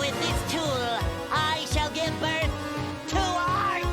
With this tool, I shall give birth to art!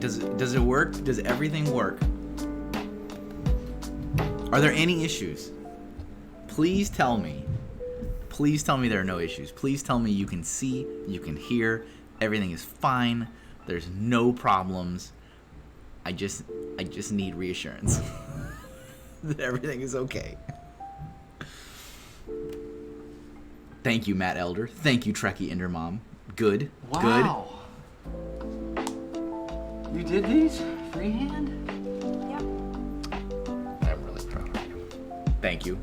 Does it work? Does everything work? Are there any issues? Please tell me. Please tell me there are no issues. Please tell me you can see, you can hear, everything is fine. There's no problems. I just need reassurance that everything is okay. Thank you, Matt Elder. Thank you, Trekkie Endermom. Good. Wow. Good. You did these freehand? Yep. I'm really proud of you. Thank you.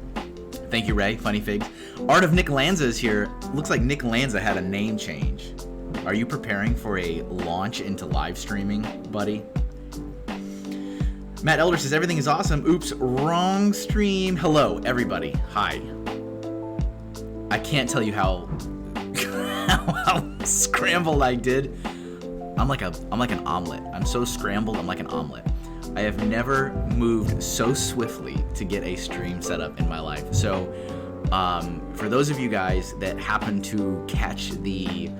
Thank you, Ray. Funny Figs. Art of Nick Lanza is here. Looks like Nick Lanza had a name change. Are you preparing for a launch into live streaming, buddy? Matt Elder says everything is awesome. Oops, wrong stream. Hello, everybody. Hi. I can't tell you how scrambled I did. I'm like an omelet. I'm so scrambled. I'm like an omelet. I have never moved so swiftly to get a stream set up in my life. So, for those of you guys that happen to catch the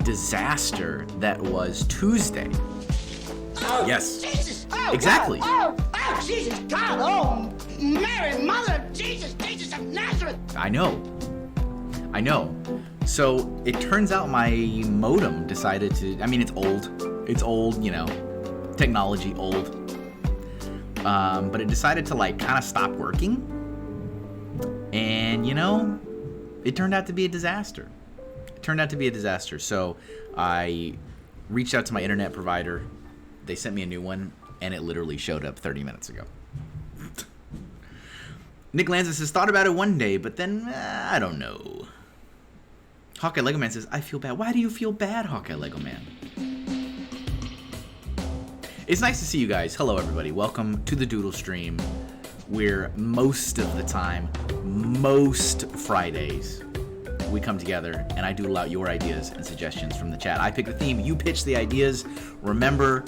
disaster that was Tuesday. Oh, yes. Jesus. Oh, exactly. Oh, Jesus, God. Oh, Mary, Mother of Jesus of Nazareth. I know. So it turns out my modem decided to. I mean, it's old. It's old, you know, technology old. But it decided to like kind of stop working, and you know, it turned out to be a disaster. So I reached out to my internet provider. They sent me a new one, and it literally showed up 30 minutes ago. Nick Lanza says, thought about it one day, but then I don't know. Hawkeye Lego Man says, I feel bad. Why do you feel bad, Hawkeye Lego Man? It's nice to see you guys. Hello, everybody. Welcome to the Doodle stream, where most of the time, most Fridays, we come together and I doodle out your ideas and suggestions from the chat. I pick the theme, you pitch the ideas. Remember,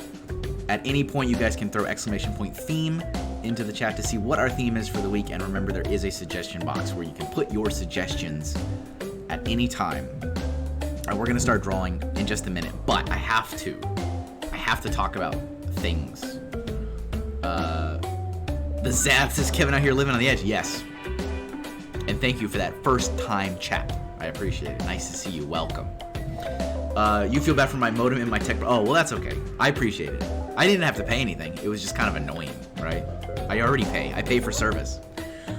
at any point, you guys can throw ! Theme into the chat to see what our theme is for the week. And remember, there is a suggestion box where you can put your suggestions at any time. And we're going to start drawing in just a minute, but I have to talk about things. The Zap says, Kevin out here living on the edge. Yes. And thank you for that first time chat. I appreciate it. Nice to see you. Welcome. You feel bad for my modem and my tech. Oh, well, that's okay. I appreciate it. I didn't have to pay anything. It was just kind of annoying, right? I already pay. I pay for service.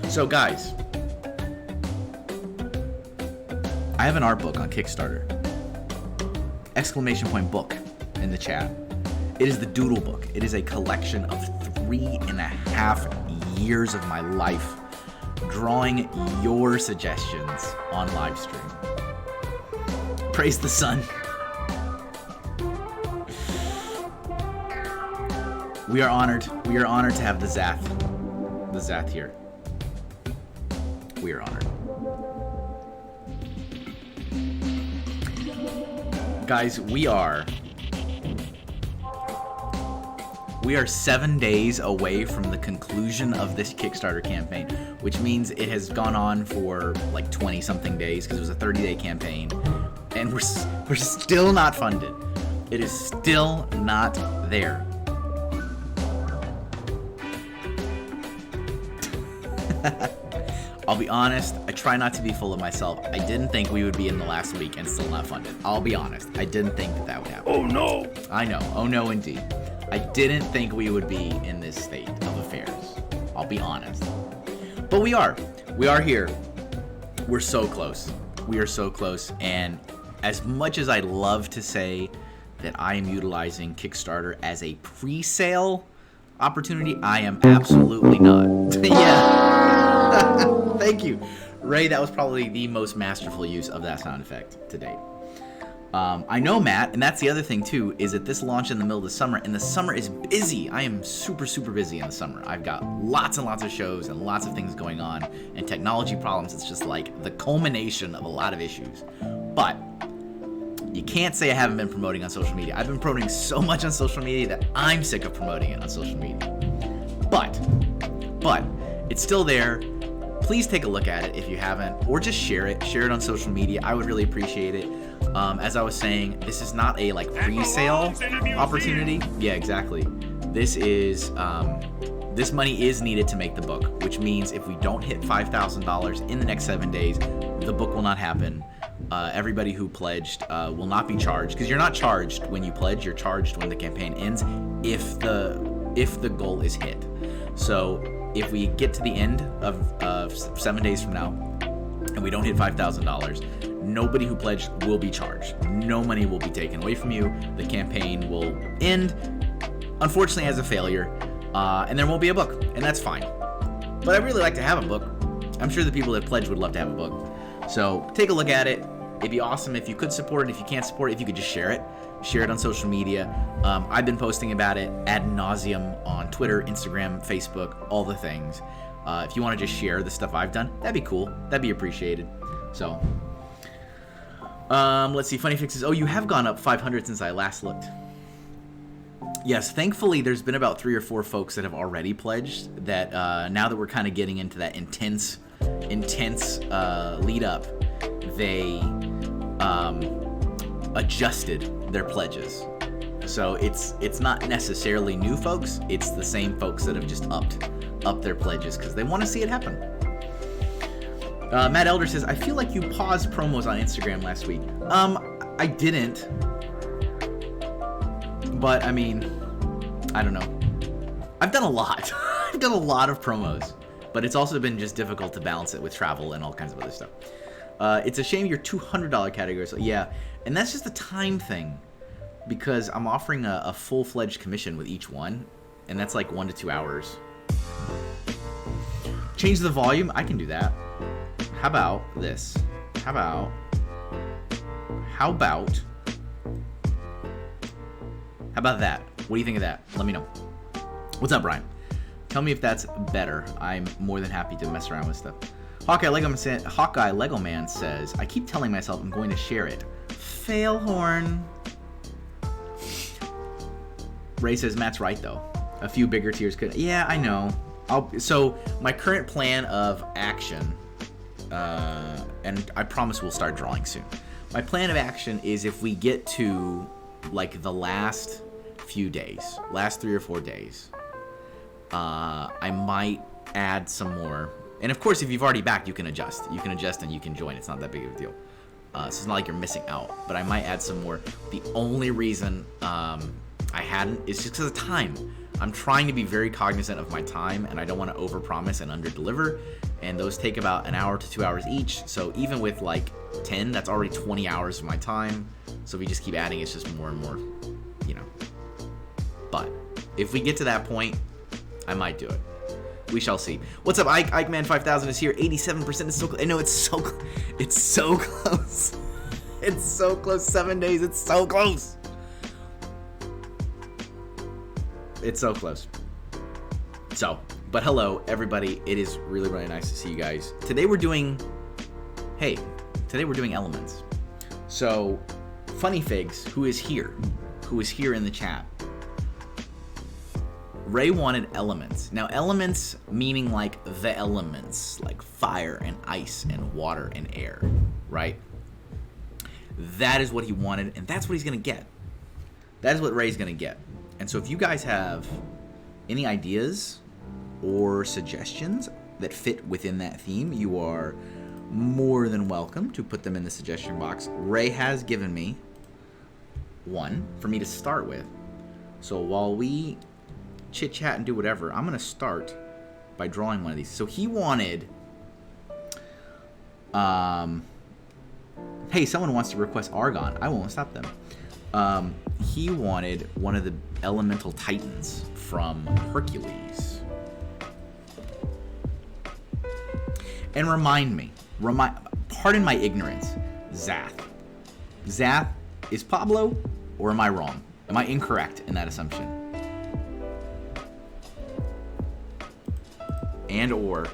So, guys, I have an art book on Kickstarter. ! Book in the chat. It is the Doodle book. It is a collection of 3.5 years of my life drawing your suggestions on live stream. Praise the sun. We are honored. We are honored to have the Zath here. We are honored. Guys, we are 7 days away from the conclusion of this Kickstarter campaign, which means it has gone on for like 20-something days because it was a 30-day campaign, and we're still not funded. It is still not there. I'll be honest, I try not to be full of myself. I didn't think we would be in the last week and still not funded. I'll be honest, I didn't think that would happen. Oh no! I know, oh no indeed. I didn't think we would be in this state of affairs. I'll be honest. But we are here. We're so close. We are so close, and as much as I'd love to say that I am utilizing Kickstarter as a pre-sale opportunity, I am absolutely not. Yeah. Thank you. Ray, that was probably the most masterful use of that sound effect to date. I know, Matt, and that's the other thing, too, is that this launched in the middle of the summer, and the summer is busy. I am super, super busy in the summer. I've got lots and lots of shows and lots of things going on, and technology problems. It's just like the culmination of a lot of issues. But you can't say I haven't been promoting on social media. I've been promoting so much on social media that I'm sick of promoting it on social media. But it's still there. Please take a look at it if you haven't, or just share it. Share it on social media. I would really appreciate it. As I was saying, this is not a like pre-sale opportunity. Yeah, exactly. This is this money is needed to make the book, which means if we don't hit $5,000 in the next 7 days, the book will not happen. Everybody who pledged will not be charged, because you're not charged when you pledge. You're charged when the campaign ends, if the goal is hit. So if we get to the end of 7 days from now and we don't hit $5,000, nobody who pledged will be charged. No money will be taken away from you. The campaign will end, unfortunately, as a failure, and there won't be a book, and that's fine. But I'd really like to have a book. I'm sure the people that pledged would love to have a book. So take a look at it. It'd be awesome if you could support it. If you can't support it, if you could just share it. Share it on social media. I've been posting about it ad nauseum on Twitter, Instagram, Facebook, all the things. If you want to just share the stuff I've done, that'd be cool. That'd be appreciated. So, let's see. Funny Fixes. Oh, you have gone up 500 since I last looked. Yes, thankfully there's been about 3 or 4 folks that have already pledged that now that we're kind of getting into that intense lead up, they adjusted their pledges. So it's not necessarily new folks, it's the same folks that have just upped their pledges because they want to see it happen. Matt Elder says, I feel like you paused promos on Instagram last week. I didn't. But I mean, I don't know. I've done a lot. I've done a lot of promos, but it's also been just difficult to balance it with travel and all kinds of other stuff. It's a shame your $200 category. So yeah, and that's just a time thing, because I'm offering a full-fledged commission with each one, and that's like 1 to 2 hours. Change the volume. I can do that. How about this? How about that? What do you think of that? Let me know. What's up, Brian? Tell me if that's better. I'm more than happy to mess around with stuff. Hawkeye Lego Man says, I keep telling myself I'm going to share it. Fail horn. Ray says, Matt's right, though. A few bigger tiers could... Yeah, I know. So, my current plan of action, and I promise we'll start drawing soon. My plan of action is if we get to, like, the last few days, last 3 or 4 days, I might add some more. And of course, if you've already backed, you can adjust. You can adjust and you can join. It's not that big of a deal. So it's not like you're missing out. But I might add some more. The only reason I hadn't is just because of time. I'm trying to be very cognizant of my time, and I don't want to overpromise and underdeliver. And those take about 1 hour to 2 hours each. So even with like 10, that's already 20 hours of my time. So if we just keep adding, it's just more and more, you know. But if we get to that point, I might do it. We shall see. What's up, Ike? IkeMan5000 is here. 87% is so close. I know, it's so close. It's so close. It's so close. 7 days. It's so close. It's so close. So, but hello, everybody. It is really, really nice to see you guys. Today we're doing elements. So, Funny Figs, who is here in the chat, Ray wanted elements. Now, elements meaning like the elements, like fire and ice and water and air, right? That is what he wanted, and that's what he's gonna get. That is what Ray's gonna get. And so if you guys have any ideas or suggestions that fit within that theme, you are more than welcome to put them in the suggestion box. Ray has given me one for me to start with. So while we chit chat and do whatever, I'm gonna start by drawing one of these. So he wanted hey, someone wants to request Argon. I won't stop them. He wanted one of the elemental titans from Hercules. And pardon my ignorance, Zath. Zath is Pablo, or am I wrong? Am I incorrect in that assumption? And or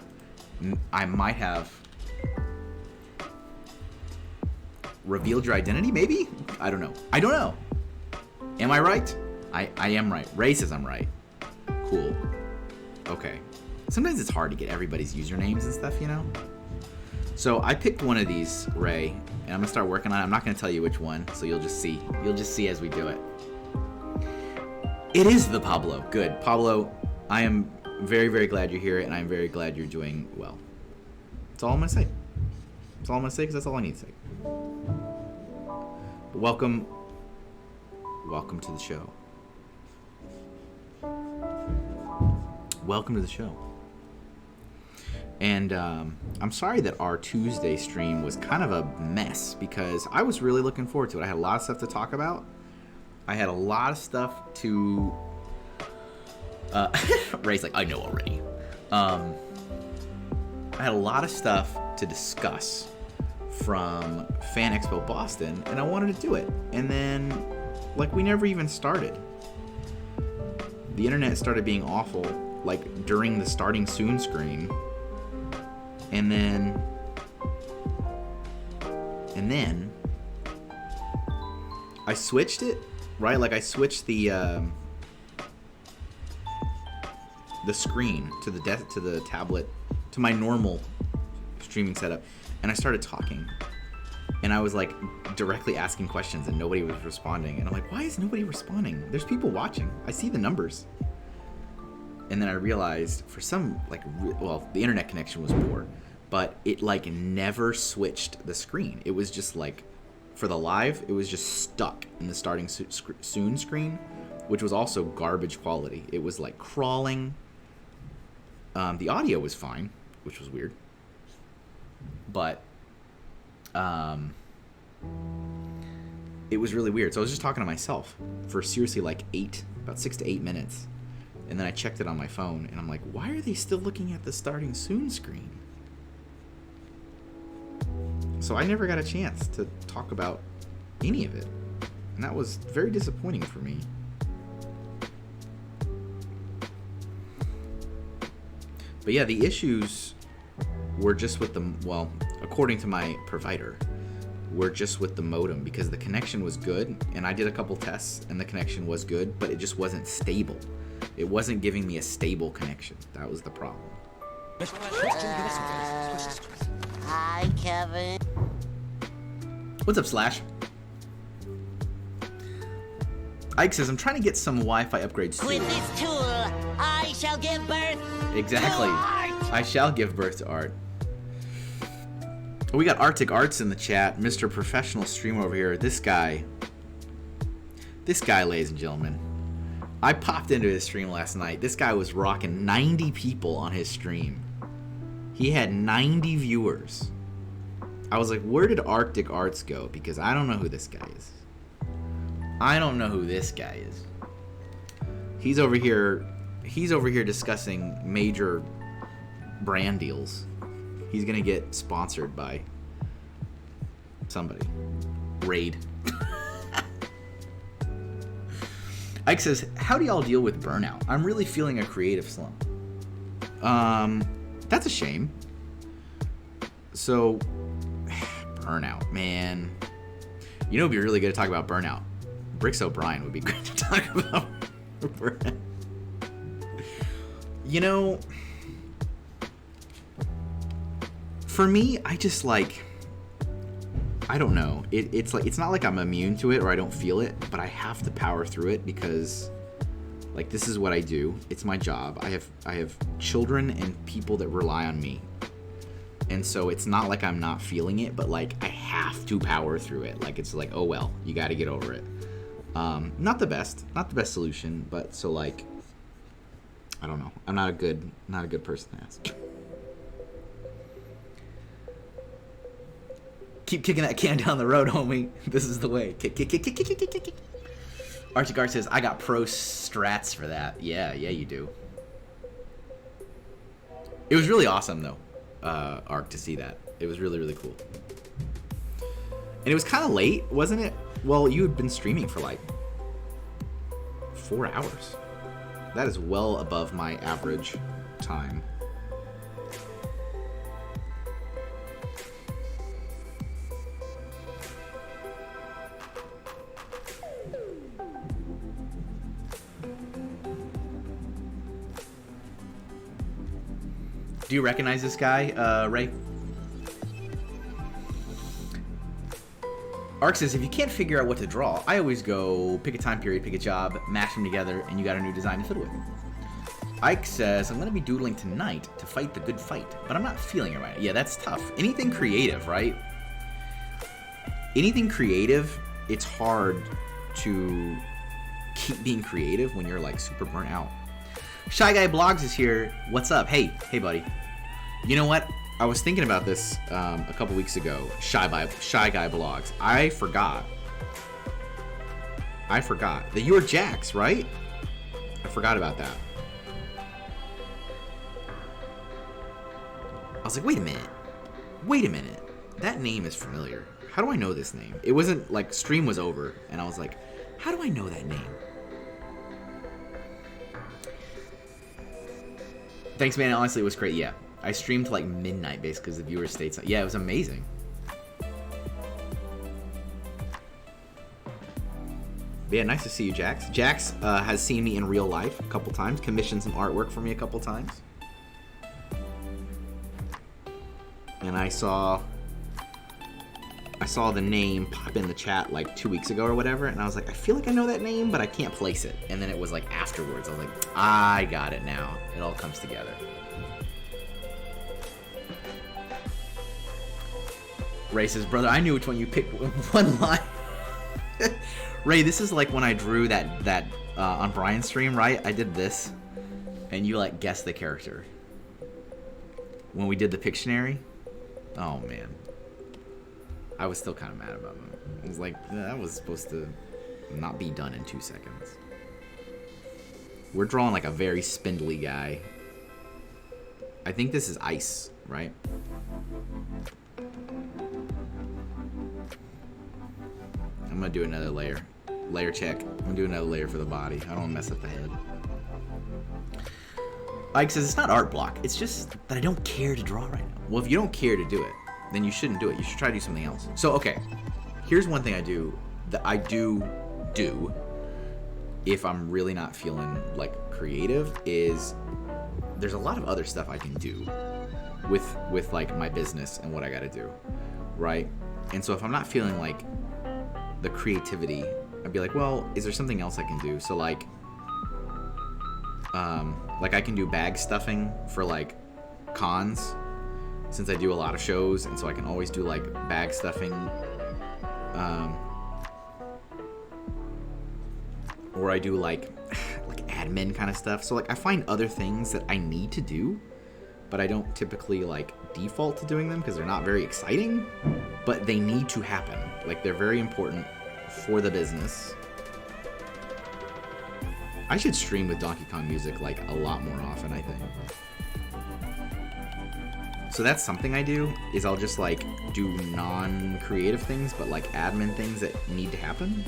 I might have revealed your identity, maybe? I don't know. Am I right? I am right. Ray says I'm right. Cool. Okay. Sometimes it's hard to get everybody's usernames and stuff, you know? So I picked one of these, Ray, and I'm gonna start working on it. I'm not gonna tell you which one, so you'll just see. You'll just see as we do it. It is the Pablo. Good. Pablo, I am very, very glad you're here, and I'm very glad you're doing well. That's all I'm gonna say. That's all I'm gonna say, because that's all I need to say. But welcome to the show. Welcome to the show. And I'm sorry that our Tuesday stream was kind of a mess, because I was really looking forward to it. I had a lot of stuff to talk about. I had a lot of stuff to... Ray's like, I know already. I had a lot of stuff to discuss from Fan Expo Boston, and I wanted to do it. And then, like, we never even started. The internet started being awful, like, during the starting soon screen. And then I switched it, right? Like, I switched the screen to the tablet, to my normal streaming setup, and I started talking, and I was like directly asking questions, and nobody was responding, and I'm like, why is nobody responding? There's people watching. I see the numbers. And then I realized, for some, like, well, the internet connection was poor, but it, like, never switched the screen. It was just, like, for the live, it was just stuck in the starting soon screen, which was also garbage quality. It was, like, crawling. The audio was fine, which was weird. But it was really weird. So I was just talking to myself for seriously, like, about 6 to 8 minutes. And then I checked it on my phone, and I'm like, why are they still looking at the starting soon screen? So I never got a chance to talk about any of it. And that was very disappointing for me. But yeah, the issues were just with the, well, according to my provider, were just with the modem, because the connection was good, and I did a couple tests, and the connection was good, but it just wasn't stable. It wasn't giving me a stable connection. That was the problem. Hi, Kevin. What's up, Slash? Ike says, I'm trying to get some Wi-Fi upgrades too. With this tool, I shall give birth. Exactly. To art. I shall give birth to art. We got Arctic Arts in the chat. Mr. Professional Streamer over here. This guy, ladies and gentlemen. I popped into his stream last night. This guy was rocking 90 people on his stream. He had 90 viewers. I was like, where did Arctic Arts go? Because I don't know who this guy is. I don't know who this guy is. He's over here discussing major brand deals. He's gonna get sponsored by somebody. Raid. Ike says, how do y'all deal with burnout? I'm really feeling a creative slump. That's a shame. So, burnout, man. You know, it'd be really good to talk about burnout. Bricks O'Brien would be great to talk about burnout. You know, for me, I just like, I don't know. It's like, it's not like I'm immune to it or I don't feel it, but I have to power through it because, like, this is what I do. It's my job. I have children and people that rely on me. And so it's not like I'm not feeling it, but like I have to power through it. Like, it's like, oh well, you got to get over it. Not the best solution, but so like, I don't know. I'm not a good person to ask. Keep kicking that can down the road, homie. This is the way. Kick. Archie Gar says, I got pro strats for that. Yeah, you do. It was really awesome, though, Arc, to see that. It was really, really cool. And it was kind of late, wasn't it? Well, you had been streaming for like 4 hours. That is well above my average time. Do you recognize this guy, Ray? Ark says, if you can't figure out what to draw, I always go pick a time period, pick a job, mash them together, and you got a new design to fiddle with. Ike says, I'm going to be doodling tonight to fight the good fight, but I'm not feeling it right now. Yeah, that's tough. Anything creative, right? Anything creative, it's hard to keep being creative when you're like super burnt out. Shy Guy Blogs is here. What's up? Hey buddy. You know what? I was thinking about this a couple weeks ago. Shy Guy Blogs. I forgot that you were Jax, right? I forgot about that. I was like, wait a minute. That name is familiar. How do I know this name? It wasn't like stream was over, and I was like, how do I know that name? Thanks, man. Honestly, it was great. Yeah, I streamed to like midnight, basically, because the viewer stayed. Yeah, it was amazing. But yeah, nice to see you, Jax. Jax has seen me in real life a couple times, commissioned some artwork for me a couple times. And I saw the name pop in the chat like 2 weeks ago or whatever, and I was like, I feel like I know that name, but I can't place it. And then it was like afterwards, I was like, I got it now. It all comes together. Ray says, brother, I knew which one you picked one line. Ray, this is like when I drew that on Brian's stream, right? I did this, and you like guessed the character. When we did the Pictionary. Oh man. I was still kind of mad about him. I was like, that was supposed to not be done in 2 seconds. We're drawing like a very spindly guy. I think this is ice, right? I'm gonna do another layer. Layer check. I'm gonna do another layer for the body. I don't wanna mess up the head. Ike says, it's not art block. It's just that I don't care to draw right now. Well, if you don't care to do it, then you shouldn't do it. You should try to do something else. So, okay. Here's one thing I do that I do if I'm really not feeling like creative is there's a lot of other stuff I can do with like my business and what I got to do, right? And so if I'm not feeling like the creativity, I'd be like, well, is there something else I can do? So like I can do bag stuffing for like cons since I do a lot of shows, and so I can always do like bag stuffing, or I do like admin kind of stuff. So like I find other things that I need to do, but I don't typically like default to doing them because they're not very exciting, but they need to happen. Like they're very important for the business. I should stream with Donkey Kong music like a lot more often, I think. So that's something I do, is I'll just like do non-creative things, but like admin things that need to happen.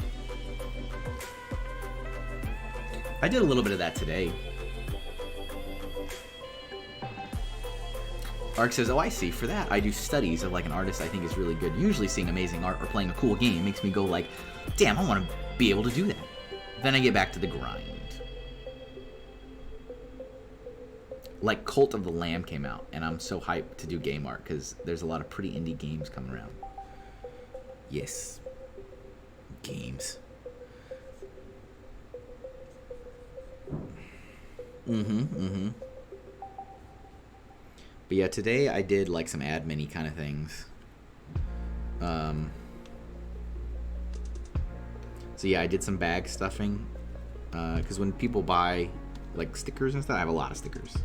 I did a little bit of that today. Ark says, oh, I see. For that, I do studies of like an artist I think is really good. Usually seeing amazing art or playing a cool game makes me go like, damn, I want to be able to do that. Then I get back to the grind. Like Cult of the Lamb came out, and I'm so hyped to do game art because there's a lot of pretty indie games coming around. Yes. Games. But yeah, today I did like some admin-y kind of things. So yeah, I did some bag stuffing. Because when people buy like stickers and stuff, I have a lot of stickers.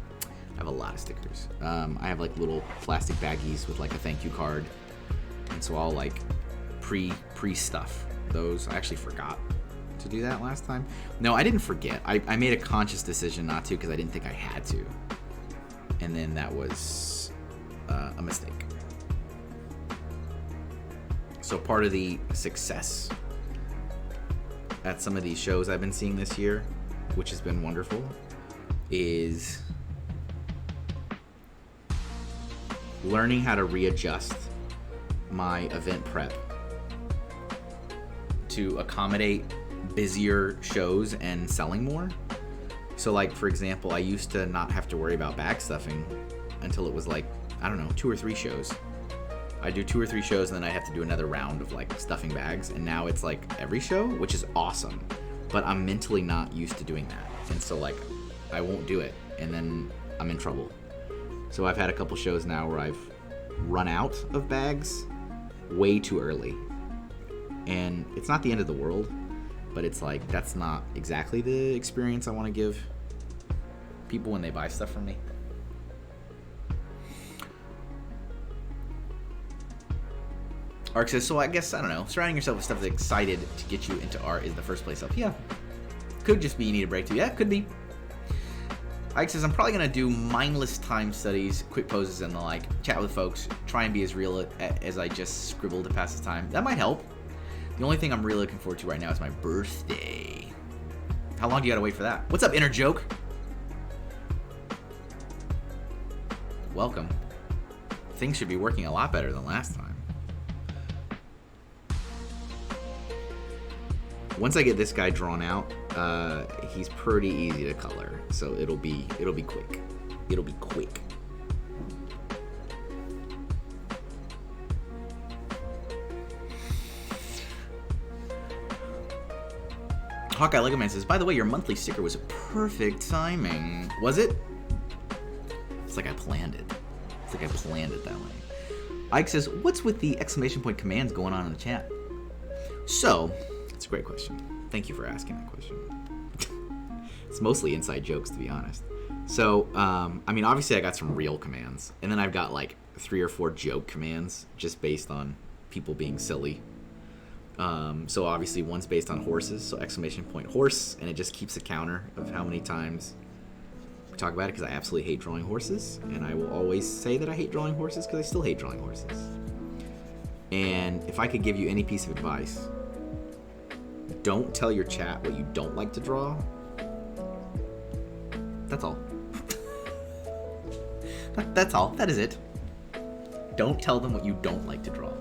I have like little plastic baggies with like a thank you card, and so I'll like pre-stuff those. I actually forgot to do that last time. No, I didn't forget. I made a conscious decision not to because I didn't think I had to, and then that was a mistake. So part of the success at some of these shows I've been seeing this year, which has been wonderful, is learning how to readjust my event prep to accommodate busier shows and selling more. So like, for example, I used to not have to worry about bag stuffing until it was like, I don't know, 2 or 3 shows. I do 2 or 3 shows, and then I have to do another round of like stuffing bags, and now it's like every show, which is awesome. But I'm mentally not used to doing that, and so like I won't do it, and then I'm in trouble. So I've had a couple shows now where I've run out of bags way too early, and it's not the end of the world, but it's like that's not exactly the experience I want to give people when they buy stuff from me. Ark says, so I guess, I don't know, surrounding yourself with stuff that's excited to get you into art is the first place up. Yeah. Could just be you need a break too. Yeah, could be. Ike says, I'm probably going to do mindless time studies, quick poses, and the like, chat with folks, try and be as real as I just scribble to pass the time. That might help. The only thing I'm really looking forward to right now is my birthday. How long do you got to wait for that? What's up, Inner Joke? Welcome. Things should be working a lot better than last time. Once I get this guy drawn out, he's pretty easy to color, so it'll be quick. It'll be quick. Hawkeye Lego Man says, by the way, your monthly sticker was perfect timing. Was it? It's like I planned it. It's like I planned it that way. Ike says, what's with the exclamation point commands going on in the chat? So, it's a great question. Thank you for asking that question. It's mostly inside jokes, to be honest. So, I mean, obviously I got some real commands, and then I've got like 3 or 4 joke commands just based on people being silly. So obviously one's based on horses, so exclamation point horse, and it just keeps a counter of how many times we talk about it, because I absolutely hate drawing horses, and I will always say that I hate drawing horses because I still hate drawing horses. And if I could give you any piece of advice, don't tell your chat what you don't like to draw. That's all. That's all. That is it. Don't tell them what you don't like to draw.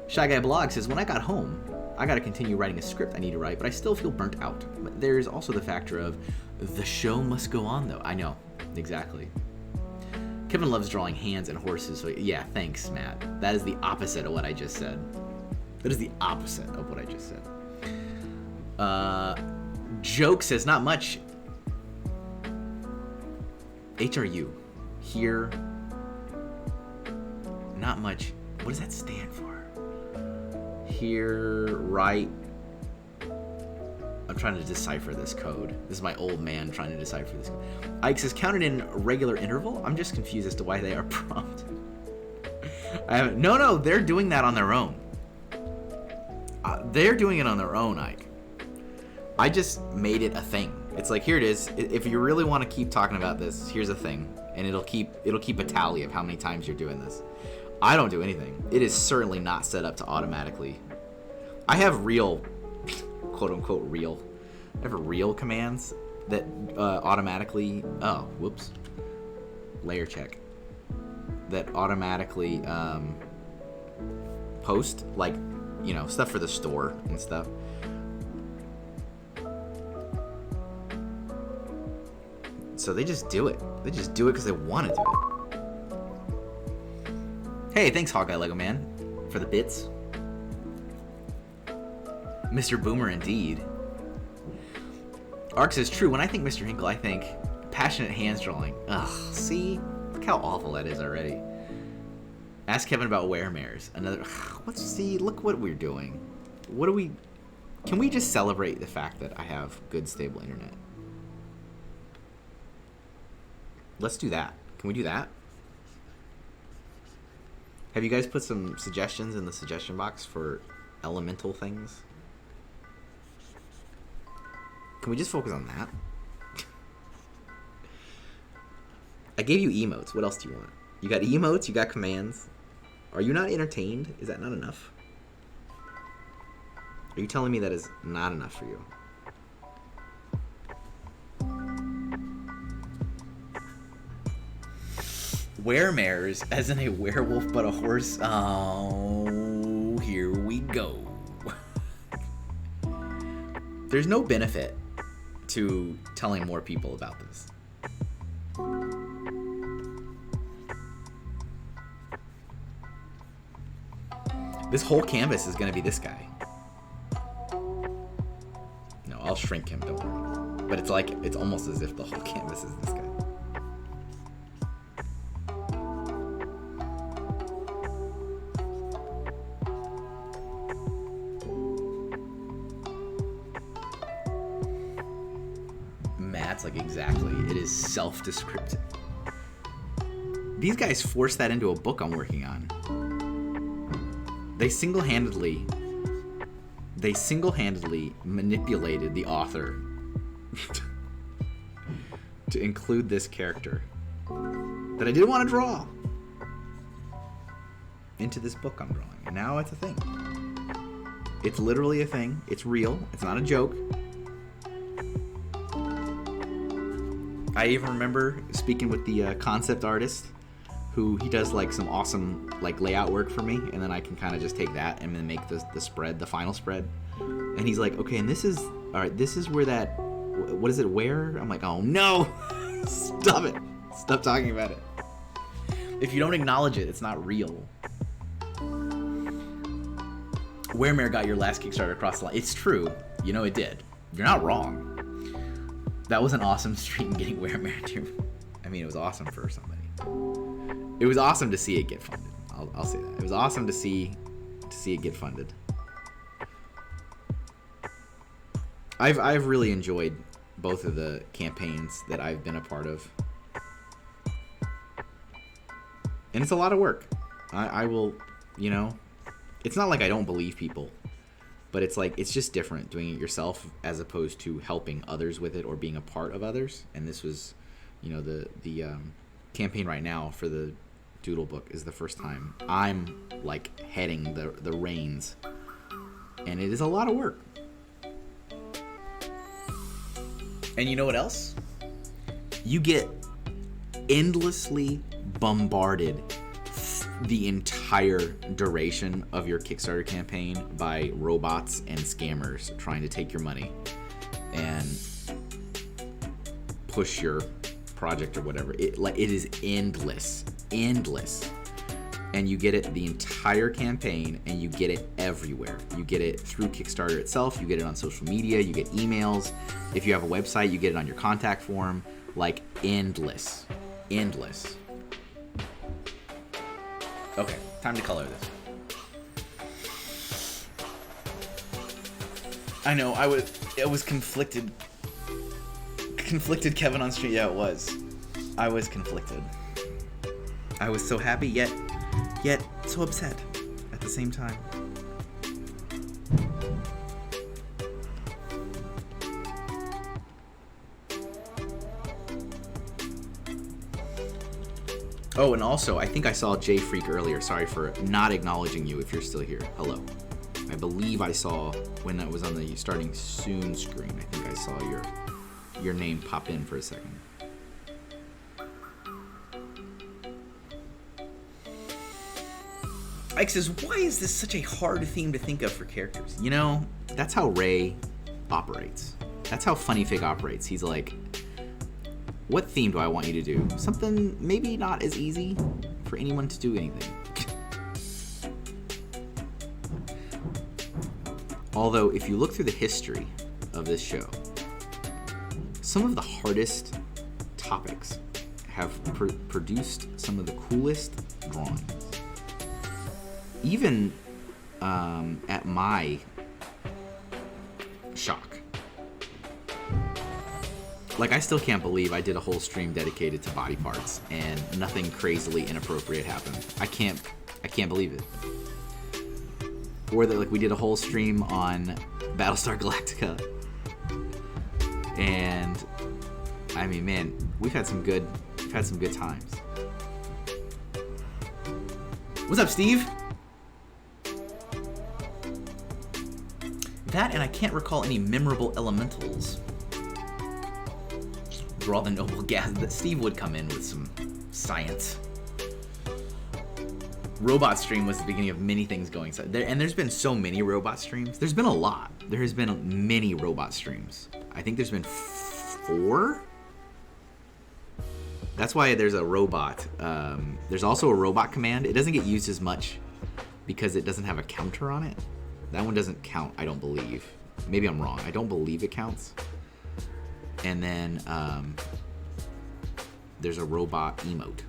Shy Guy Blog says, when I got home, I got to continue writing a script I need to write, but I still feel burnt out. But there's also the factor of the show must go on, though. I know. Exactly. Kevin loves drawing hands and horses, so yeah, thanks, Matt. That is the opposite of what I just said. That is the opposite of what I just said. Joke says, not much. HRU. Here. Not much. What does that stand for? Here, right. I'm trying to decipher this code. This is my old man trying to decipher this code. Ike says, counted in regular interval? I'm just confused as to why they are prompted. No, they're doing that on their own. They're doing it on their own, Ike. I just made it a thing. It's like, here it is. If you really want to keep talking about this, here's a thing, and it'll keep a tally of how many times you're doing this. I don't do anything. It is certainly not set up to automatically. I have real, quote unquote real. I have real commands that automatically. Oh, whoops. Layer check. That automatically post, like, you know, stuff for the store and stuff. So they just do it. They just do it because they want to do it. Hey, thanks, Hawkeye Lego Man, for the bits. Mr. Boomer, indeed. Ark says, true, when I think Mr. Hinkle, I think passionate hands drawing. Ugh, see? Look how awful that is already. Ask Kevin about weremares. Another, see, look what we're doing. What do we, can we just celebrate the fact that I have good, stable internet? Let's do that. Can we do that? Have you guys put some suggestions in the suggestion box for elemental things? Can we just focus on that? I gave you emotes. What else do you want? You got emotes, you got commands. Are you not entertained? Is that not enough? Are you telling me that is not enough for you? Weremares, as in a werewolf but a horse. Oh, here we go. There's no benefit to telling more people about this. This whole canvas is gonna be this guy. No, I'll shrink him, don't worry. But it's like, it's almost as if the whole canvas is this guy. Matt's like, exactly. It is self-descriptive. These guys forced that into a book I'm working on. They single-handedly manipulated the author to include this character that I didn't want to draw into this book I'm drawing. And now it's a thing. It's literally a thing. It's real. It's not a joke. I even remember speaking with the concept artist, who he does like some awesome like layout work for me, and then I can kind of just take that and then make the spread, the final spread. And he's like, okay, and this is, all right, this is where that, what is it, where? I'm like, oh no, stop it, stop talking about it. If you don't acknowledge it, it's not real. Weremere got your last Kickstarter across the line. It's true, you know it did. You're not wrong. That was an awesome stream getting Weremere too. I mean, it was awesome for somebody. It was awesome to see it get funded. I'll say that. It was awesome to see it get funded. I've really enjoyed both of the campaigns that I've been a part of. And it's a lot of work. I will, you know, it's not like I don't believe people, but it's like, it's just different doing it yourself as opposed to helping others with it or being a part of others. And this was, you know, the campaign right now for the Doodle book is the first time I'm like heading the reins, and it is a lot of work. And you know what else? You get endlessly bombarded the entire duration of your Kickstarter campaign by robots and scammers trying to take your money and push your project or whatever. It is endless, and you get it the entire campaign, and you get it everywhere. You get it through Kickstarter itself, you get it on social media, you get emails. If you have a website, you get it on your contact form. Like, endless. Okay, time to color this. I know, it was conflicted, Kevin on stream. Yeah, it was. I was conflicted. I was so happy, yet so upset at the same time. Oh, and also, I think I saw Jay Freak earlier. Sorry for not acknowledging you if you're still here. Hello. I believe I saw when that was on the starting soon screen. I think I saw your name pop in for a second. Ike says, why is this such a hard theme to think of for characters? You know, that's how Ray operates. That's how Funny Fig operates. He's like, what theme do I want you to do? Something maybe not as easy for anyone to do anything. Although, if you look through the history of this show, some of the hardest topics have produced some of the coolest drawings. Even at my shock. Like, I still can't believe I did a whole stream dedicated to body parts and nothing crazily inappropriate happened. I can't believe it. Or that, like, we did a whole stream on Battlestar Galactica. And I mean, man, we've had some good times. What's up, Steve? That, and I can't recall any memorable elementals. Draw the noble gas. That Steve would come in with some science. Robot stream was the beginning of many things going. And there's been so many robot streams. There's been a lot. There has been many robot streams. I think there's been 4. That's why there's a robot. There's also a robot command. It doesn't get used as much because it doesn't have a counter on it. That one doesn't count, I don't believe. Maybe I'm wrong. I don't believe it counts. And then there's a robot emote.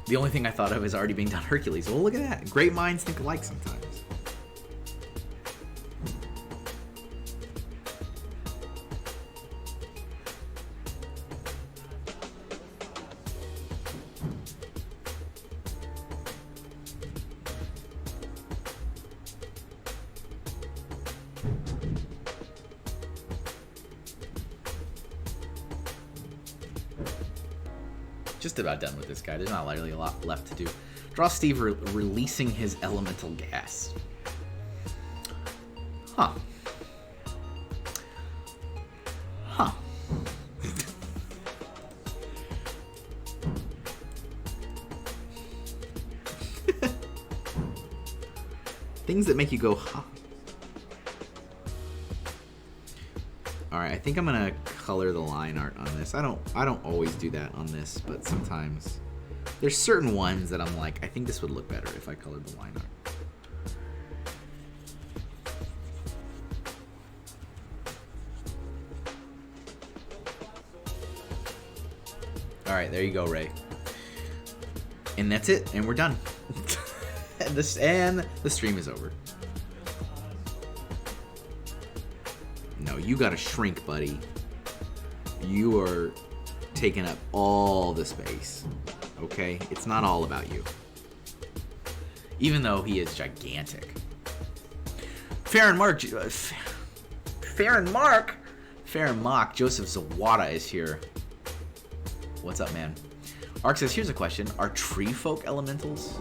The only thing I thought of is already being done Hercules. Well, look at that. Great minds think alike sometimes. Just about done with this guy. There's not really a lot left to do. Draw Steve releasing his elemental gas. Huh. Huh. Things that make you go, huh. Alright, I think I'm gonna color the line art on this. I don't always do that on this, but sometimes there's certain ones that I'm like, I think this would look better if I colored the line art. Alright, there you go, Ray. And that's it, and we're done. and the stream is over. No, you gotta shrink, buddy. You are taking up all the space. Okay? It's not all about you. Even though he is gigantic. Farron Mark, Joseph Zawada is here. What's up, man? Ark says, here's a question. Are tree folk elementals?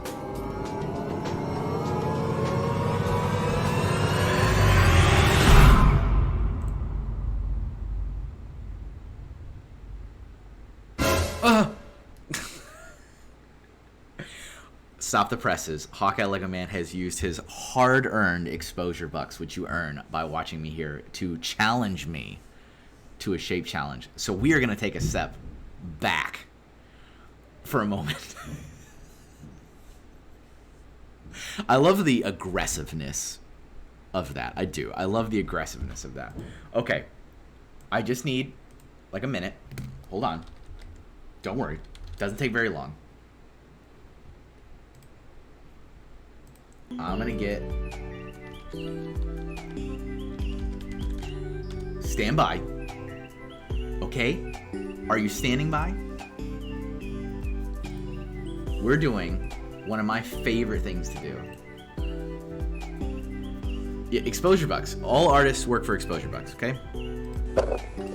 Stop the presses. Hawkeye Lego Man has used his hard-earned exposure bucks, which you earn by watching me here, to challenge me to a shape challenge. So we are going to take a step back for a moment. I love the aggressiveness of that. I do. I love the aggressiveness of that. Okay. I just need like a minute. Hold on. Don't worry. Doesn't take very long. I'm gonna get... Stand by. Okay? Are you standing by? We're doing one of my favorite things to do. Yeah, exposure bucks. All artists work for exposure bucks, okay?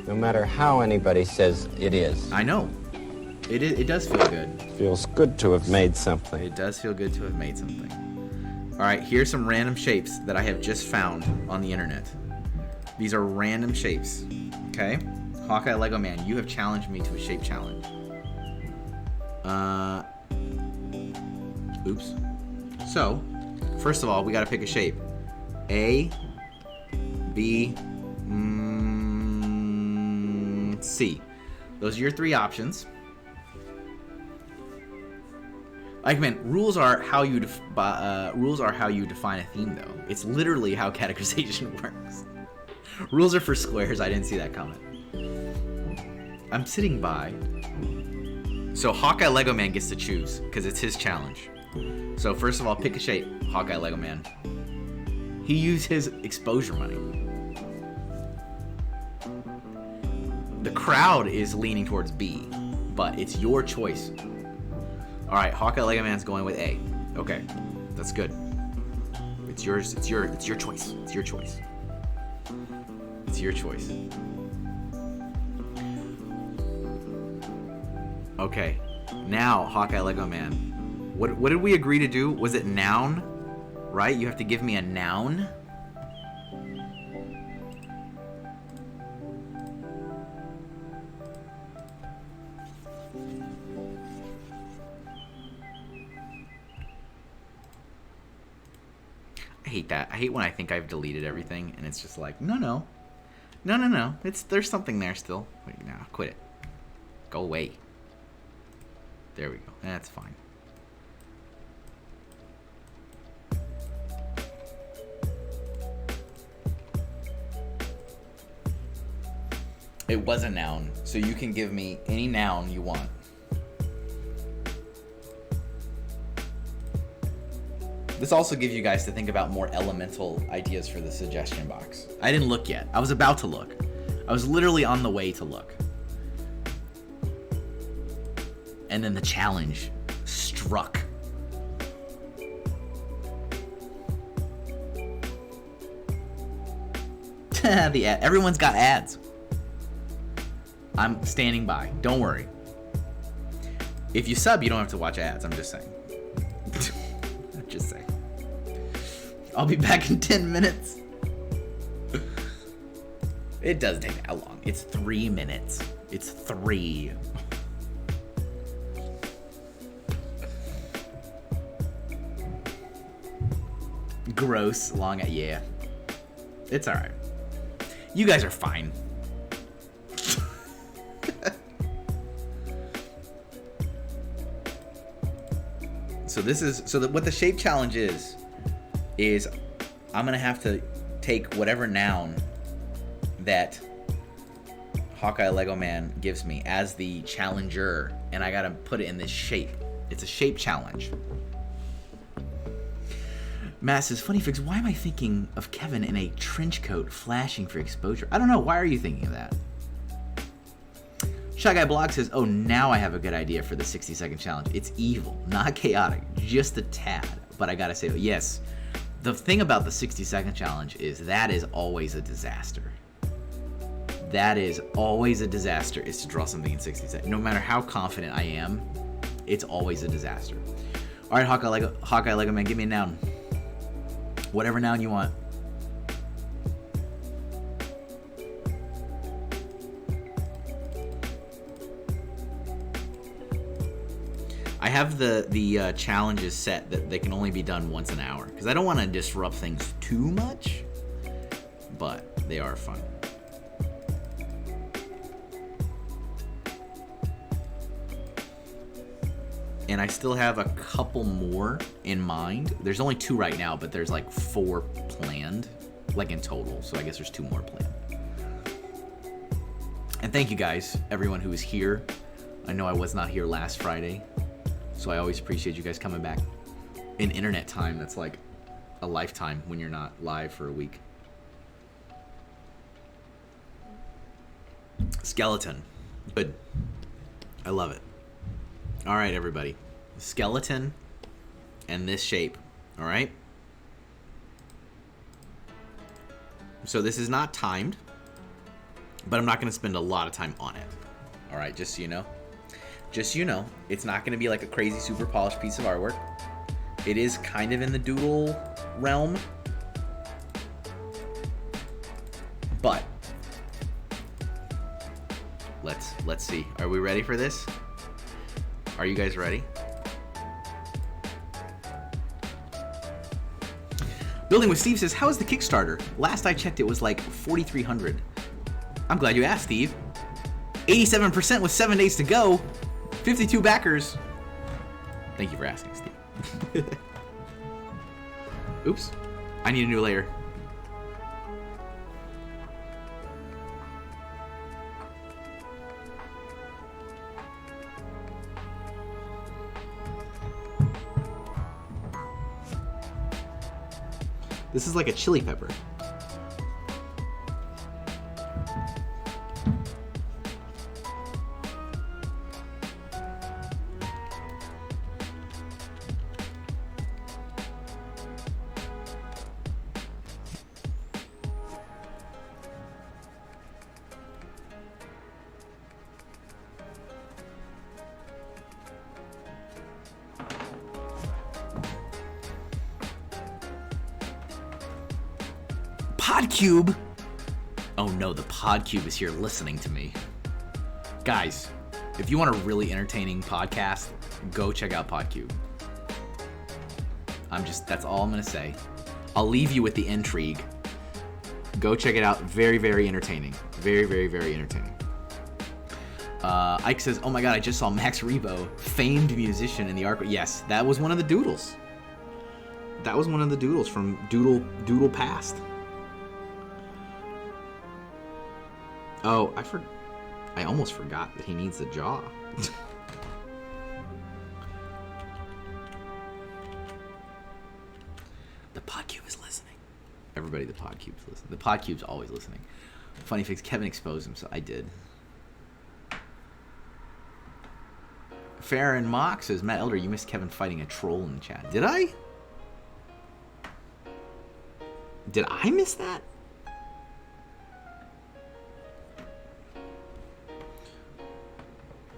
No matter how anybody says it is. I know. It does feel good. Feels good to have made something. It does feel good to have made something. Alright, here's some random shapes that I have just found on the internet. These are random shapes. Okay? Hawkeye Lego Man, you have challenged me to a shape challenge. Oops. So, first of all, we gotta pick a shape. A, B, C. Those are your three options. Like, man, rules are how you define a theme, though. It's literally how categorization works. Rules are for squares. I didn't see that comment. I'm sitting by. So Hawkeye Lego Man gets to choose because it's his challenge. So first of all, pick a shape. Hawkeye Lego Man. He used his exposure money. The crowd is leaning towards B, but it's your choice. All right, Hawkeye Lego Man's going with A. Okay, that's good. It's yours. It's your choice. It's your choice. It's your choice. Okay, now Hawkeye Lego Man. What did we agree to do? Was it noun? Right? You have to give me a noun. I hate that. I hate when I think I've deleted everything and it's just like, no. No. There's something there still. Wait, no, quit it. Go away. There we go. That's fine. It was a noun, so you can give me any noun you want. This also gives you guys to think about more elemental ideas for the suggestion box. I didn't look yet. I was about to look. I was literally on the way to look. And then the challenge struck. Everyone's got ads. I'm standing by. Don't worry. If you sub, you don't have to watch ads. I'm just saying. I'm just saying. I'll be back in 10 minutes. It doesn't take that long. It's 3 minutes. It's 3. Gross. Long. Yeah. It's alright. You guys are fine. So what the shape challenge is I'm gonna have to take whatever noun that Hawkeye Lego Man gives me as the challenger, and I gotta put it in this shape. It's a shape challenge. Matt says, funny fix, why am I thinking of Kevin in a trench coat flashing for exposure? I don't know, why are you thinking of that? Shy Guy Blog says, oh, now I have a good idea for the 60-second challenge. It's evil, not chaotic, just a tad. But I gotta say, yes, the thing about the 60-second challenge is that is always a disaster. That is always a disaster, is to draw something in 60 seconds. No matter how confident I am, it's always a disaster. All right, Hawkeye Lego Man, give me a noun. Whatever noun you want. I have the challenges set that they can only be done once an hour because I don't want to disrupt things too much, but they are fun. And I still have a couple more in mind. There's only 2 right now, but there's like 4 planned, like in total. So I guess there's 2 more planned. And thank you guys, everyone who is here. I know I was not here last Friday, so I always appreciate you guys coming back. In internet time, that's like a lifetime when you're not live for a week. Skeleton. Good. I love it. All right, everybody. Skeleton and this shape. All right? So this is not timed, but I'm not going to spend a lot of time on it. All right, just so you know. Just so you know, it's not going to be like a crazy super polished piece of artwork. It is kind of in the doodle realm. But let's see. Are we ready for this? Are you guys ready? Building with Steve says, how is the Kickstarter? Last I checked, it was like 4,300. I'm glad you asked, Steve. 87% with 7 days to go. 52 backers. Thank you for asking, Steve. Oops. I need a new layer. This is like a chili pepper. Podcube? Oh no, the Podcube is here listening to me. Guys, if you want a really entertaining podcast, go check out Podcube. That's all I'm gonna say. I'll leave you with the intrigue. Go check it out. Very, very entertaining. Very, very, very entertaining. Ike says, oh my god, I just saw Max Rebo, famed musician in the arc. Yes, that was one of the Doodles. That was one of the Doodles from Doodle Past. Oh, I almost forgot that he needs a jaw. The Podcube is listening. Everybody, the Podcube's listening. The Podcube's always listening. Funny fix, Kevin exposed himself. I did. Farron Mock says, Matt Elder, you missed Kevin fighting a troll in the chat. Did I? Did I miss that?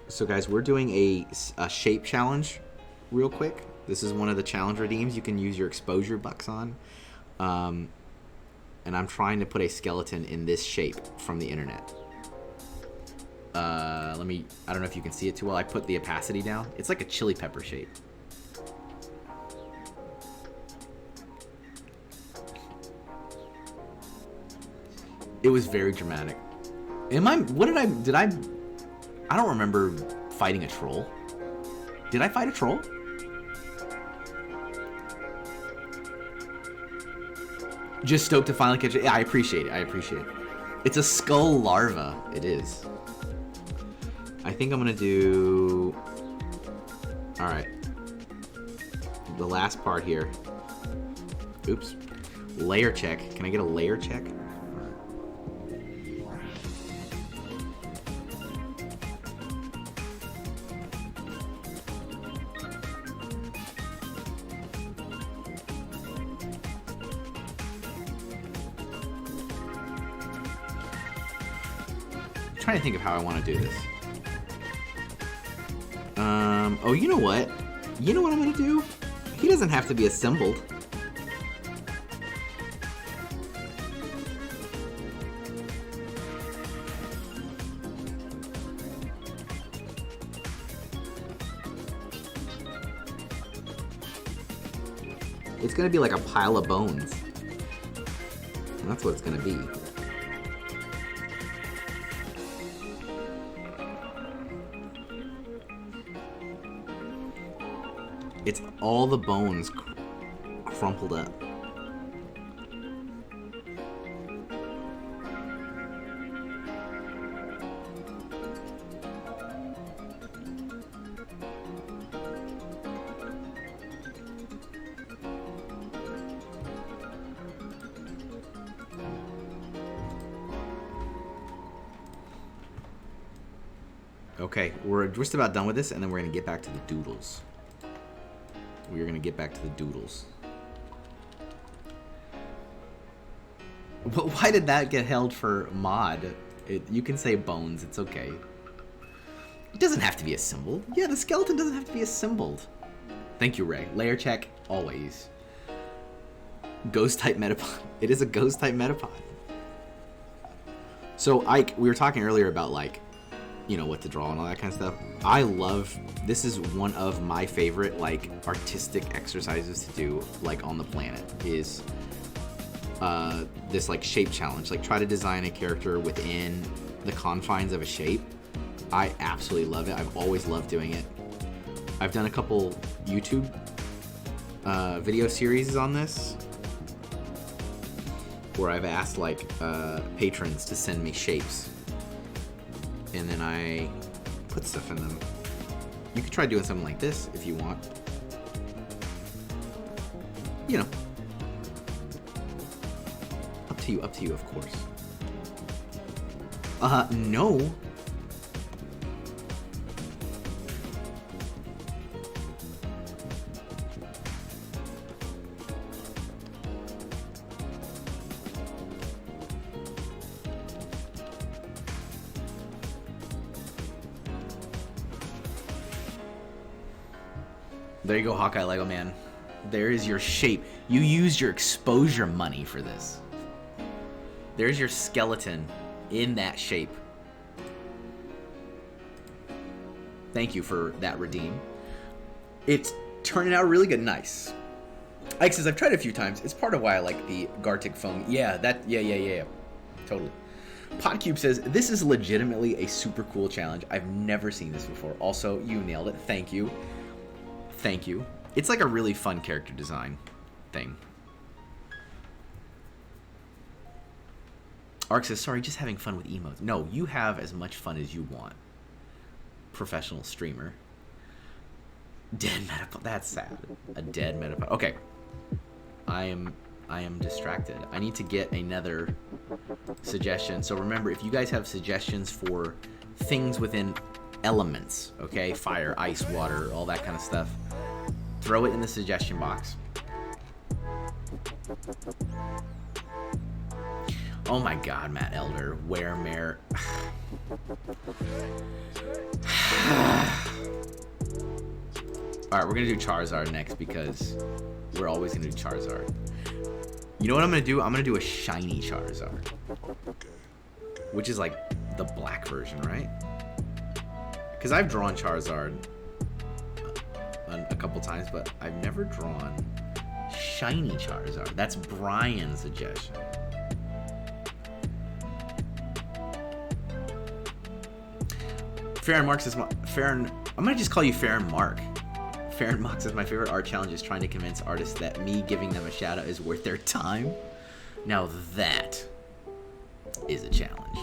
So guys, we're doing a shape challenge real quick. This is one of the challenge redeems you can use your exposure bucks on. And I'm trying to put a skeleton in this shape from the internet. I don't know if you can see it too well. I put the opacity down. It's like a chili pepper shape. It was very dramatic. I don't remember fighting a troll. Did I fight a troll? Just stoked to finally catch it. Yeah, I appreciate it. I appreciate it. It's a skull larva. It is. I think I'm gonna do... Alright. The last part here. Oops. Layer check. Can I get a layer check? I'm trying to think of how I want to do this. Oh, you know what? You know what I'm gonna do? He doesn't have to be assembled. It's gonna be like a pile of bones. And that's what it's gonna be. It's all the bones crumpled up. Okay, we're just about done with this, and then we're gonna get back to the doodles. We're gonna get back to the doodles. But why did that get held for mod? You can say bones, it's okay. It doesn't have to be assembled. Yeah, the skeleton doesn't have to be assembled. Thank you, Ray. Layer check, always. Ghost type metapod. It is a ghost type metapod. So, Ike, we were talking earlier about, like, you know, what to draw and all that kind of stuff. I love, this is one of my favorite, like, artistic exercises to do, like, on the planet, is this, like, shape challenge. Like, try to design a character within the confines of a shape. I absolutely love it. I've always loved doing it. I've done a couple YouTube video series on this, where I've asked, like, patrons to send me shapes. And then I put stuff in them. You could try doing something like this if you want. You know. Up to you, of course. No. There you go, Hawkeye Lego Man. There is your shape. You used your exposure money for this. There's your skeleton in that shape. Thank you for that redeem. It's turning out really good. Nice. Ike says, I've tried it a few times. It's part of why I like the Gartic phone. Yeah, yeah. Totally. Podcube says, this is legitimately a super cool challenge. I've never seen this before. Also, you nailed it. Thank you. Thank you. It's like a really fun character design thing. Ark says, sorry, just having fun with emotes. No, you have as much fun as you want. Professional streamer. Dead Metapod. That's sad. A dead Metapod. Okay. I am distracted. I need to get another suggestion. So remember, if you guys have suggestions for things within elements, okay? Fire, ice, water, all that kind of stuff, throw it in the suggestion box. Oh my god, Matt Elder. Weremare. Alright, we're gonna do Charizard next because we're always gonna do Charizard. You know what I'm gonna do? I'm gonna do a shiny Charizard. Which is like the black version, right? Because I've drawn Charizard a couple times, but I've never drawn shiny Charizard. That's Brian's suggestion. Farron Mark says, Farron, I'm gonna just call you Farron Mark. Farron Mark says, my favorite art challenge is trying to convince artists that me giving them a shout out is worth their time. Now that is a challenge.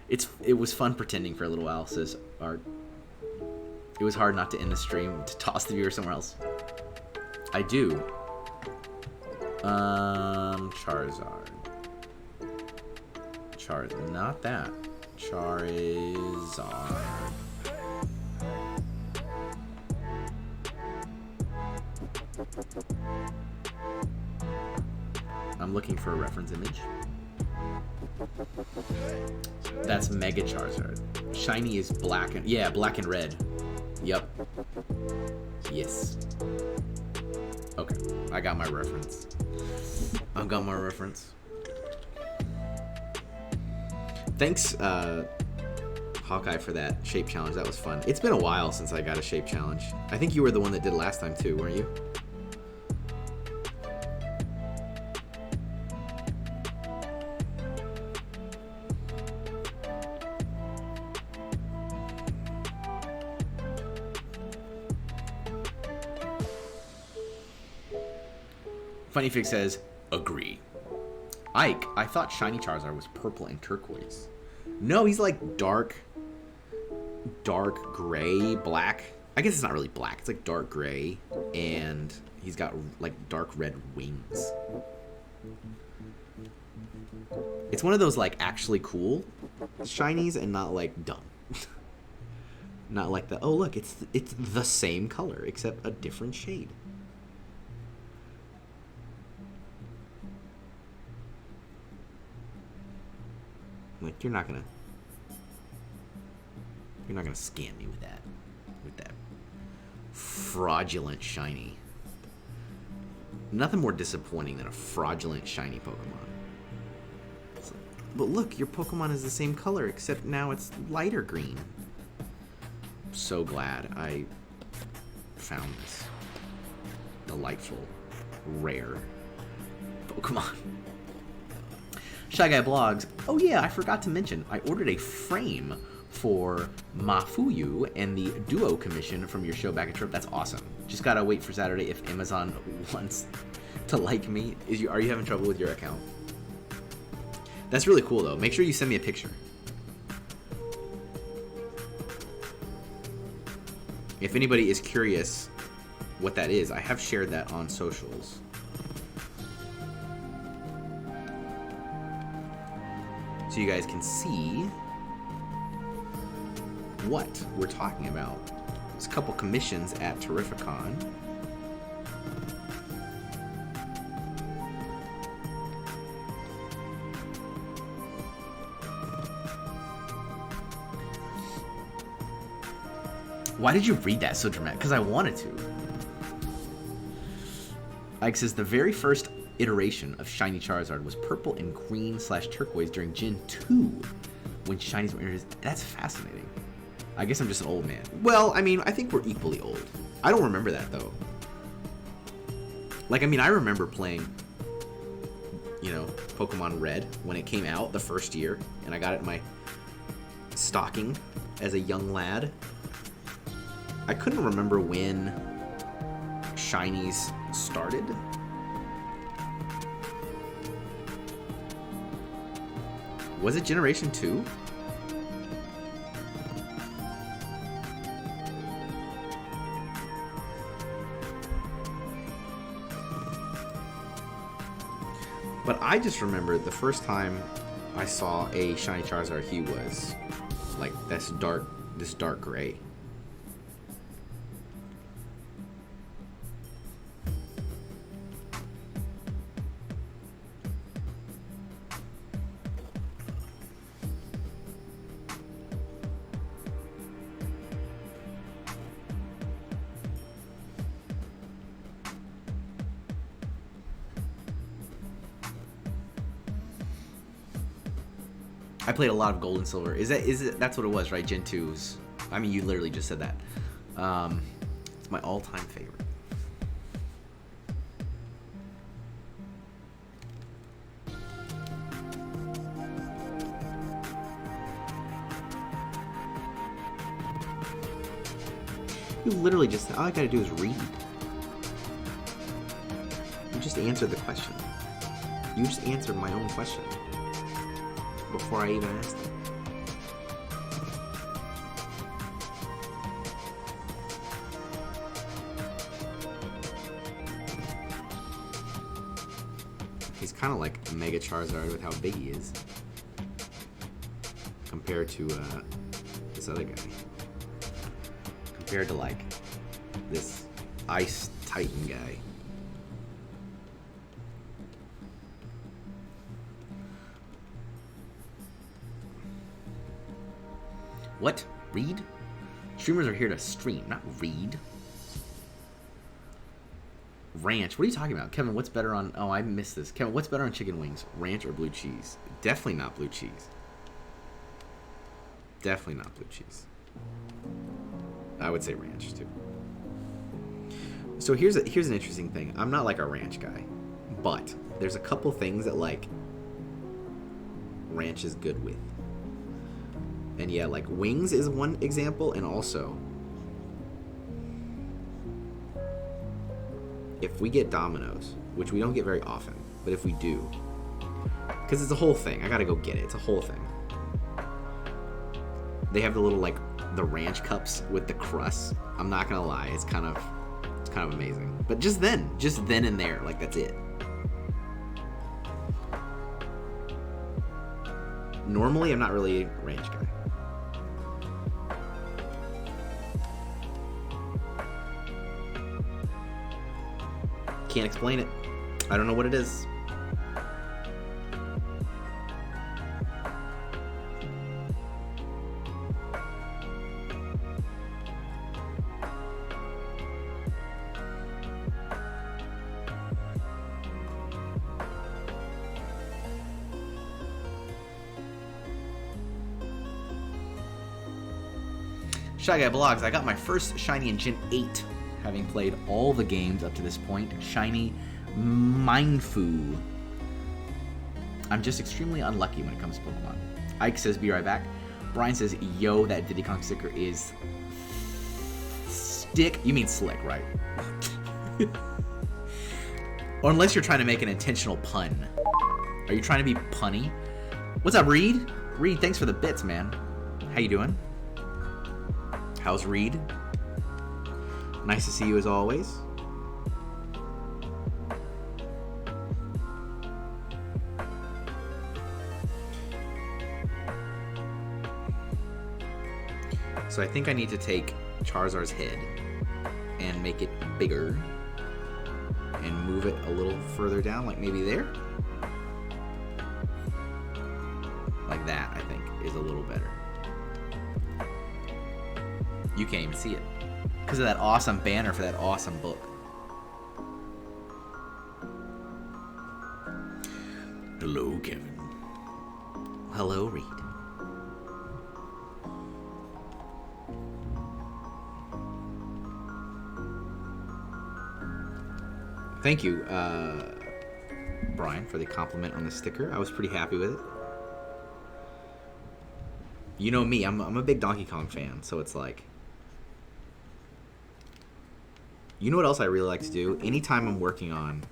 It was fun pretending for a little while, says Art. It was hard not to end the stream, to toss the viewer somewhere else. I do. Charizard. Not that. Charizard. I'm looking for a reference image. That's Mega Charizard. Shiny is black and black and red. Yep. Yes. Okay, I got my reference. Thanks, Hawkeye, for that shape challenge. That was fun. It's been a while since I got a shape challenge. I think you were the one that did it last time too, weren't you? Funnyfix says, agree. Ike, I thought shiny Charizard was purple and turquoise. No, he's like dark gray, black. I guess it's not really black. It's like dark gray, and he's got like dark red wings. It's one of those like actually cool shinies and not like dumb. Not like the, oh look, it's the same color except a different shade. Like, you're not gonna scam me with that fraudulent shiny. Nothing more disappointing than a fraudulent shiny Pokemon. Like, but look, your Pokemon is the same color, except now it's lighter green. I'm so glad I found this delightful, rare Pokemon. Shy Guy Blogs, oh yeah, I forgot to mention, I ordered a frame for Mafuyu and the Duo commission from your show back at Trip. That's awesome. Just gotta wait for Saturday if Amazon wants to like me. Are you having trouble with your account? That's really cool though. Make sure you send me a picture. If anybody is curious what that is, I have shared that on socials. So you guys can see what we're talking about. There's a couple commissions at Terrificon. Why did you read that so dramatic? Because I wanted to. Ike says the very first iteration of Shiny Charizard was purple and green / turquoise during Gen 2 when Shinies were introduced. That's fascinating. I guess I'm just an old man. Well, I mean, I think we're equally old. I don't remember that though. Like, I mean, I remember playing, you know, Pokemon Red when it came out the first year, and I got it in my stocking as a young lad. I couldn't remember when Shinies started. Was it Generation 2? But I just remember the first time I saw a shiny Charizard, he was like this dark gray. I played a lot of Gold and Silver. That's what it was, right? Gen 2's. I mean, you literally just said that. It's my all-time favorite. You literally just, all I gotta do is read. You just answered the question. You just answered my own question before I even asked it. He's kind of like a Mega Charizard with how big he is compared to this other guy. Compared to like this Ice Titan guy. What? Read? Streamers are here to stream, not read. Ranch. What are you talking about? Kevin, what's better on... Oh, I missed this. Kevin, what's better on chicken wings? Ranch or blue cheese? Definitely not blue cheese. Definitely not blue cheese. I would say ranch, too. So here's an interesting thing. I'm not like a ranch guy, but there's a couple things that, like, ranch is good with. And yeah, like wings is one example, and also if we get Domino's, which we don't get very often, but if we do, because it's a whole thing, I gotta go get it. It's a whole thing. They have the little like the ranch cups with the crust. I'm not gonna lie, it's kind of amazing. But just then and there, like that's it. Normally, I'm not really a ranch guy. Can't explain it. I don't know what it is. Shy Guy Blogs, I got my first shiny in Gen 8. Having played all the games up to this point, shiny Mindfu. I'm just extremely unlucky when it comes to Pokemon. Ike says, be right back. Brian says, yo, that Diddy Kong sticker is stick. You mean slick, right? Or unless you're trying to make an intentional pun. Are you trying to be punny? What's up, Reed? Reed, thanks for the bits, man. How you doing? How's Reed? Nice to see you as always. So I think I need to take Charizard's head and make it bigger and move it a little further down, like maybe there. Like that, I think, is a little better. You can't even see it because of that awesome banner for that awesome book. Hello, Kevin. Hello, Reed. Thank you, Brian, for the compliment on the sticker. I was pretty happy with it. You know me, I'm a big Donkey Kong fan, so it's like... You know what else I really like to do? Anytime I'm working on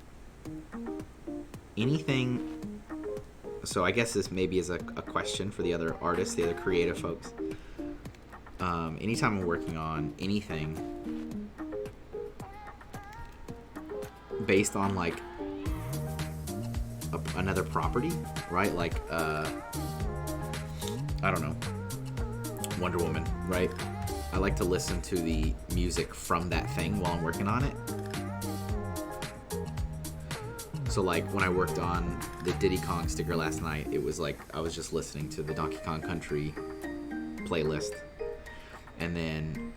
anything... So I guess this maybe is a question for the other artists, the other creative folks. Anytime I'm working on anything based on like another property, right? Like, I don't know, Wonder Woman, right? I like to listen to the music from that thing while I'm working on it. So like when I worked on the Diddy Kong sticker last night, it was like I was just listening to the Donkey Kong Country playlist. And then,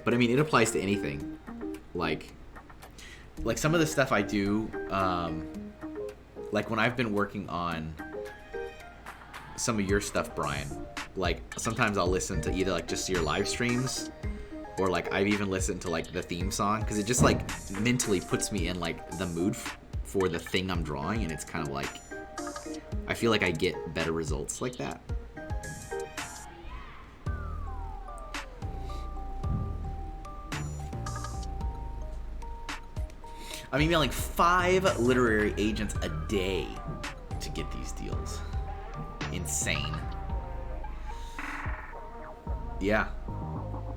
but I mean, it applies to anything. Like some of the stuff I do, like when I've been working on some of your stuff, Brian, like sometimes I'll listen to either like just your live streams or like I've even listened to like the theme song because it just like mentally puts me in like the mood for the thing I'm drawing, and it's kind of like I feel like I get better results like that. I'm emailing 5 literary agents a day to get these deals. Insane. Yeah.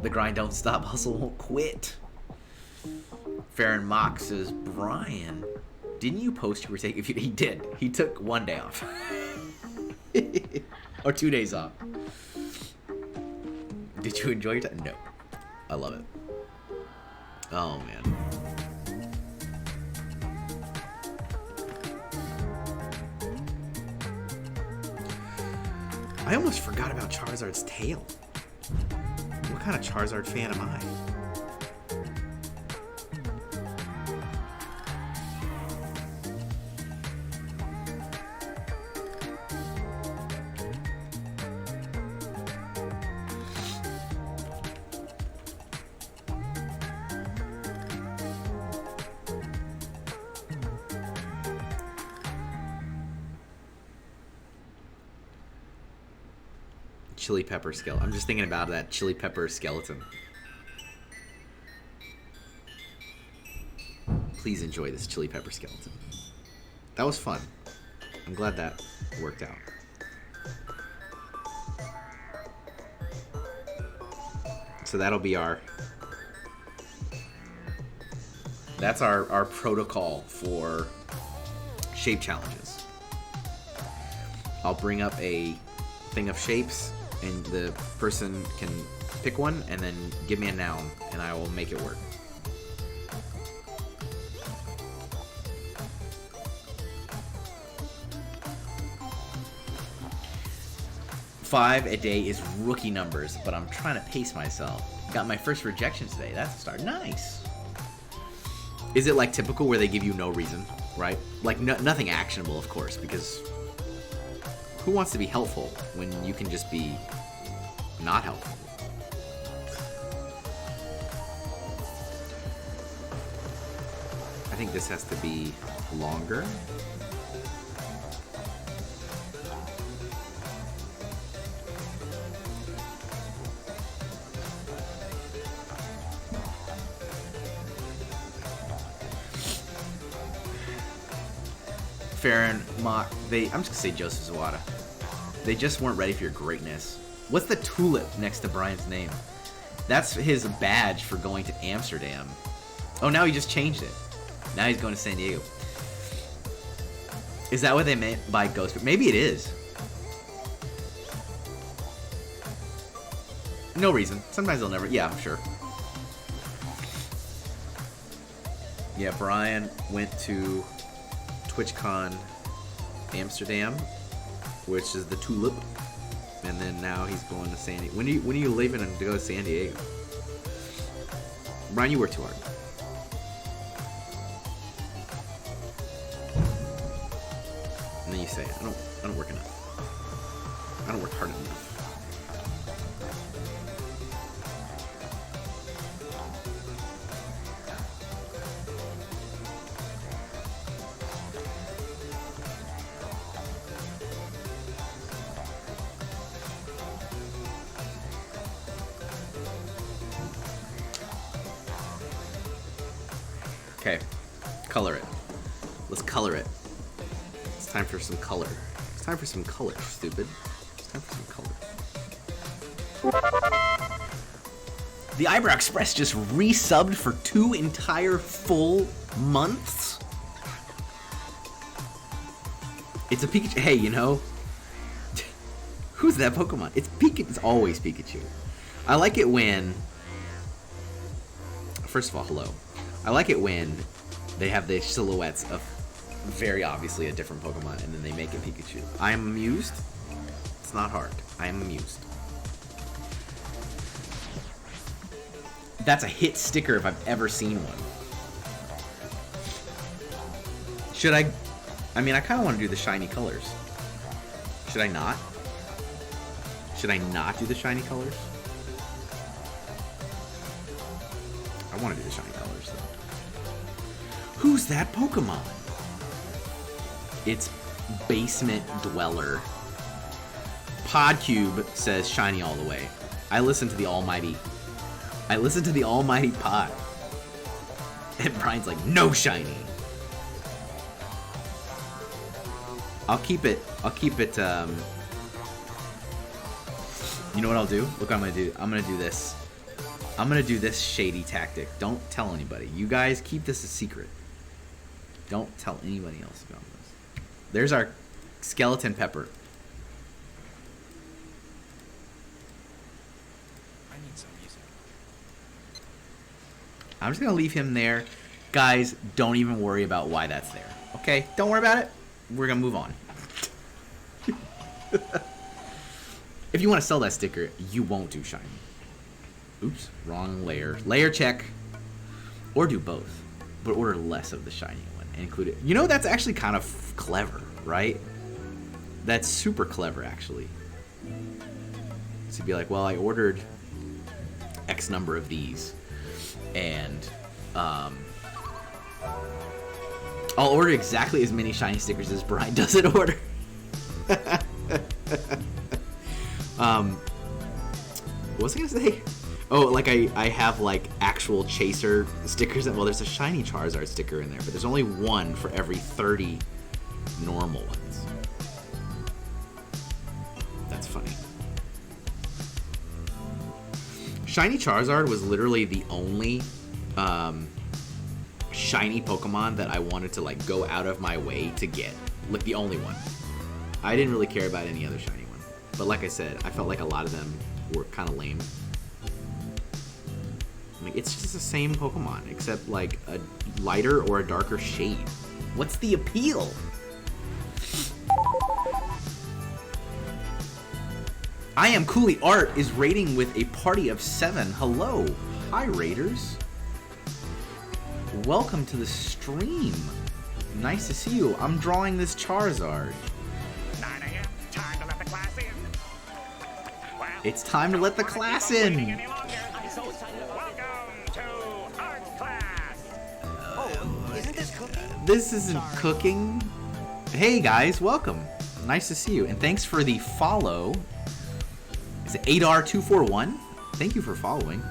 The grind don't stop, hustle won't quit. Farron Mock says, Brian, didn't you post you were taking... He did. He took 1 day off. Or 2 days off. Did you enjoy your time? No. I love it. Oh, man. I almost forgot about Charizard's tail. What kind of Charizard fan am I? Chili pepper skeleton. I'm just thinking about that chili pepper skeleton. Please enjoy this chili pepper skeleton. That was fun. I'm glad that worked out. So that'll be that's our protocol for shape challenges. I'll bring up a thing of shapes, and the person can pick one and then give me a noun, and I will make it work. Five a day is rookie numbers, but I'm trying to pace myself. Got my first rejection today. That's a start. Nice. Is it like typical where they give you no reason, right? Like nothing actionable, of course, because who wants to be helpful when you can just be not helpful? I think this has to be longer. Farron, Mock, I'm just gonna say Joseph Zawada. They just weren't ready for your greatness. What's the tulip next to Brian's name? That's his badge for going to Amsterdam. Oh, now he just changed it. Now he's going to San Diego. Is that what they meant by ghost? Maybe it is. No reason. Sometimes they'll never... Yeah, sure. Yeah, Brian went to TwitchCon Amsterdam, which is the tulip, and then now he's going to San Diego. When are you leaving to go to San Diego? Brian, you work too hard. And then you say, I don't work enough. I don't work hard enough. Okay, color it. Let's color it. It's time for some color. It's time for some color, stupid. It's time for some color. The Eyebrow Express just resubbed for 2 entire full months? It's a Pikachu. Hey, you know, who's that Pokemon? It's Pikachu. It's always Pikachu. I like it when, first of all, hello. I like it when they have the silhouettes of very obviously a different Pokemon and then they make it Pikachu. I am amused. It's not hard. I am amused. That's a hit sticker if I've ever seen one. Should I mean, I kind of want to do the shiny colors. Should I not? Should I not do the shiny colors? I want to do the shiny colors, though. Who's that Pokemon? It's Basement Dweller. Podcube says shiny all the way. I listen to the almighty Pod. And Brian's like, no shiny. I'll keep it, you know what I'll do? Look what I'm gonna do. I'm gonna do this. I'm gonna do this shady tactic. Don't tell anybody. You guys keep this a secret. Don't tell anybody else about this. There's our skeleton pepper. I'm just gonna leave him there. Guys, don't even worry about why that's there. Okay? Don't worry about it. We're gonna move on. If you want to sell that sticker, you won't do shiny. Oops, wrong layer. Layer check. Or do both. But order less of the shiny one and include it. You know, that's actually kind of clever, right? That's super clever, actually. So you'd be like, well, I ordered X number of these. And I'll order exactly as many shiny stickers as Brian doesn't order. What was I gonna say? Oh, like I have like actual chaser stickers. Well, there's a shiny Charizard sticker in there, but there's only one for every 30 normal ones. That's funny. Shiny Charizard was literally the only shiny Pokemon that I wanted to like go out of my way to get. Like the only one. I didn't really care about any other shiny one. But like I said, I felt like a lot of them were kind of lame. Like, it's just the same Pokemon, except like a lighter or a darker shade. What's the appeal? I Am Cooley Art is raiding with a party of 7. Hello. Hi, raiders. Welcome to the stream. Nice to see you. I'm drawing this Charizard. 9 a.m. Time to let the class in. Well, It's time to let the class in. any longer. Welcome to art class. Isn't this cooking? This isn't cooking. Hey guys, welcome. Nice to see you. And thanks for the follow. Is it 8R241? Thank you for following.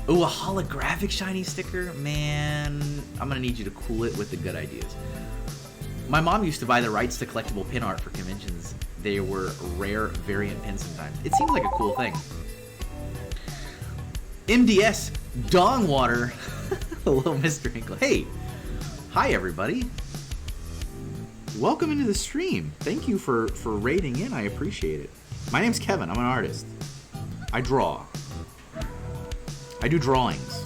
Oh, a holographic shiny sticker? Man, I'm gonna need you to cool it with the good ideas. My mom used to buy the rights to collectible pin art for conventions. They were rare variant pins sometimes. It seems like a cool thing. MDS Dong Water. Hello, Mr. Hinkle. Hey, hi everybody. Welcome into the stream. Thank you for raiding in. I appreciate it. My name's Kevin. I'm an artist. I draw. I do drawings.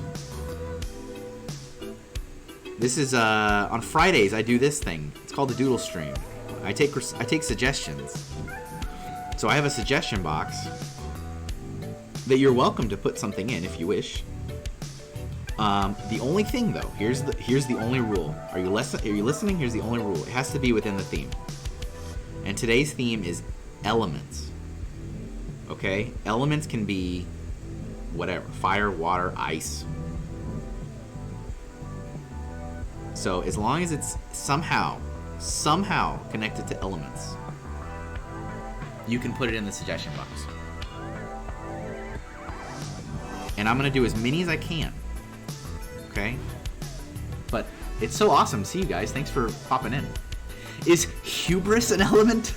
This is on Fridays. I do this thing. It's called the Doodle stream. I take suggestions. So I have a suggestion box that you're welcome to put something in if you wish. The only thing though, here's the only rule. Are you listening? Here's the only rule. It has to be within the theme. And today's theme is elements. Okay? Elements can be whatever. Fire, water, ice. So as long as it's somehow connected to elements, you can put it in the suggestion box. And I'm gonna do as many as I can. Okay? But it's so awesome to see you guys. Thanks for popping in. Is hubris an element?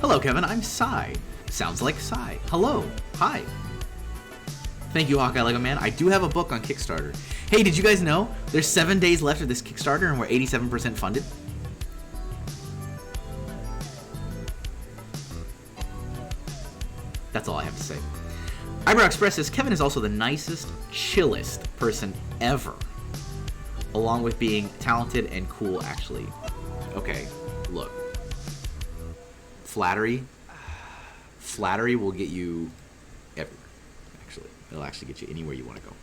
Hello, Kevin. I'm Sai. Sounds like Sai. Hello. Hi. Thank you, Hawkeye Lego Man. I do have a book on Kickstarter. Hey, did you guys know there's 7 days left of this Kickstarter and we're 87% funded? That's all I have to say. Eyebrow Express says Kevin is also the nicest, chillest person ever. Along with being talented and cool, actually. Okay, look. Flattery will get you everywhere, actually. It'll actually get you anywhere you want to go.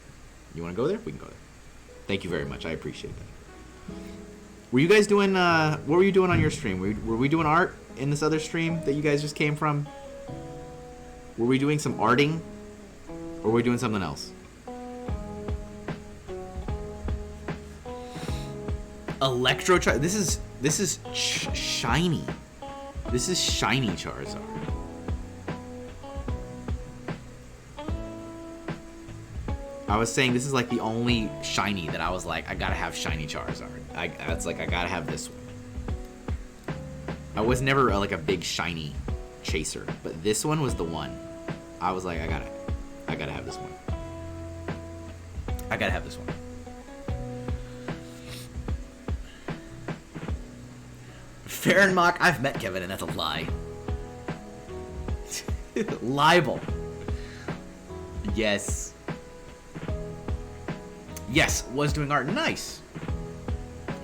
You want to go there? We can go there. Thank you very much. I appreciate that. Were you guys doing, what were you doing on your stream? Were we doing art in this other stream that you guys just came from? Were we doing some arting? Or were we doing something else? Electro Charizard. This is shiny. This is shiny Charizard. I was saying this is like the only shiny that I was like, I gotta have shiny Charizard. I gotta have this one. I was never like a big shiny chaser, but this one was the one. I was like, I gotta have this one. I gotta have this one. Fahrenmock, I've met Kevin, and that's a lie. Libel. Yes. Yes, was doing art. Nice.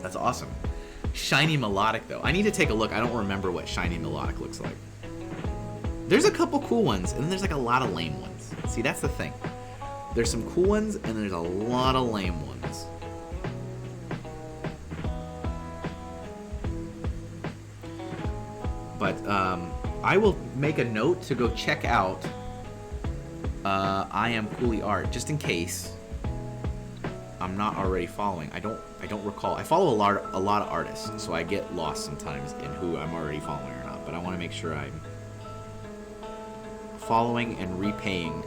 That's awesome. Shiny Melodic, though. I need to take a look. I don't remember what Shiny Melodic looks like. There's a couple cool ones, and then there's like a lot of lame ones. See, that's the thing. There's some cool ones, and there's a lot of lame ones. But I will make a note to go check out I Am Cooley Art, just in case I'm not already following. I don't recall. I follow a lot of artists, so I get lost sometimes in who I'm already following or not. But I want to make sure I'm following and repaying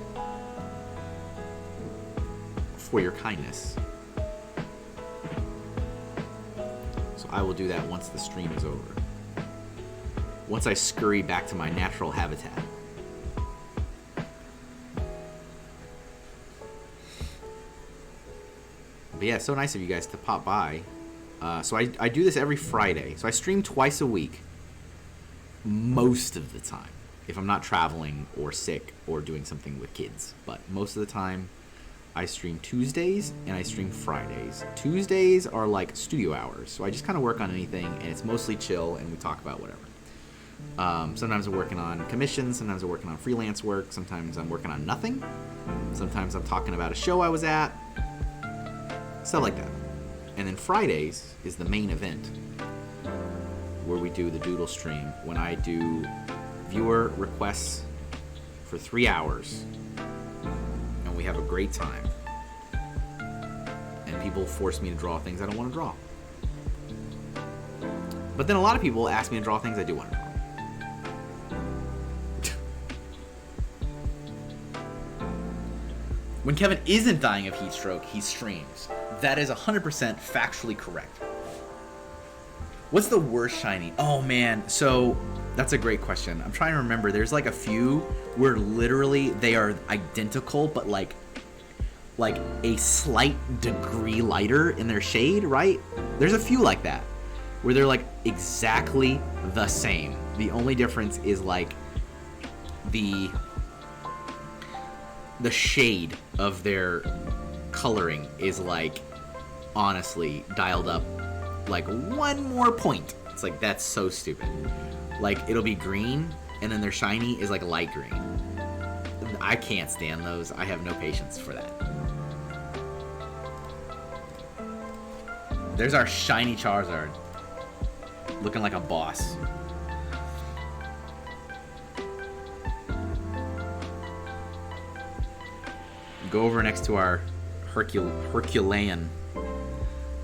for your kindness. So I will do that once the stream is over. Once I scurry back to my natural habitat. But yeah, it's so nice of you guys to pop by. So I do this every Friday. So I stream twice a week. Most of the time. If I'm not traveling or sick or doing something with kids. But most of the time, I stream Tuesdays and I stream Fridays. Tuesdays are like studio hours. So I just kind of work on anything and it's mostly chill and we talk about whatever. Sometimes I'm working on commissions, sometimes I'm working on freelance work, sometimes I'm working on nothing, sometimes I'm talking about a show I was at, stuff like that. And then Fridays is the main event where we do the Doodle stream when I do viewer requests for 3 hours and we have a great time and people force me to draw things I don't want to draw. But then a lot of people ask me to draw things I do want to draw. When Kevin isn't dying of heat stroke, he streams. That is 100% factually correct. What's the worst shiny? Oh man, so that's a great question. I'm trying to remember. There's like a few where literally they are identical, but like a slight degree lighter in their shade, right? There's a few like that where they're like exactly the same. The only difference is like the shade of their coloring is like honestly dialed up like one more point. It's like, that's so stupid. Like it'll be green and then their shiny is like light green. I can't stand those. I have no patience for that. There's our shiny Charizard looking like a boss. Go over next to our Herculean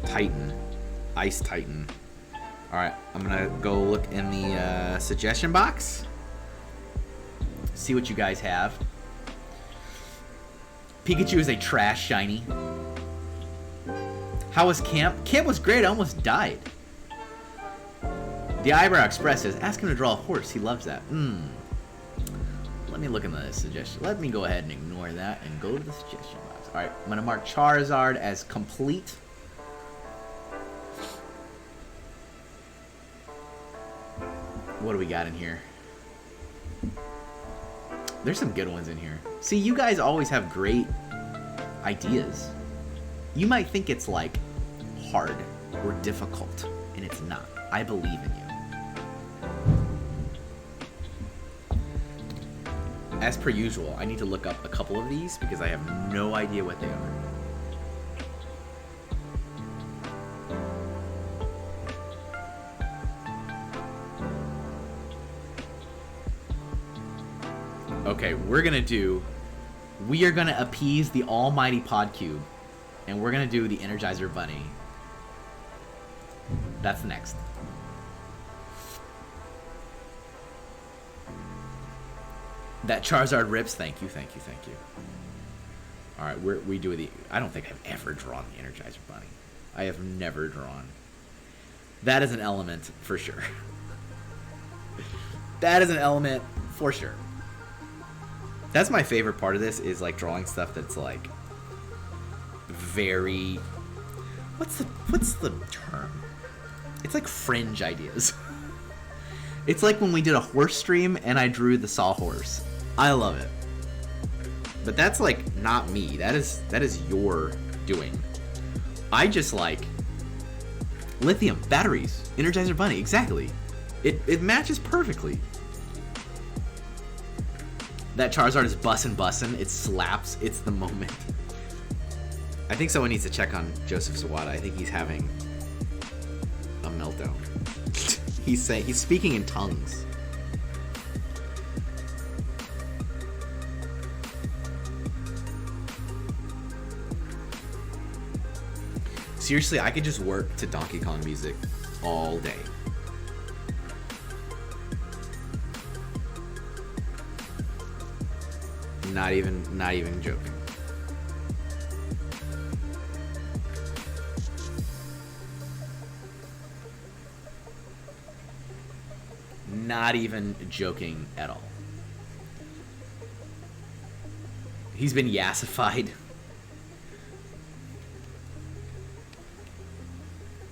Titan, Ice Titan. Alright, I'm gonna go look in the suggestion box. See what you guys have. Pikachu is a trash shiny. How was camp? Camp was great. I almost died. The Eyebrow Express says, ask him to draw a horse. He loves that. Let me look in the suggestion. Let me go ahead and ignore that and go to the suggestion box. Alright, I'm going to mark Charizard as complete. What do we got in here? There's some good ones in here. See, you guys always have great ideas. You might think it's like hard or difficult, and it's not. I believe in you. As per usual, I need to look up a couple of these because I have no idea what they are. Okay, we are gonna appease the almighty Podcube, and we're gonna do the Energizer Bunny. That's next. That Charizard rips. Thank you, thank you, thank you. All right, we do the. I don't think I've ever drawn the Energizer Bunny. I have never drawn. That is an element for sure. That is an element for sure. That's my favorite part of this, is like drawing stuff that's like very. What's the term? It's like fringe ideas. It's like when we did a horse stream and I drew the sawhorse. I love it. But that's like not me. That is your doing. I just like lithium, batteries, Energizer Bunny, exactly. It matches perfectly. That Charizard is bussin'. It slaps. It's the moment. I think someone needs to check on Joseph Sawada. I think he's having a meltdown. He's speaking in tongues. Seriously, I could just work to Donkey Kong music all day. Not even joking. Not even joking at all. He's been yassified.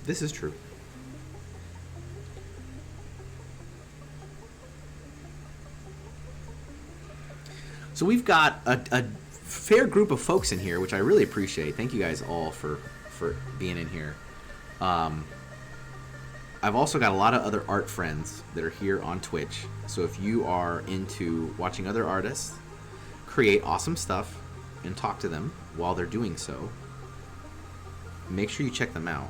This is true. So we've got a fair group of folks in here, which I really appreciate. Thank you guys all for being in here. I've also got a lot of other art friends that are here on Twitch. So if you are into watching other artists create awesome stuff and talk to them while they're doing so, make sure you check them out.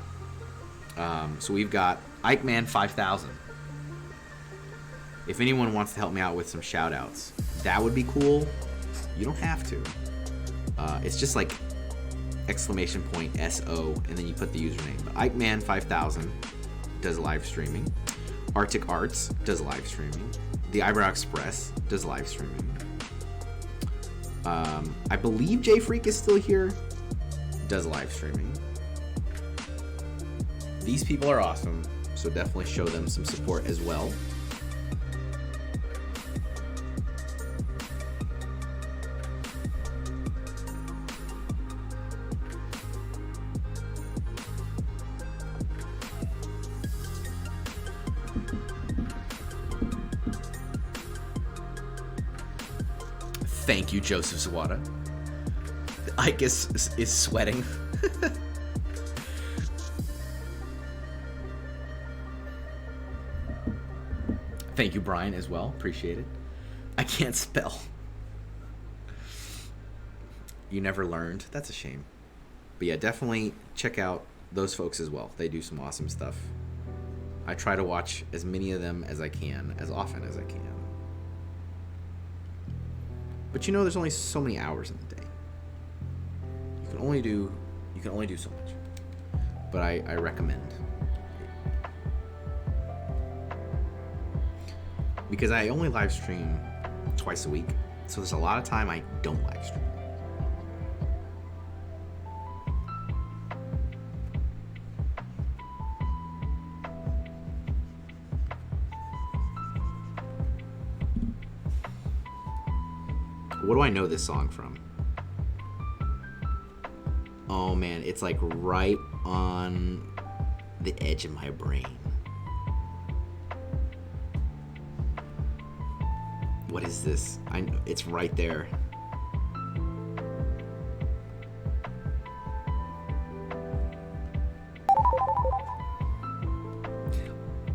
So we've got Ikeman 5000. If anyone wants to help me out with some shout outs, that would be cool. You don't have to. It's just like exclamation point SO and then you put the username. But Ikeman 5000 does live streaming. Arctic Arts does live streaming. The Eyebrow Express does live streaming. I believe J Freak is still here. Does live streaming. These people are awesome, so definitely show them some support as well. Thank you, Joseph Zawada. Ike is sweating. Thank you, Brian, as well. Appreciate it. I can't spell. You never learned. That's a shame. But yeah, definitely check out those folks as well. They do some awesome stuff. I try to watch as many of them as I can, as often as I can. But you know, there's only so many hours in the day. You can only do so much. But I recommend. Because I only live stream twice a week, so there's a lot of time I don't live stream. What do I know this song from? Oh man, it's like right on the edge of my brain. What is this? I know it's right there.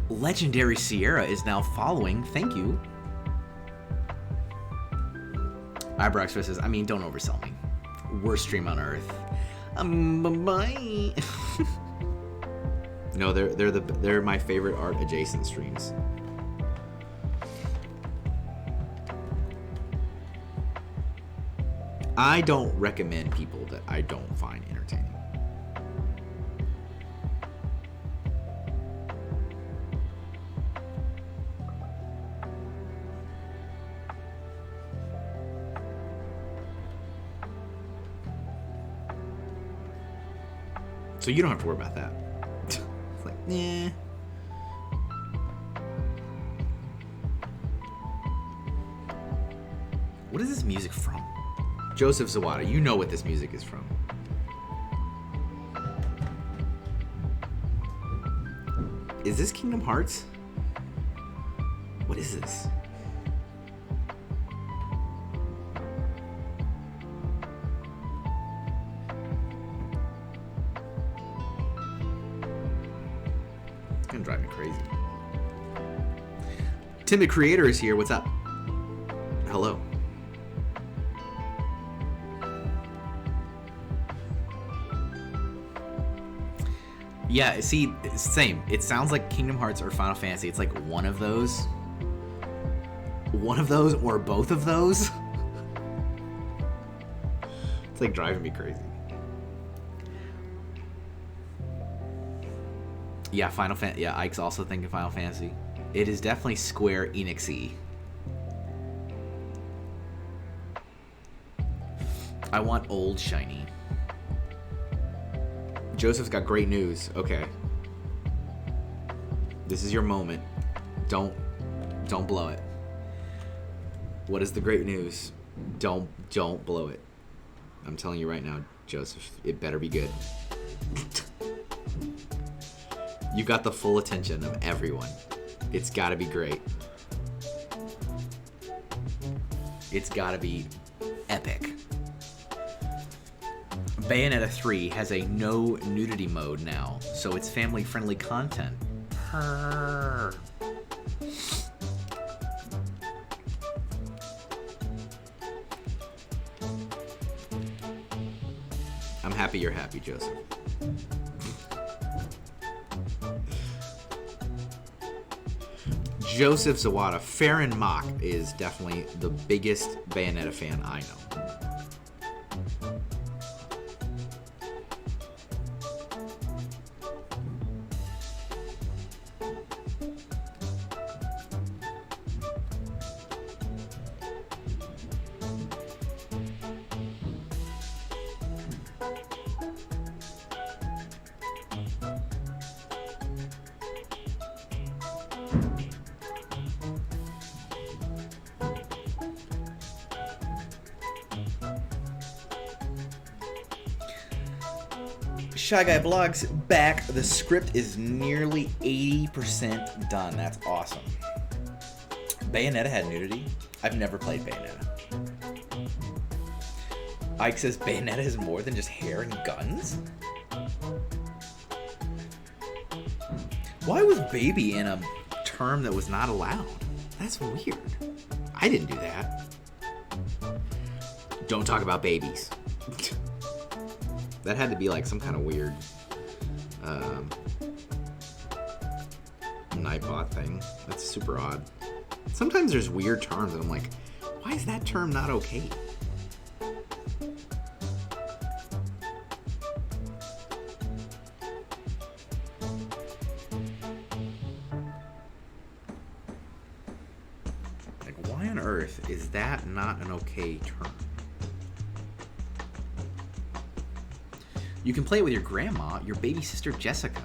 Legendary Sierra is now following. Thank you. Eyebrow Express says, I mean, don't oversell me. Worst stream on earth. Bye. No, they're my favorite art adjacent streams. I don't recommend people that I don't find entertaining. So you don't have to worry about that. It's like, nah. What is this music from? Joseph Zawada, you know what this music is from. Is this Kingdom Hearts? What is this? It's gonna drive me crazy. Tim the Creator is here. What's up? Hello. Yeah, see, same. It sounds like Kingdom Hearts or Final Fantasy. It's like one of those. One of those or both of those. It's like driving me crazy. Yeah, Final Fantasy. Yeah, Ike's also thinking Final Fantasy. It is definitely Square Enix-y. I want old shiny. Joseph's got great news. Okay. This is your moment. Don't blow it. What is the great news? Don't blow it. I'm telling you right now, Joseph, it better be good. You got the full attention of everyone. It's gotta be great. It's gotta be epic. Bayonetta 3 has a no nudity mode now, so it's family-friendly content. Purr. I'm happy you're happy, Joseph. Joseph Zawada, Farron Mock is definitely the biggest Bayonetta fan I know. Shy Guy Vlogs back. The script is nearly 80% done. That's awesome. Bayonetta had nudity. I've never played Bayonetta. Ike says Bayonetta is more than just hair and guns? Why was baby in a term that was not allowed? That's weird. I didn't do that. Don't talk about babies. That had to be like some kind of weird Nightbot thing. That's super odd. Sometimes there's weird terms and I'm like, why is that term not okay? Like, why on earth is that not an okay term? You can play it with your grandma, your baby sister Jessica.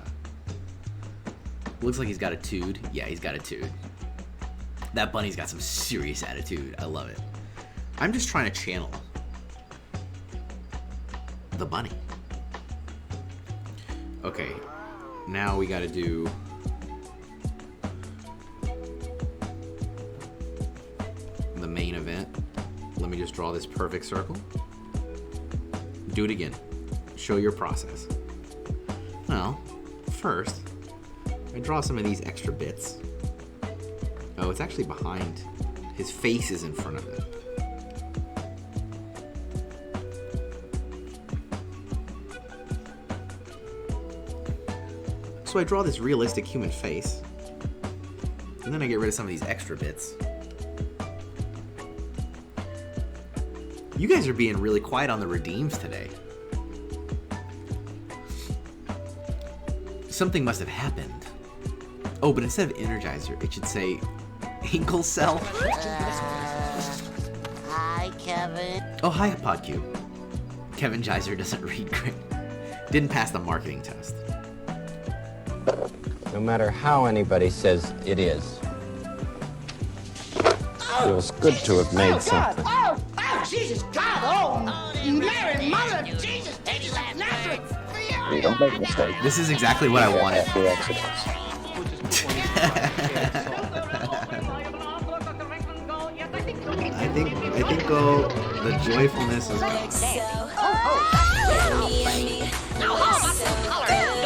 Looks like he's got a tude. Yeah, he's got a tude. That bunny's got some serious attitude. I love it. I'm just trying to channel the bunny. Okay, now we gotta do the main event. Let me just draw this perfect circle. Do it again. Show your process. Well, first, I draw some of these extra bits. Oh, it's actually behind. His face is in front of it. So I draw this realistic human face. And then I get rid of some of these extra bits. You guys are being really quiet on the redeems today. Something must have happened. Oh, but instead of Energizer, it should say Hinkle Cell. Hi, Kevin. Oh, hi, PodCube. Kevin Geyser doesn't read great. Didn't pass the marketing test. No matter how anybody says it is. Feels good to have made something. Oh, Jesus God! Oh, Mary, Mother of Jesus, Jesus of Nazareth! We don't make mistakes. This is exactly what I wanted. Happy accidents. I think the joyfulness is gone.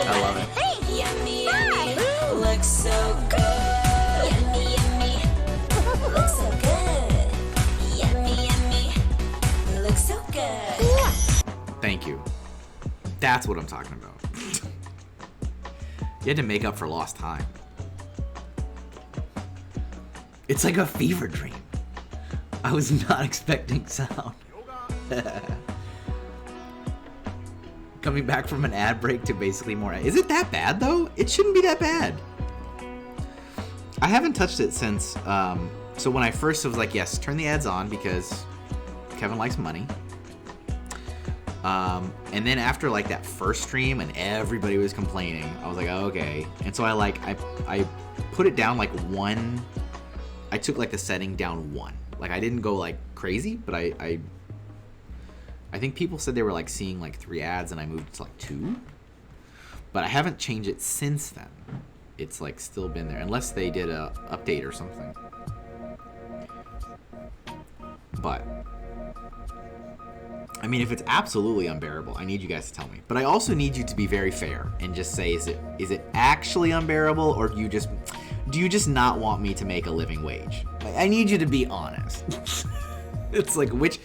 I love it. Looks so good. Yummy, yummy. Looks so good. Yummy, yummy. Looks so good. Thank you. That's what I'm talking about. You had to make up for lost time. It's like a fever dream. I was not expecting sound. Coming back from an ad break to basically more. Is it that bad though? It shouldn't be that bad. I haven't touched it since. So when I first was like, yes, turn the ads on because Kevin likes money. And then after like that first stream and everybody was complaining, I was like, oh, okay. And so I put it down like 1. I took like the setting down 1. Like I didn't go like crazy, but I think people said they were like seeing like 3 ads and I moved it to like 2. But I haven't changed it since then. It's like still been there unless they did a update or something. But I mean, if it's absolutely unbearable, I need you guys to tell me. But I also need you to be very fair and just say, is it actually unbearable, or do you just not want me to make a living wage? I need you to be honest. It's like which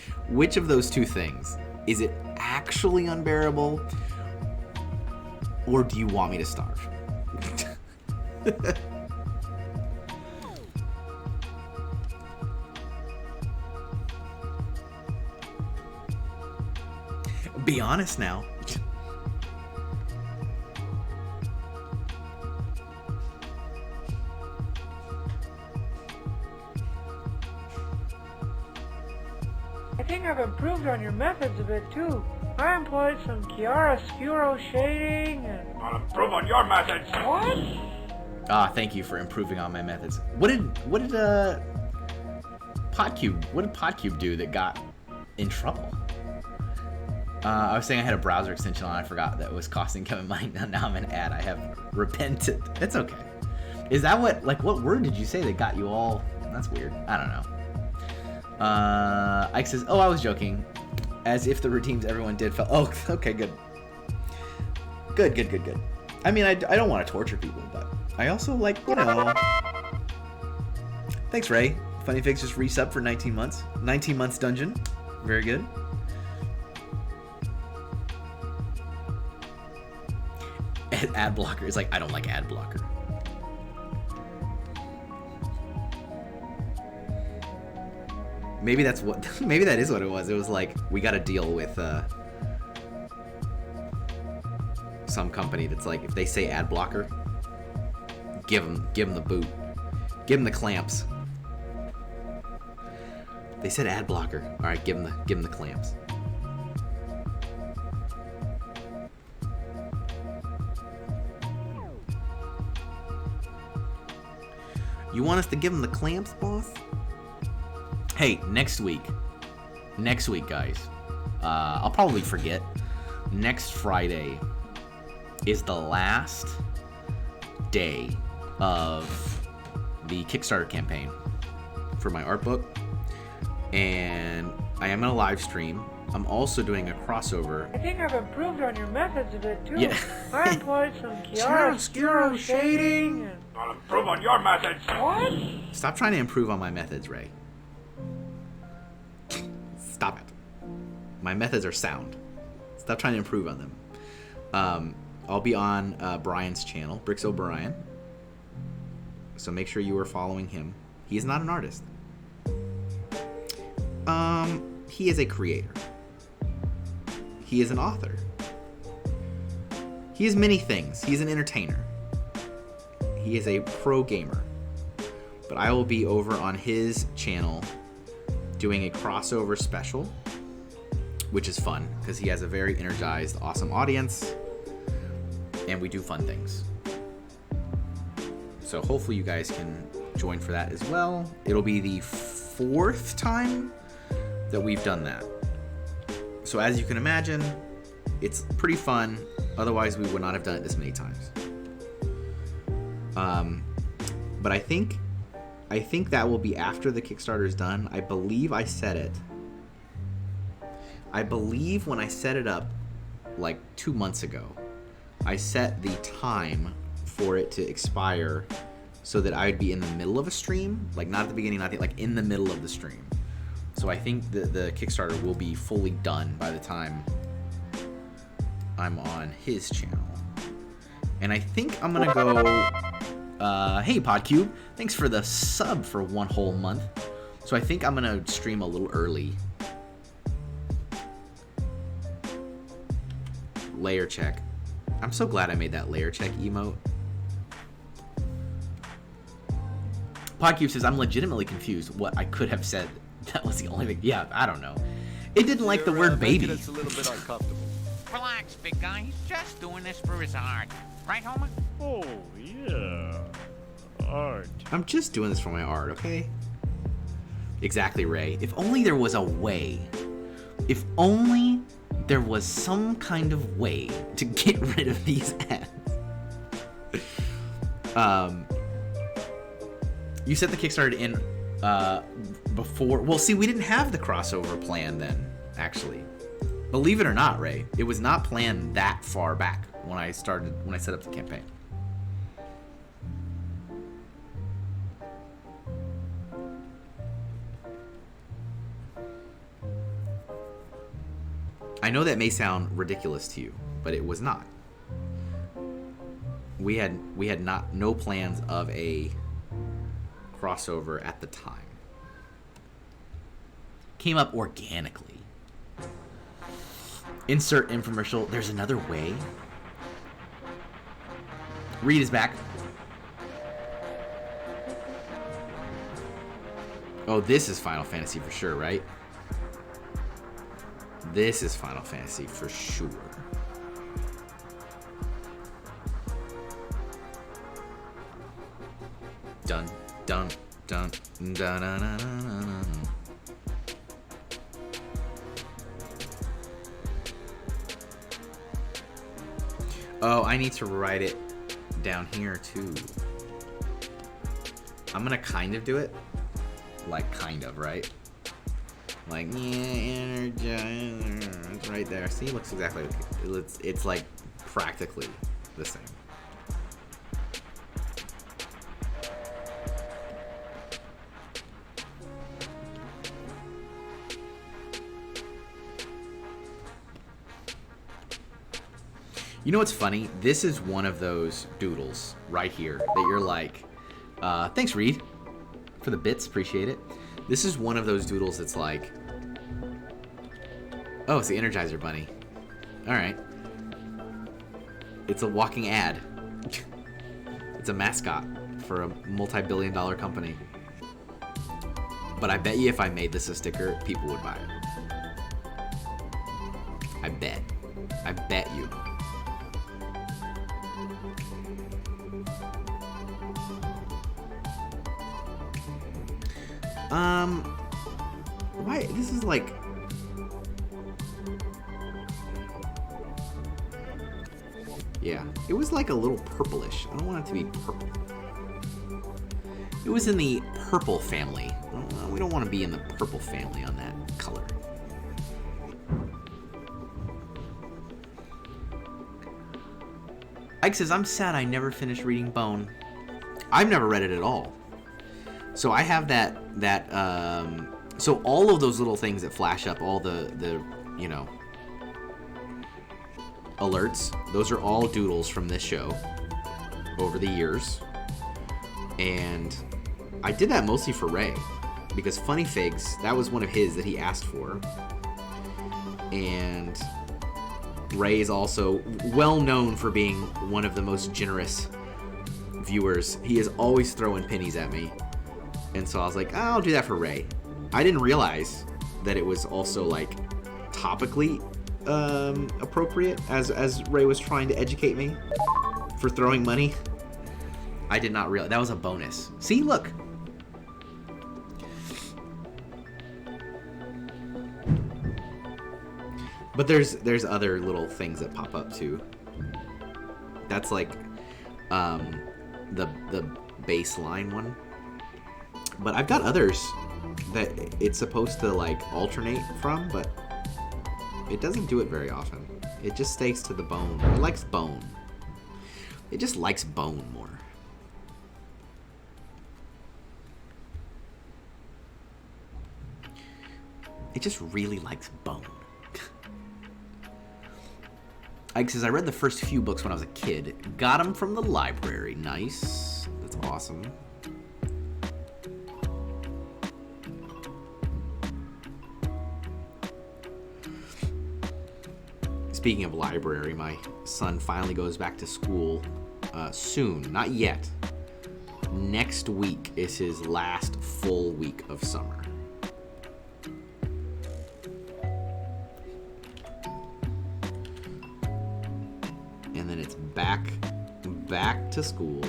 of those two things? Is it actually unbearable, or do you want me to starve? Be honest now. I think I've improved on your methods a bit too. I employed some chiaroscuro shading and... I'll improve on your methods. What? Thank you for improving on my methods. What did PodCube do that got in trouble? I was saying I had a browser extension on. I forgot that was costing Kevin money. Now I'm an ad. I have repented. It's okay. Is that what word did you say that got you all? That's weird. I don't know. Ike says, oh, I was joking. As if the redeems everyone did felt. Oh, okay, good. Good. I mean, I don't want to torture people, but I also like, Thanks, Ray. Funny Figs just resub for 19 months. 19 months dungeon. Very good. Ad blocker is like, I don't like ad blocker. Maybe that is what it was. It was like, we got to deal with some company that's like, if they say ad blocker, give them the boot, give them the clamps. They said ad blocker. All right, give them the clamps. You want us to give them the clamps, boss? Hey, next week, next week, guys, I'll probably forget. Next Friday is the last day of the Kickstarter campaign for my art book, and I am gonna live stream. I'm also doing a crossover. I think I've improved on your methods a bit too. Yeah. I employed some chiaroscuro shading. I'll improve on your methods. What? Stop trying to improve on my methods, Ray. Stop it. My methods are sound. Stop trying to improve on them. I'll be on Brian's channel, Bricks O'Brien. So make sure you are following him. He is not an artist. He is a creator. He is an author. He is many things. He's an entertainer. He is a pro gamer. But I will be over on his channel doing a crossover special, which is fun because he has a very energized, awesome audience, and we do fun things. So hopefully you guys can join for that as well. It'll be the 4th time that we've done that. So as you can imagine, it's pretty fun. Otherwise, we would not have done it this many times. But I think that will be after the Kickstarter is done. I believe I said it. I believe when I set it up like 2 months ago, I set the time for it to expire so that I would be in the middle of a stream, like not at the beginning, like in the middle of the stream. So I think the Kickstarter will be fully done by the time I'm on his channel. And I think I'm gonna go, hey Podcube, thanks for the sub for 1 whole month. So I think I'm gonna stream a little early. Layer check. I'm so glad I made that layer check emote. Podcube says, I'm legitimately confused what I could have said. That was the only thing. Yeah, I don't know. It didn't like the word baby. It's a little bit uncomfortable. Relax, big guy. He's just doing this for his art. Right, Homer? Oh, yeah. Art. I'm just doing this for my art, okay? Exactly, Ray. If only there was a way. If only there was some kind of way to get rid of these ads. You set the Kickstarter in before. Well, see, we didn't have the crossover plan then, actually. Believe it or not, Ray, it was not planned that far back when I set up the campaign. I know that may sound ridiculous to you, but it was not. We had no plans of a crossover at the time. Came up organically. Insert infomercial. There's another way. Reed is back. Oh, this is Final Fantasy for sure, right? This is Final Fantasy for sure. Dun dun dun dun dun dun dun dun. Oh, I need to write it down here too. I'm gonna kind of do it. Like kind of, right? Like, yeah, energize. It's right there. See, it looks exactly like it's like practically the same. You know what's funny? This is one of those doodles right here that you're like, thanks, Reed, for the bits. Appreciate it. This is one of those doodles that's like, oh, it's the Energizer Bunny. All right. It's a walking ad. It's a mascot for a multi-billion-dollar company. But I bet you if I made this a sticker, people would buy it. I bet. I bet you. Why? This is like It was like a little purplish. I don't want it to be purple. It was in the purple family. We don't want to be in the purple family on that color. Ike says, I'm sad I never finished reading Bone. I've never read it at all. So I have so all of those little things that flash up, all the you know, alerts, those are all doodles from this show over the years. And I did that mostly for Ray, because Funny Figs, that was one of his that he asked for. And Ray is also well known for being one of the most generous viewers. He is always throwing pennies at me. And so I was like, I'll do that for Ray. I didn't realize that it was also like topically appropriate as Ray was trying to educate me for throwing money. I did not realize. That was a bonus. See, look. But there's other little things that pop up too. That's like the baseline one. But I've got others that it's supposed to like alternate from, but it doesn't do it very often. It just sticks to the bone. It likes bone. It just likes bone more. It just really likes bone. Ike says, I read the first few books when I was a kid. Got them from the library. Nice. That's awesome. Speaking of library, my son finally goes back to school soon. Not yet. Next week is his last full week of summer. And then it's back to school.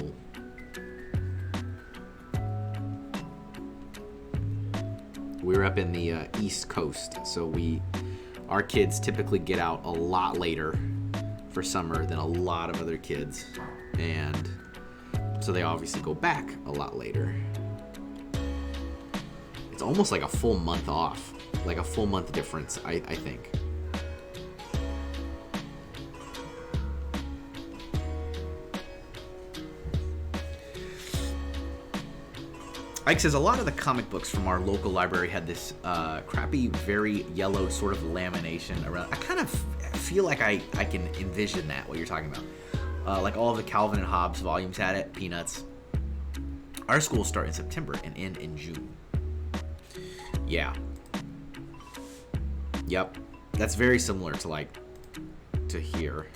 We're up in the East Coast, so our kids typically get out a lot later for summer than a lot of other kids, and so they obviously go back a lot later. It's almost like a full month off, like a full month difference, I think. Ike says, a lot of the comic books from our local library had this crappy, very yellow sort of lamination around. I kind of feel like I can envision that, what you're talking about. Like all of the Calvin and Hobbes volumes had it, Peanuts. Our schools start in September and end in June. Yeah. Yep. That's very similar to here.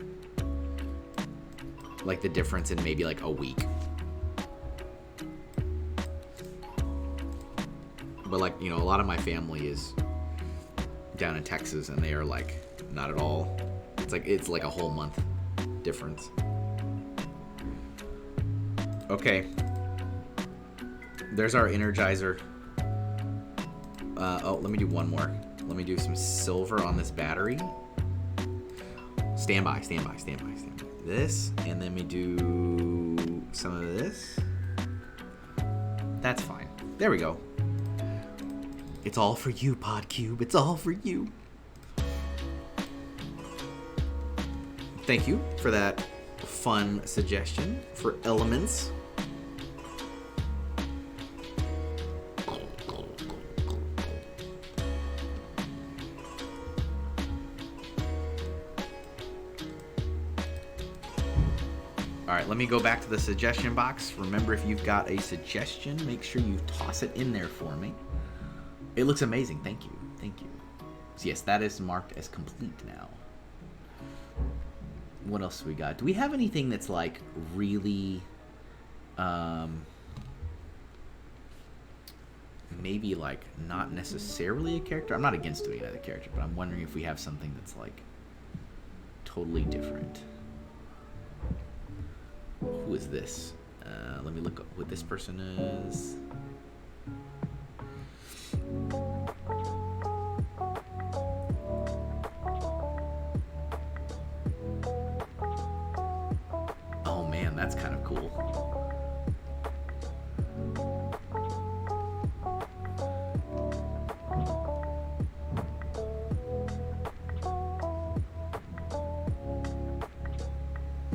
Like the difference in maybe like a week. But like, you know, a lot of my family is down in Texas, and they are like not at all. It's like a whole month difference. Okay. There's our Energizer. Oh, let me do one more. Let me do some silver on this battery. Stand by. This, and then we do some of this. That's fine. There we go. It's all for you, Podcube. It's all for you. Thank you for that fun suggestion for elements. All right, let me go back to the suggestion box. Remember, if you've got a suggestion, make sure you toss it in there for me. It looks amazing. Thank you. So yes, that is marked as complete now. What else do we got? Do we have anything that's like really maybe like not necessarily a character? I'm not against doing another character, but I'm wondering if we have something that's like totally different. Who is this? Let me look up what this person is.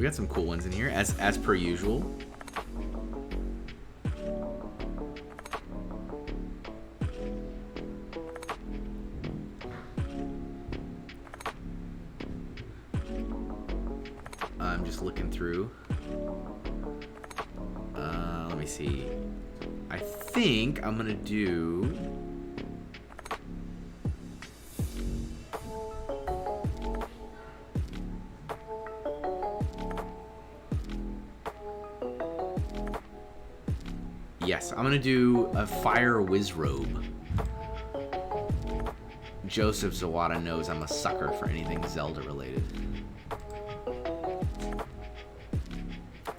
We got some cool ones in here, as per usual. I'm just looking through. Let me see. I think I'm gonna do. Yes, I'm gonna do a fire whiz robe. Joseph Zawada knows I'm a sucker for anything Zelda related.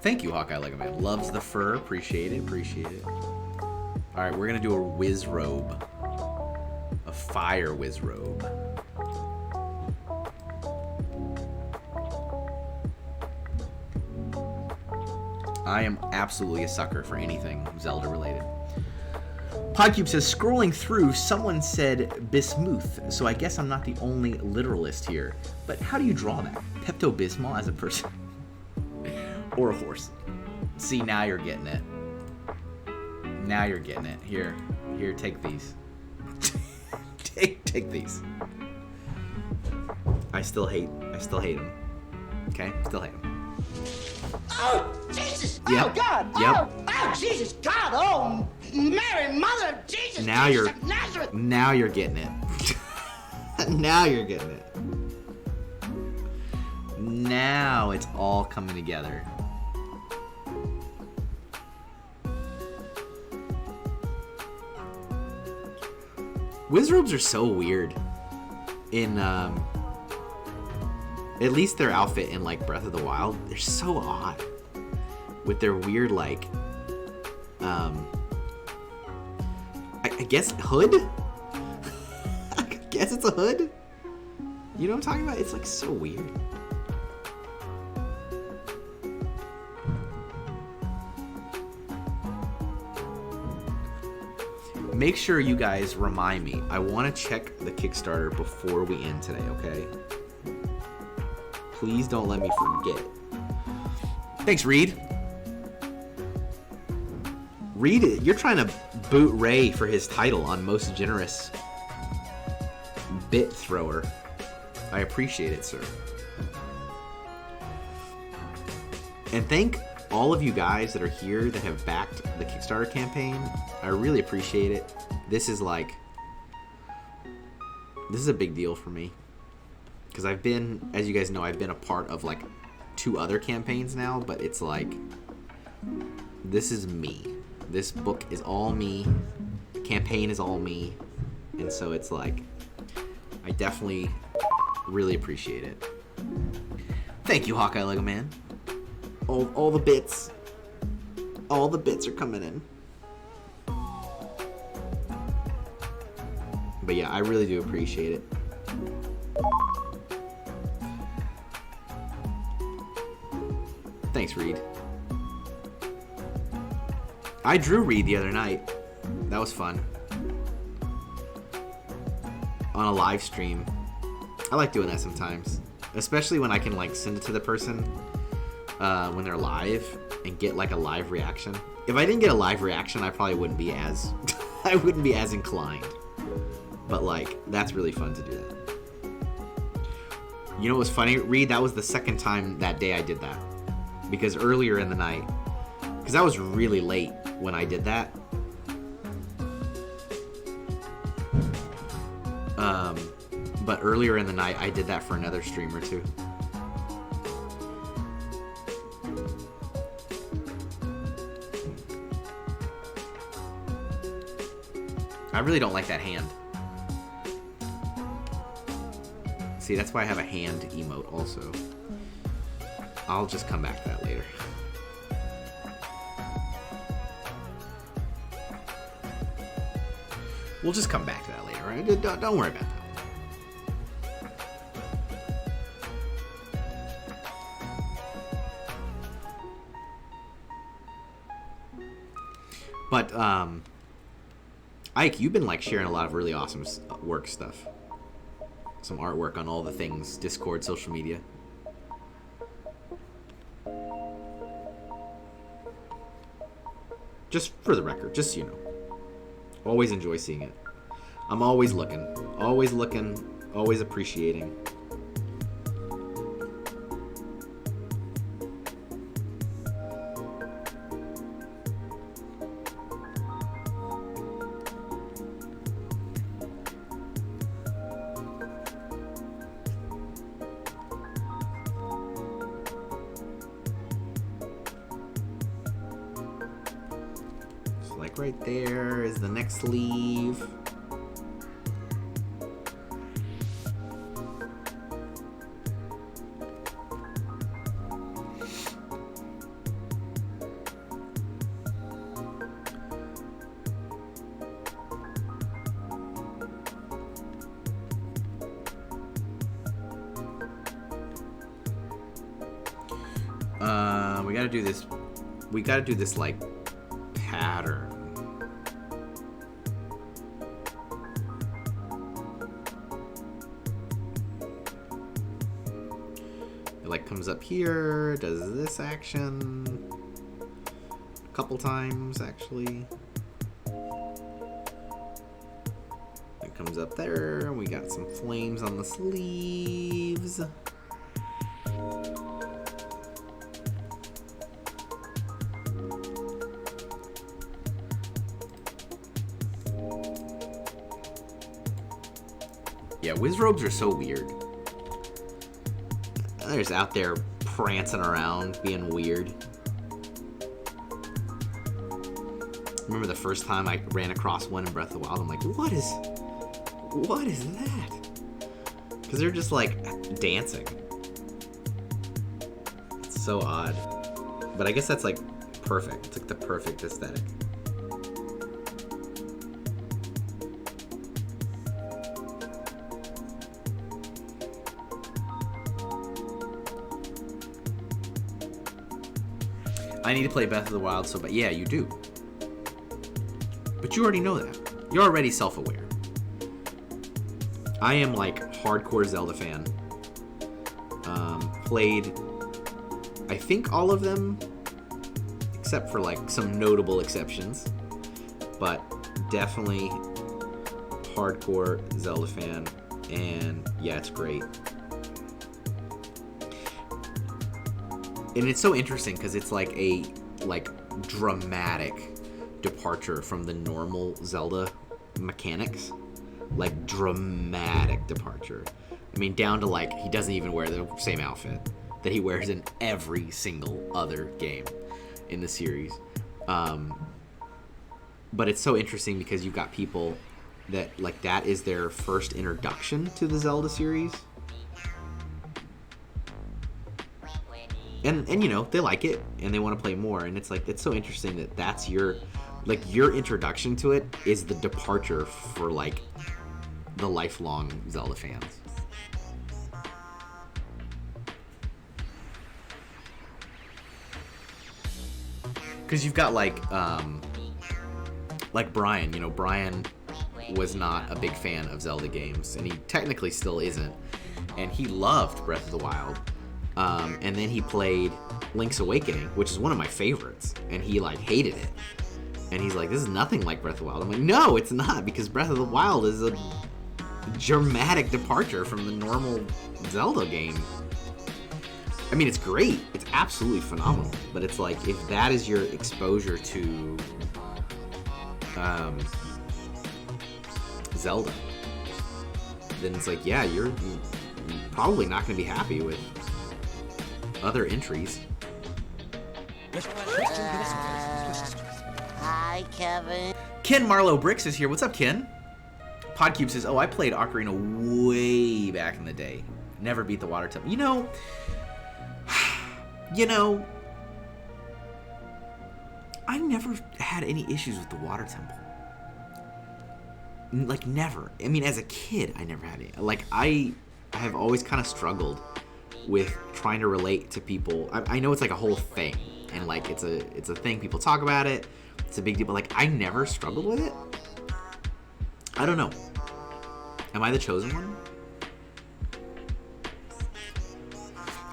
Thank you, Hawkeye Lego Man. Loves the fur. Appreciate it. Appreciate it. Alright, we're gonna do a whiz robe. A fire whiz robe. I am absolutely a sucker for anything Zelda related. Podcube says, scrolling through, someone said Bismuth, so I guess I'm not the only literalist here. But how do you draw that? Pepto-Bismol as a person? Or a horse? See, now you're getting it. Now you're getting it. Here, take these. take these. I still hate them. Okay? Still hate them. Oh, Jesus! Yep. Oh, God! Yep. Oh, Jesus! God! Oh, Mary, Mother of Jesus! Now Jesus you're of Nazareth! Now you're getting it. Now you're getting it. Now it's all coming together. Wizrobes are so weird. In at least their outfit in like Breath of the Wild, they're so odd. With their weird like I guess hood? I guess it's a hood? You know what I'm talking about? It's like so weird. Make sure you guys remind me. I want to check the Kickstarter before we end today, okay? Please don't let me forget. Thanks, Reed. Reed, you're trying to boot Ray for his title on Most Generous Bit Thrower. I appreciate it, sir. And thank all of you guys that are here that have backed the Kickstarter campaign. I really appreciate it. This is a big deal for me. Because I've been, as you guys know, I've been a part of like 2 other campaigns now, but it's like, this is me. This book is all me. The campaign is all me. And so it's like, I definitely really appreciate it. Thank you, Hawkeye Lego Man. All the bits. All the bits are coming in. But yeah, I really do appreciate it. Thanks, Reed. I drew Reed the other night. That was fun. On a live stream. I like doing that sometimes. Especially when I can like send it to the person when they're live and get like a live reaction. If I didn't get a live reaction, I probably wouldn't be as I wouldn't be as inclined. But like, that's really fun to do that. You know what was funny, Reed? That was the second time that day I did that. Because earlier in the night, because I was really late when I did that. But earlier in the night, I did that for another streamer too. I really don't like that hand. See, that's why I have a hand emote also. I'll just come back to that later. We'll just come back to that later, right? Don't worry about that. But, Ike, you've been, like, sharing a lot of really awesome work stuff. Some artwork on all the things, Discord, social media. Just for the record, just so you know. Always enjoy seeing it. I'm always looking, always appreciating. Right there is the next sleeve. We gotta do this like pattern. Like comes up here, does this action a couple times actually. It comes up there, we got some flames on the sleeves. Yeah, Wizrobes are so weird. They're just out there prancing around, being weird. Remember the first time I ran across one in Breath of the Wild, I'm like, what is that? Because they're just like dancing. It's so odd. But I guess that's like perfect. It's like the perfect aesthetic. I need to play Breath of the Wild so bad. Yeah, you do. But you already know that. You're already self-aware. I am like hardcore Zelda fan. Played, I think all of them, except for like some notable exceptions. But definitely hardcore Zelda fan. And yeah, it's great. And it's so interesting because it's like a dramatic departure from the normal Zelda mechanics. Like dramatic departure. I mean, down to like he doesn't even wear the same outfit that he wears in every single other game in the series. But it's so interesting because you've got people that like that is their first introduction to the Zelda series. And you know, they like it and they want to play more, and it's like it's so interesting that that's your introduction to it is the departure for like the lifelong Zelda fans. Because you've got like Brian, you know, Brian was not a big fan of Zelda games, and he technically still isn't, and he loved Breath of the Wild. And then he played Link's Awakening, which is one of my favorites, and he like hated it. And he's like, this is nothing like Breath of the Wild. I'm like, no, it's not, because Breath of the Wild is a dramatic departure from the normal Zelda game. I mean, it's great. It's absolutely phenomenal. But it's like, if that is your exposure to Zelda, then it's like, yeah, you're probably not going to be happy with other entries. Hi, Kevin. Ken Marlowe Bricks is here. What's up, Ken? Podcube says, oh, I played Ocarina way back in the day. Never beat the Water Temple. You know, I never had any issues with the Water Temple. Like, never. I mean, as a kid, I never had any. Like, I have always kind of struggled with trying to relate to people. I know it's like a whole thing, and like it's a thing. People talk about it. It's a big deal, but like I never struggled with it. I don't know. Am I the chosen one?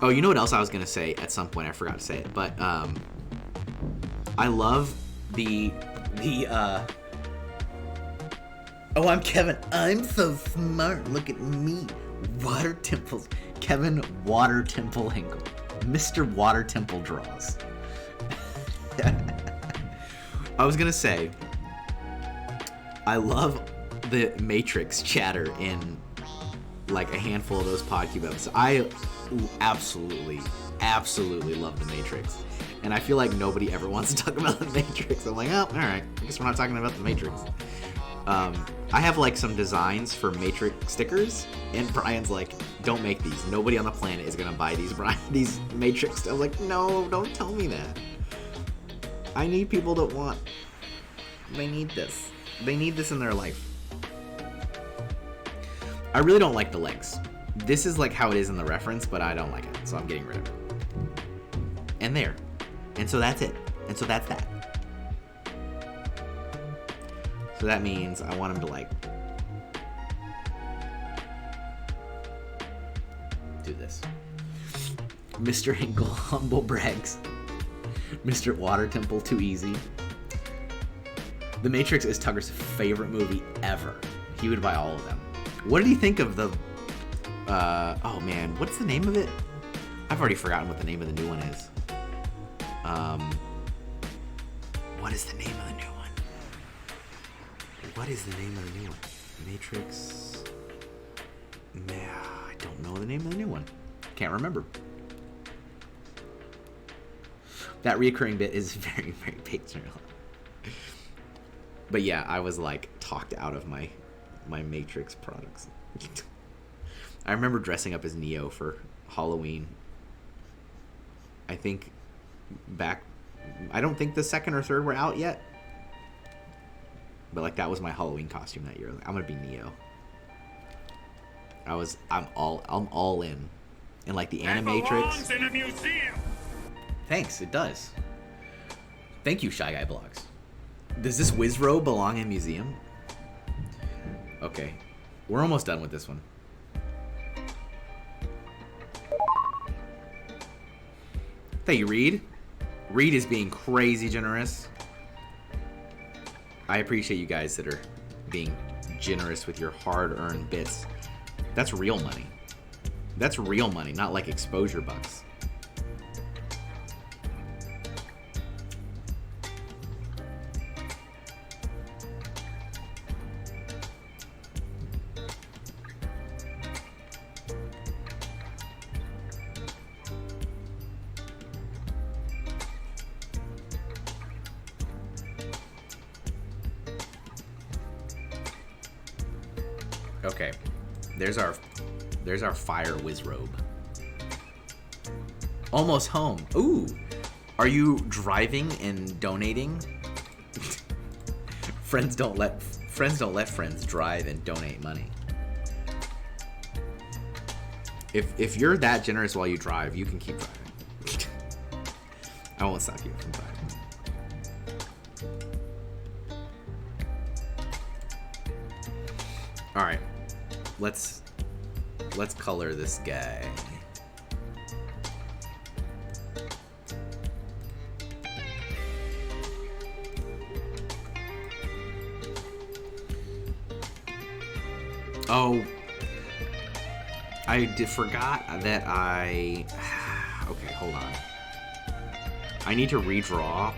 Oh, you know what else I was gonna say at some point? I forgot to say it, but I love Oh, I'm Kevin. I'm so smart. Look at me. Water Temples. Kevin Water Temple Hinkle. Mr. Water Temple Draws. I was gonna say, I love the Matrix chatter in like a handful of those PodCube episodes. I absolutely love the Matrix. And I feel like nobody ever wants to talk about the Matrix. I'm like, oh, alright. I guess we're not talking about the Matrix. I have like some designs for Matrix stickers, and Brian's like, don't make these. Nobody on the planet is gonna buy these, Brian. These Matrix. I'm like, no, don't tell me that. I need people that want. They need this. They need this in their life. I really don't like the legs. This is like how it is in the reference, but I don't like it, so I'm getting rid of it. And there. And so that's it. And so that's that. So that means I want him to like do this. Mr. Hinkle humble brags. Mr. Water Temple too easy. The Matrix is Tugger's favorite movie ever. He would buy all of them. What did he think of the oh man, what's the name of it? I've already forgotten what the name of the new one is. What is the name of the new one? What is the name of the new one? Matrix. I don't know the name of the new one. Can't remember. That reoccurring bit is very, very patronal. But yeah, I was like talked out of my Matrix products. I remember dressing up as Neo for Halloween. I think I don't think the second or third were out yet. But like that was my Halloween costume that year. Like, I'm gonna be Neo. I'm all in. And like the Animatrix. In a museum. Thanks, it does. Thank you, Shy Guy Blogs. Does this Wizro belong in a museum? Okay. We're almost done with this one. Thank you, Reed. Reed is being crazy generous. I appreciate you guys that are being generous with your hard-earned bits. That's real money. That's real money, not like exposure bucks. Okay, there's our fire whiz robe. Almost home. Ooh, are you driving and donating? Friends don't let friends drive and donate money. If you're that generous while you drive, you can keep driving. I won't stop you from driving. All right. Let's color this guy. Oh, I forgot that okay, hold on. I need to redraw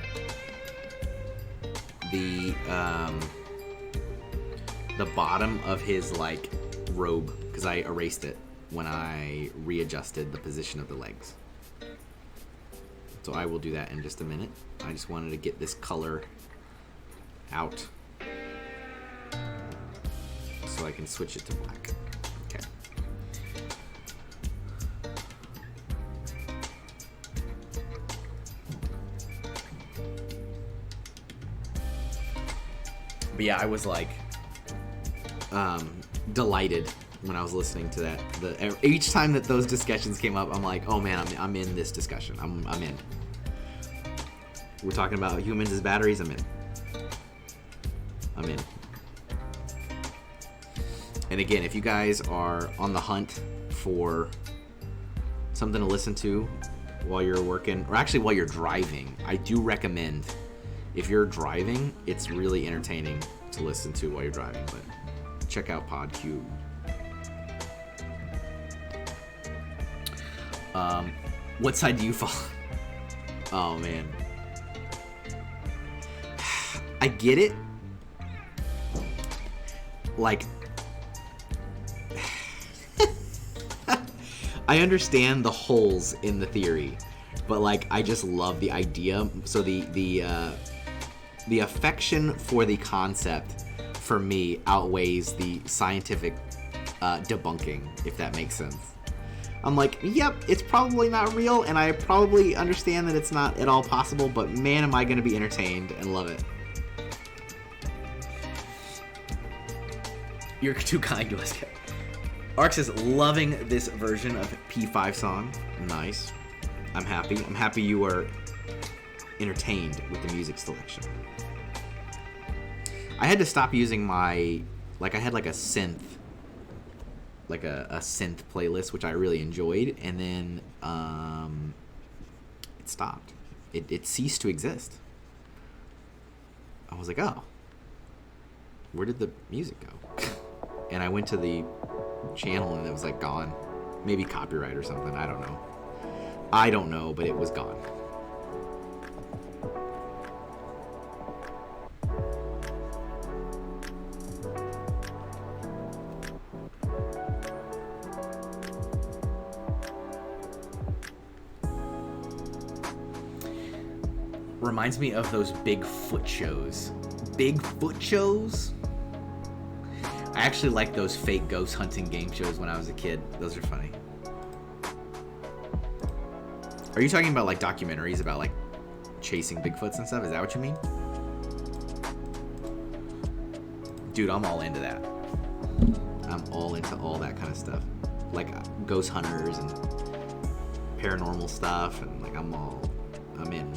the bottom of his like robe because I erased it when I readjusted the position of the legs. So I will do that in just a minute. I just wanted to get this color out so I can switch it to black. Okay. But yeah, I was like delighted when I was listening to that. Each time that those discussions came up, I'm like, oh man, I'm in this discussion. I'm in. We're talking about humans as batteries. I'm in. And again, if you guys are on the hunt for something to listen to while you're working, or actually while you're driving, I do recommend if you're driving, it's really entertaining to listen to while you're driving. But check out PodCube. What side do you fall? Oh man, I get it. Like, I understand the holes in the theory, but like, I just love the idea. So the affection for the concept for me outweighs the scientific debunking, if that makes sense. I'm like, yep, it's probably not real, and I probably understand that it's not at all possible, but man, am I going to be entertained and love it. You're too kind to us. Arx is loving this version of P5 song. Nice. I'm happy. I'm happy you are entertained with the music selection. I had to stop using my, like, I had like a synth, like a synth playlist, which I really enjoyed, and then it stopped. It ceased to exist. I was like, oh, where did the music go? And I went to the channel and it was like gone. Maybe copyright or something. I don't know. I don't know, but it was gone. Reminds me of those Bigfoot shows. Bigfoot shows? I actually liked those fake ghost hunting game shows when I was a kid. Those are funny. Are you talking about like documentaries about like chasing Bigfoots and stuff? Is that what you mean? Dude, I'm all into that. I'm all into all that kind of stuff. Like ghost hunters and paranormal stuff, and like I'm in.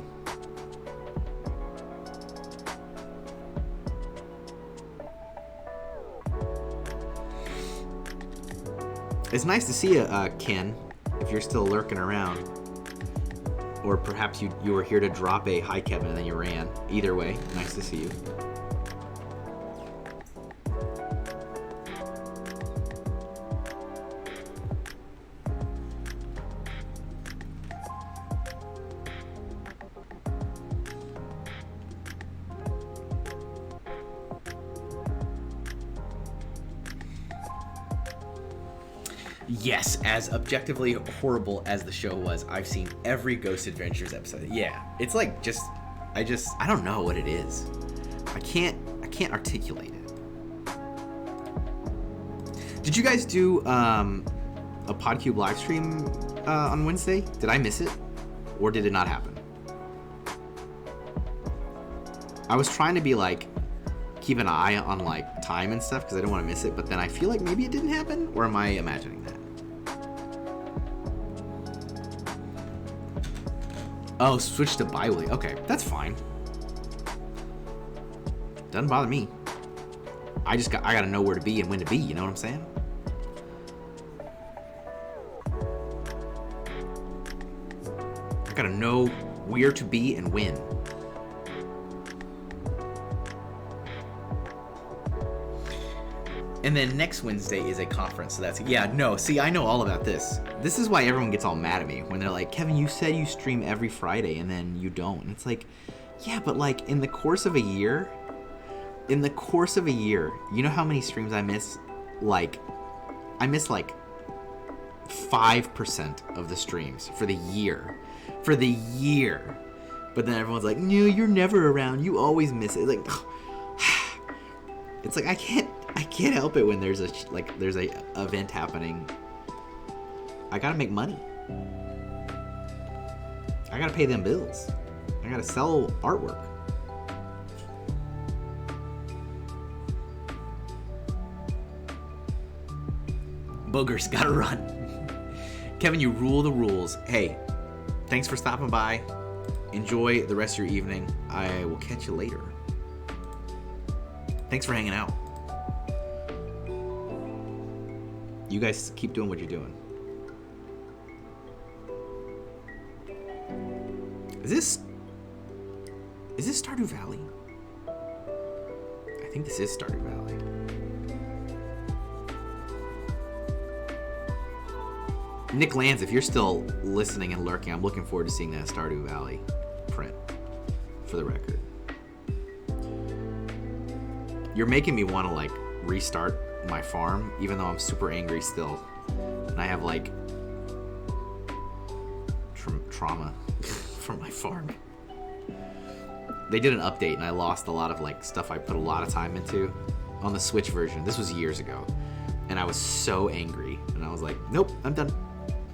It's nice to see you, Ken, if you're still lurking around. Or perhaps you were here to drop a hi, Kevin, and then you ran. Either way, nice to see you. Yes, as objectively horrible as the show was, I've seen every Ghost Adventures episode. Yeah, it's like I don't know what it is. I can't articulate it. Did you guys do a PodCube live stream on Wednesday? Did I miss it, or did it not happen? I was trying to be like keep an eye on like time and stuff because I don't want to miss it, but then I feel like maybe it didn't happen, or am I imagining that? Oh, switch to bi-weekly. Okay, that's fine. Doesn't bother me. I gotta know where to be and when to be, you know what I'm saying? I gotta know where to be and when. And then next Wednesday is a conference, so that's, yeah, no, see, I know all about this. This is why everyone gets all mad at me when they're like, Kevin, you said you stream every Friday and then you don't. And it's like, yeah, but like in the course of a year, you know how many streams I miss? Like, I miss like 5% of the streams for the year. For the year. But then everyone's like, no, you're never around. You always miss it. It's like, I can't help it when there's a event happening. I gotta make money. I gotta pay them bills. I gotta sell artwork. Boogers, gotta run. Kevin, you rule the rules. Hey, thanks for stopping by. Enjoy the rest of your evening. I will catch you later. Thanks for hanging out. You guys keep doing what you're doing. Is Is this Stardew Valley? I think this is Stardew Valley. Nick Lands, if you're still listening and lurking, I'm looking forward to seeing that Stardew Valley print, for the record. You're making me want to, like, restart my farm, even though I'm super angry still. And I have, like, trauma from my farm. They did an update, and I lost a lot of, like, stuff I put a lot of time into on the Switch version. This was years ago. And I was so angry. And I was like, nope, I'm done.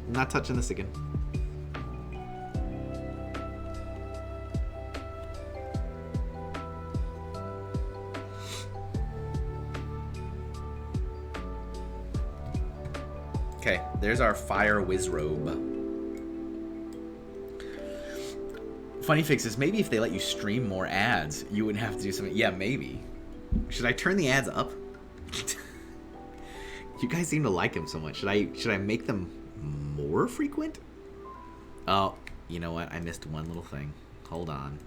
I'm not touching this again. Okay, there's our fire whiz robe. Funny fix is maybe if they let you stream more ads, you wouldn't have to do something. Yeah, maybe. Should I turn the ads up? You guys seem to like him so much. Should I make them more frequent? Oh, you know what? I missed one little thing. Hold on.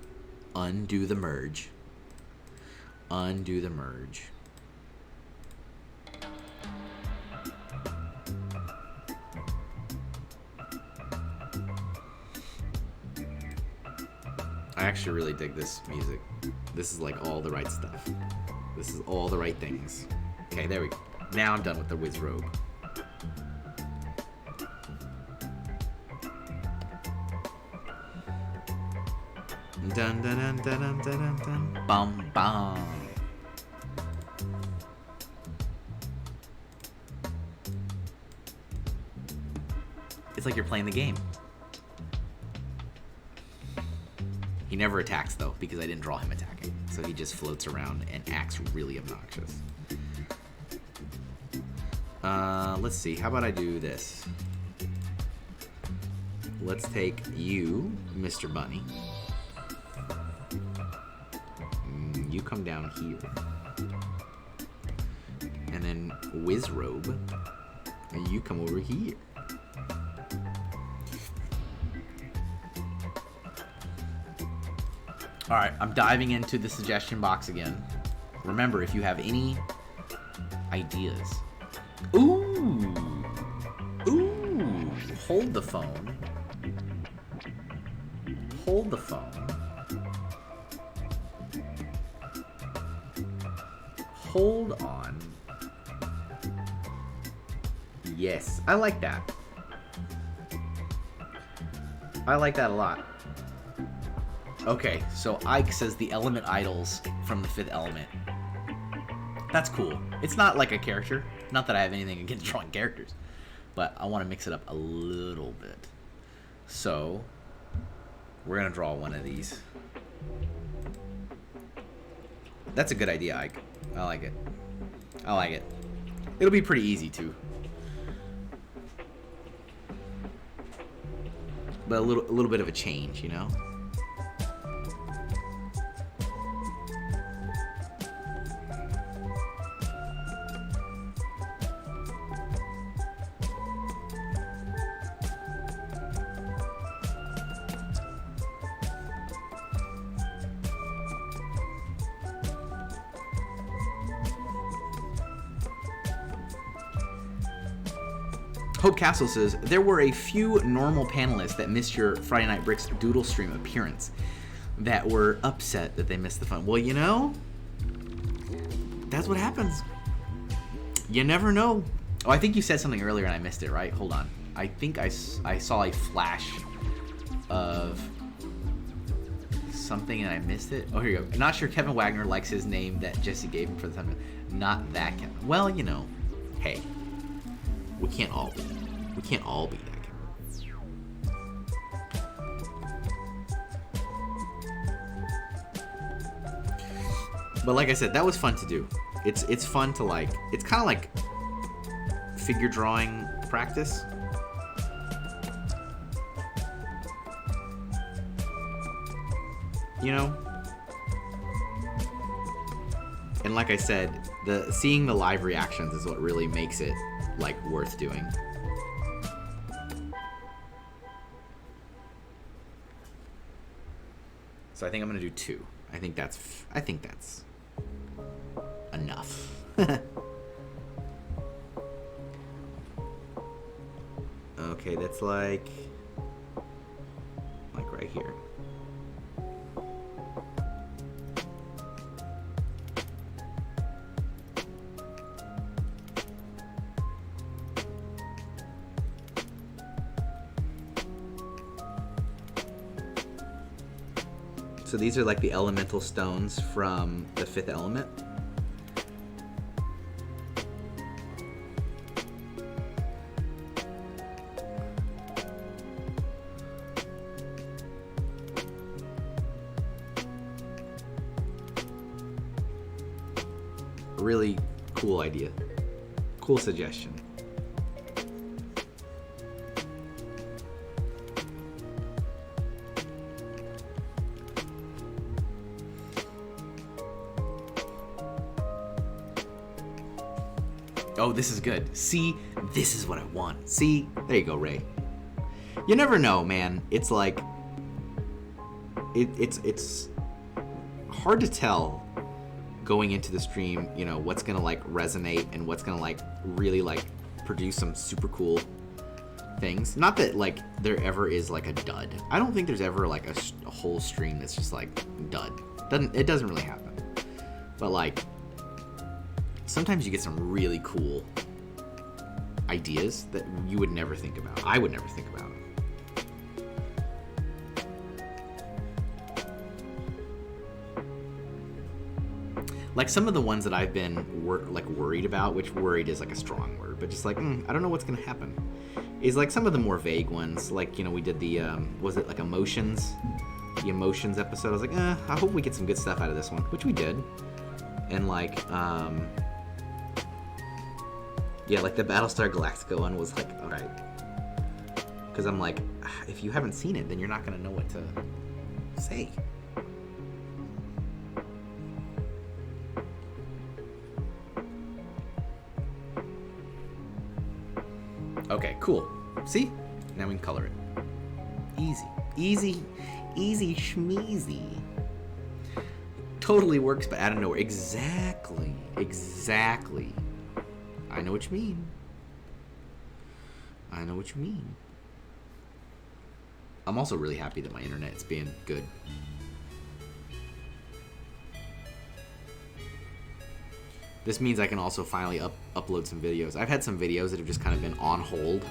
Undo the merge. Undo the merge. I actually really dig this music. This is like all the right stuff. This is all the right things. Okay, there we go. Now I'm done with the whiz robe. Dun dun dun dun dun dun dun. Bum bum. It's like you're playing the game. He never attacks though, because I didn't draw him attacking. So he just floats around and acts really obnoxious. Let's see. How about I do this? Let's take you, Mr. Bunny. You come down here. And then Wizrobe. And you come over here. Alright, I'm diving into the suggestion box again. Remember, if you have any ideas. Ooh! Ooh! Hold the phone. Hold the phone. Hold on. Yes, I like that. I like that a lot. Okay, so Ike says the element idols from the Fifth Element. That's cool. It's not like a character. Not that I have anything against drawing characters, but I want to mix it up a little bit. So, we're going to draw one of these. That's a good idea, Ike. I like it. I like it. It'll be pretty easy, too. But a little bit of a change, you know? Hope Castle says, there were a few normal panelists that missed your Friday Night Bricks Doodle stream appearance that were upset that they missed the fun. Well, you know, that's what happens. You never know. Oh, I think you said something earlier and I missed it, right? Hold on. I think I saw a flash of something and I missed it. Oh, here you go. Not sure Kevin Wagner likes his name that Jesse gave him for the time. Not that Kevin. Well, you know, hey. We can't all be that guy. But like I said, that was fun to do. It's fun to like. It's kind of like figure drawing practice. You know. And like I said, seeing the live reactions is what really makes it like worth doing. So I think I'm gonna do 2. I think that's enough. Okay, that's like right here. So these are like the elemental stones from the 5th element. Really cool idea. Cool suggestion. Oh, this is good. See, this is what I want. See, there you go, Ray. You never know, man. It's like it's hard to tell going into the stream, you know, what's gonna like resonate and what's gonna like really like produce some super cool things. Not that like there ever is like a dud. I don't think there's ever like a whole stream that's just like dud. It doesn't really happen. But like sometimes you get some really cool ideas that you would never think about. I would never think about. Like some of the ones that I've been worried about, which worried is like a strong word, but just like, I don't know what's gonna happen, is like some of the more vague ones. Like, you know, we did the, was it like emotions? The emotions episode. I was like, I hope we get some good stuff out of this one, which we did. And like, yeah, like the Battlestar Galactica one was like, all right. Because I'm like, if you haven't seen it, then you're not gonna know what to say. Okay, cool. See? Now we can color it. Easy. Easy. Easy schmeezy. Totally works, but out of nowhere. Exactly. Exactly. I know what you mean. I know what you mean. I'm also really happy that my internet's being good. This means I can also finally upload some videos. I've had some videos that have just kind of been on hold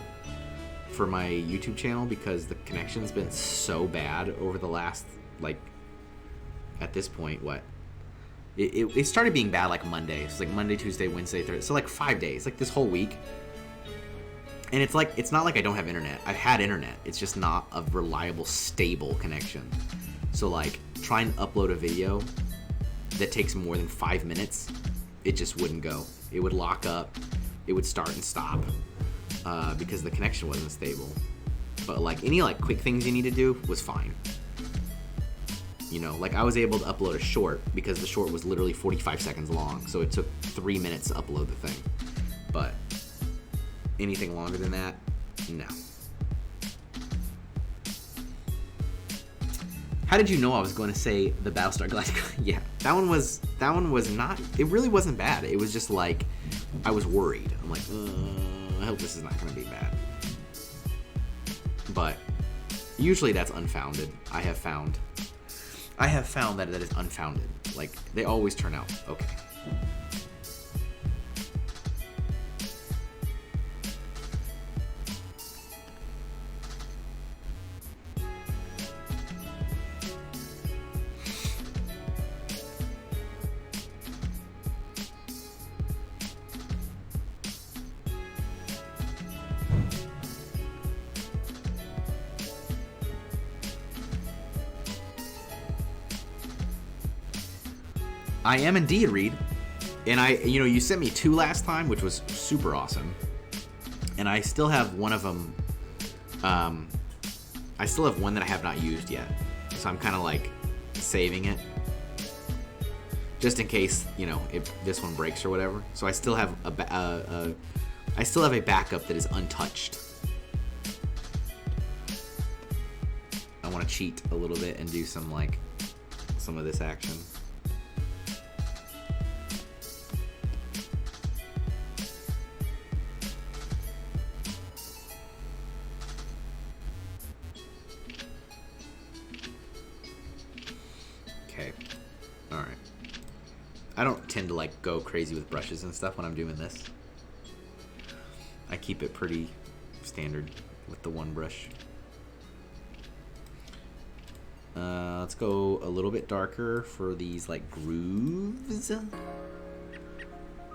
for my YouTube channel because the connection's been so bad over the last, like, at this point, what? It started being bad like Monday. It's like Monday, Tuesday, Wednesday, Thursday. So like 5 days, like this whole week. And it's like, it's not like I don't have internet. I've had internet. It's just not a reliable, stable connection. So like trying to upload a video that takes more than 5 minutes, it just wouldn't go. It would lock up. It would start and stop because the connection wasn't stable. But like any like quick things you need to do was fine. You know, like I was able to upload a short because the short was literally 45 seconds long. So it took 3 minutes to upload the thing. But anything longer than that, no. How did you know I was going to say the Battlestar Galactica? Yeah, that one was not, it really wasn't bad. It was just like, I was worried. I'm like, I hope this is not going to be bad. But usually that's unfounded. I have found that that is unfounded. Like, they always turn out okay. I am indeed, Reed. And you sent me 2 last time, which was super awesome. And I still have one of them. I still have one that I have not used yet. So I'm kind of like saving it. Just in case, if this one breaks or whatever. So I still have a backup that is untouched. I want to cheat a little bit and do some like some of this action. Okay. Alright. I don't tend to like go crazy with brushes and stuff when I'm doing this. I keep it pretty standard with the one brush. Let's go a little bit darker for these like grooves.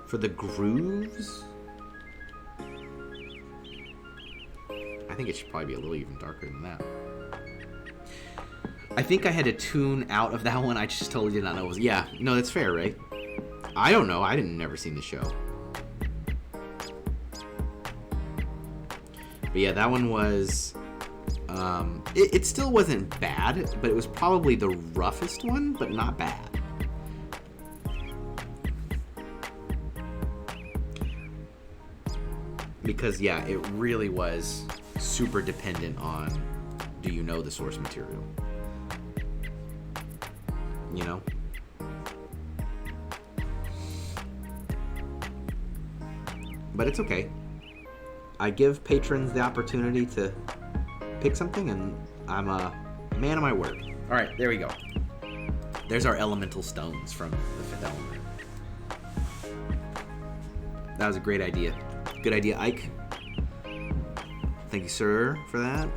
For the grooves, I think it should probably be a little even darker than that. I think I had to tune out of that one. I just totally did not know it was. Yeah, no, that's fair, right? I don't know. I didn't never seen the show. But yeah, that one was. It still wasn't bad, but it was probably the roughest one, but not bad. Because yeah, it really was super dependent on do you know the source material? You know? But it's okay. I give patrons the opportunity to pick something, and I'm a man of my word. All right, there we go. There's our elemental stones from the Fifth Element. That was a great idea. Good idea, Ike. Thank you, sir, for that.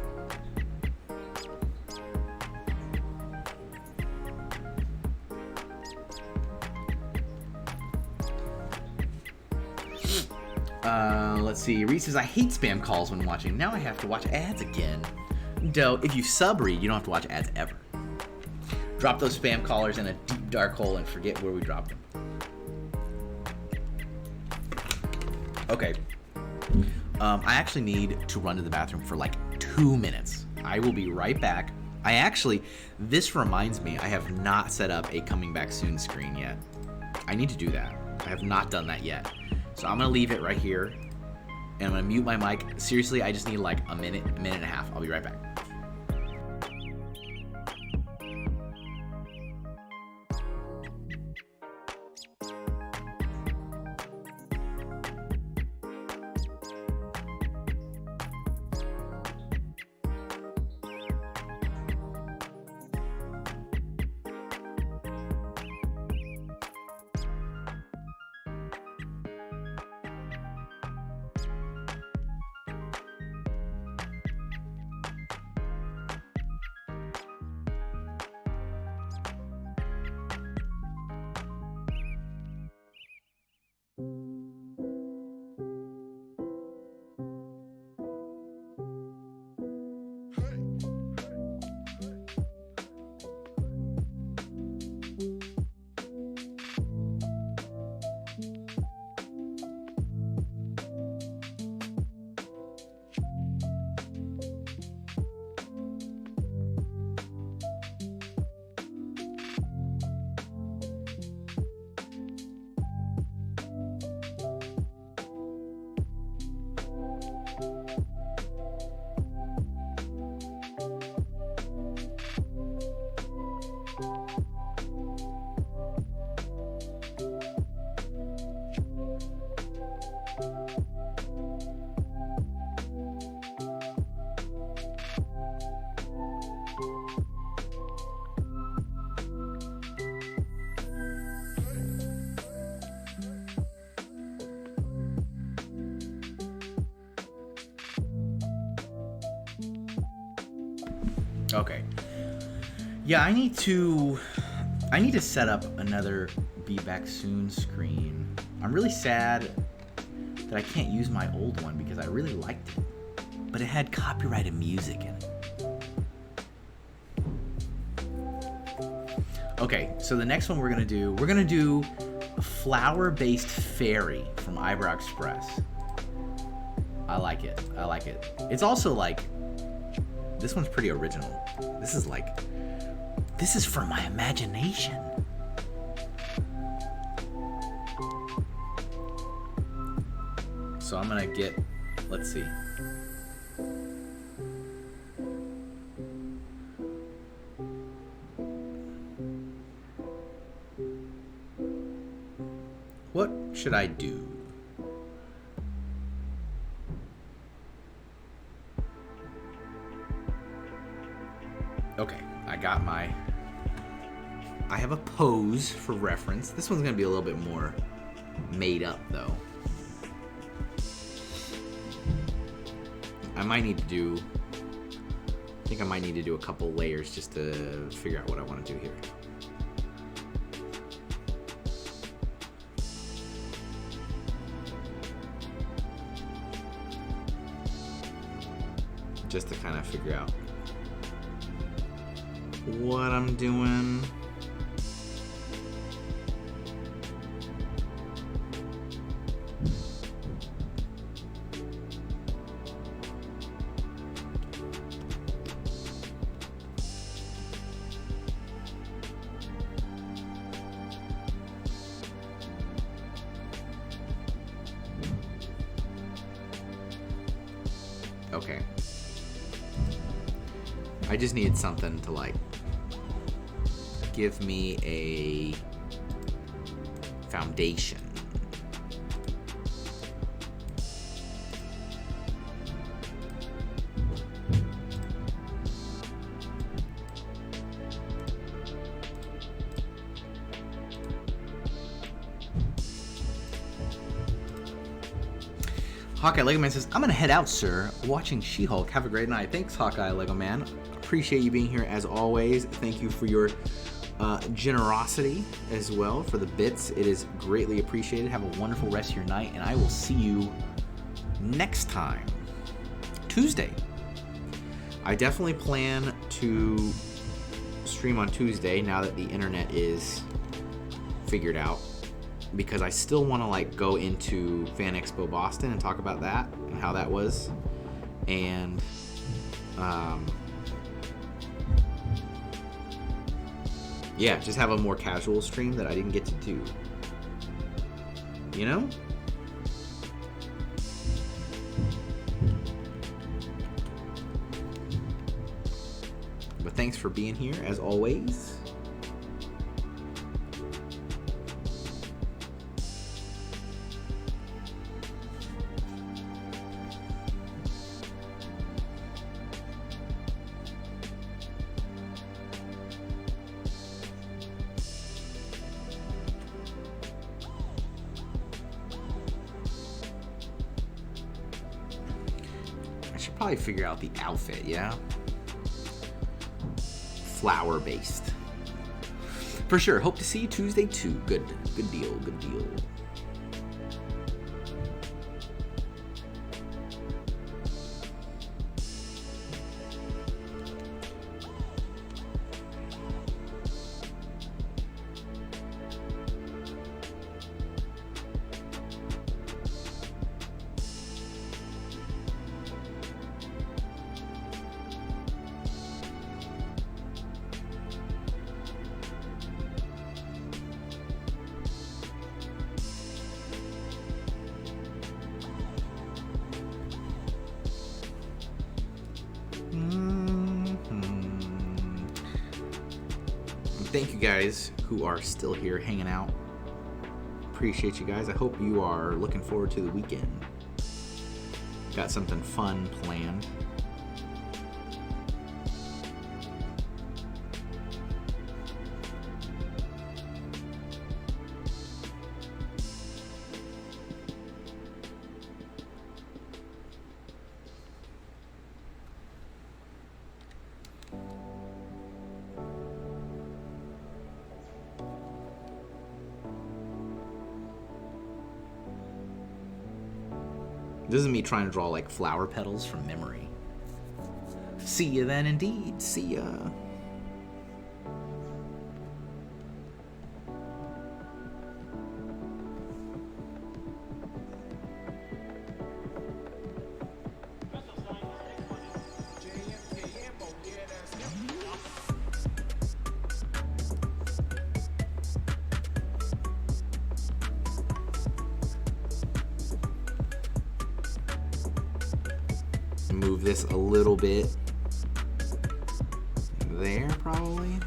Let's see. Reese says, I hate spam calls when watching. Now I have to watch ads again. Doe, if you sub-read, you don't have to watch ads ever. Drop those spam callers in a deep, dark hole and forget where we dropped them. Okay. I actually need to run to the bathroom for like 2 minutes. I will be right back. This reminds me, I have not set up a coming back soon screen yet. I need to do that. I have not done that yet. So I'm going to leave it right here. And I'm going to mute my mic. Seriously, I just need like a minute and a half. I'll be right back. Okay. Yeah, I need to set up another Be Back Soon screen. I'm really sad that I can't use my old one because I really liked it, but it had copyrighted music in it. Okay, so the next one we're gonna do a flower-based fairy from Eyebrow Express. I like it. It's also like, this one's pretty original. This is from my imagination. So I'm gonna get, let's see. What should I do? Okay, I have a pose for reference. This one's gonna be a little bit more made up though. I think I might need to do a couple layers just to figure out what I want to do here. Just to kind of figure out what I'm doing. Okay. I just needed something to like give me a foundation. Hawkeye Lego Man says, I'm gonna head out, sir. Watching She-Hulk. Have a great night. Thanks, Hawkeye Lego Man. Appreciate you being here as always. Thank you for your generosity as well for the bits. It is greatly appreciated. Have a wonderful rest of your night, and I will see you next time, Tuesday. I definitely plan to stream on Tuesday now that the internet is figured out, because I still want to like go into Fan Expo Boston and talk about that and how that was, and yeah, just have a more casual stream that I didn't get to do, you know? But thanks for being here as always. Probably figure out the outfit, yeah? Flower based. For sure. Hope to see you Tuesday too. Good deal, good deal. Thank you guys who are still here hanging out. Appreciate you guys. I hope you are looking forward to the weekend. Got something fun planned. This is me trying to draw like flower petals from memory. See ya then, indeed. See ya. Move this a little bit there, probably.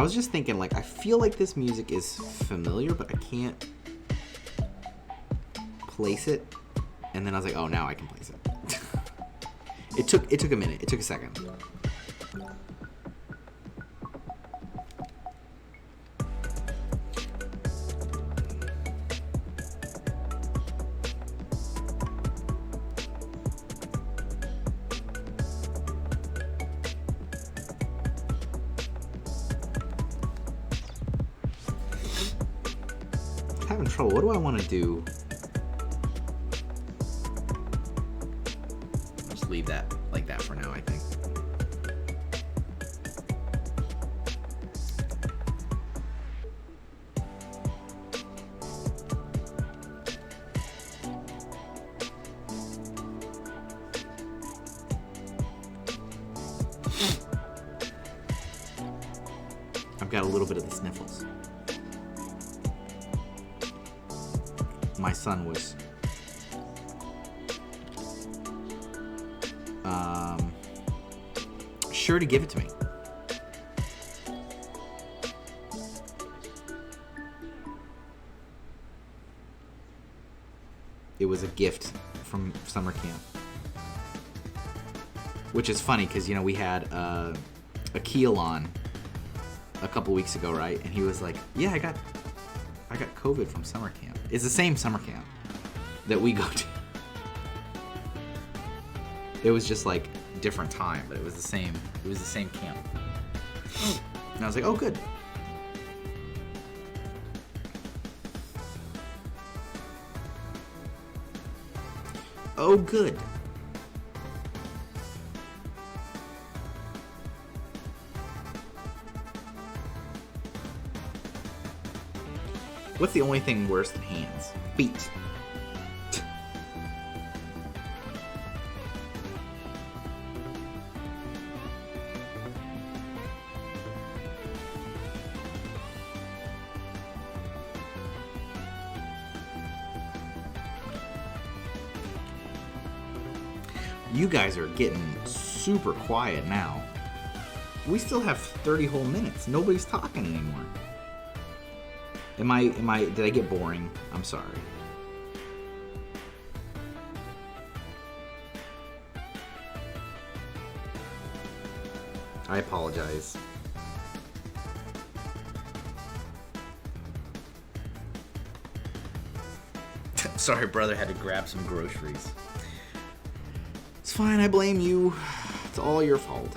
I was just thinking, like, I feel like this music is familiar, but I can't place it. And then I was like, oh, now I can place it. It took a minute. It took a second. Having trouble. What do I want to do? Just leave that like that for now, I think. I've got a little bit of the sniffles. My son was sure to give it to me. It was a gift from summer camp, which is funny because, you know, we had Akil on a couple weeks ago, right? And he was like, yeah, I got COVID from summer camp. It's the same summer camp that we go to. It was just like different time, but it was the same camp. And I was like, oh, good. Oh, good. What's the only thing worse than hands? Feet. You guys are getting super quiet now. We still have 30 whole minutes. Nobody's talking anymore. Did I get boring? I'm sorry. I apologize. Sorry, brother, had to grab some groceries. It's fine, I blame you. It's all your fault.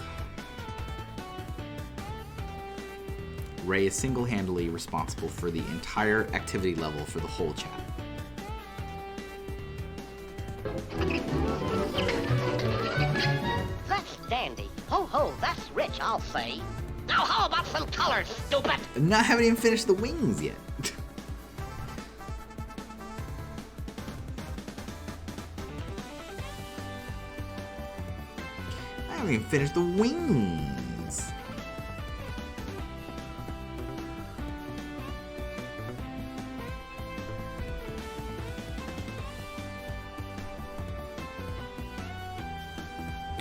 Ray is single-handedly responsible for the entire activity level for the whole chat. That's dandy. Ho ho, that's rich, I'll say. Now how about some colors, stupid? I haven't even finished the wings yet. I haven't even finished the wings.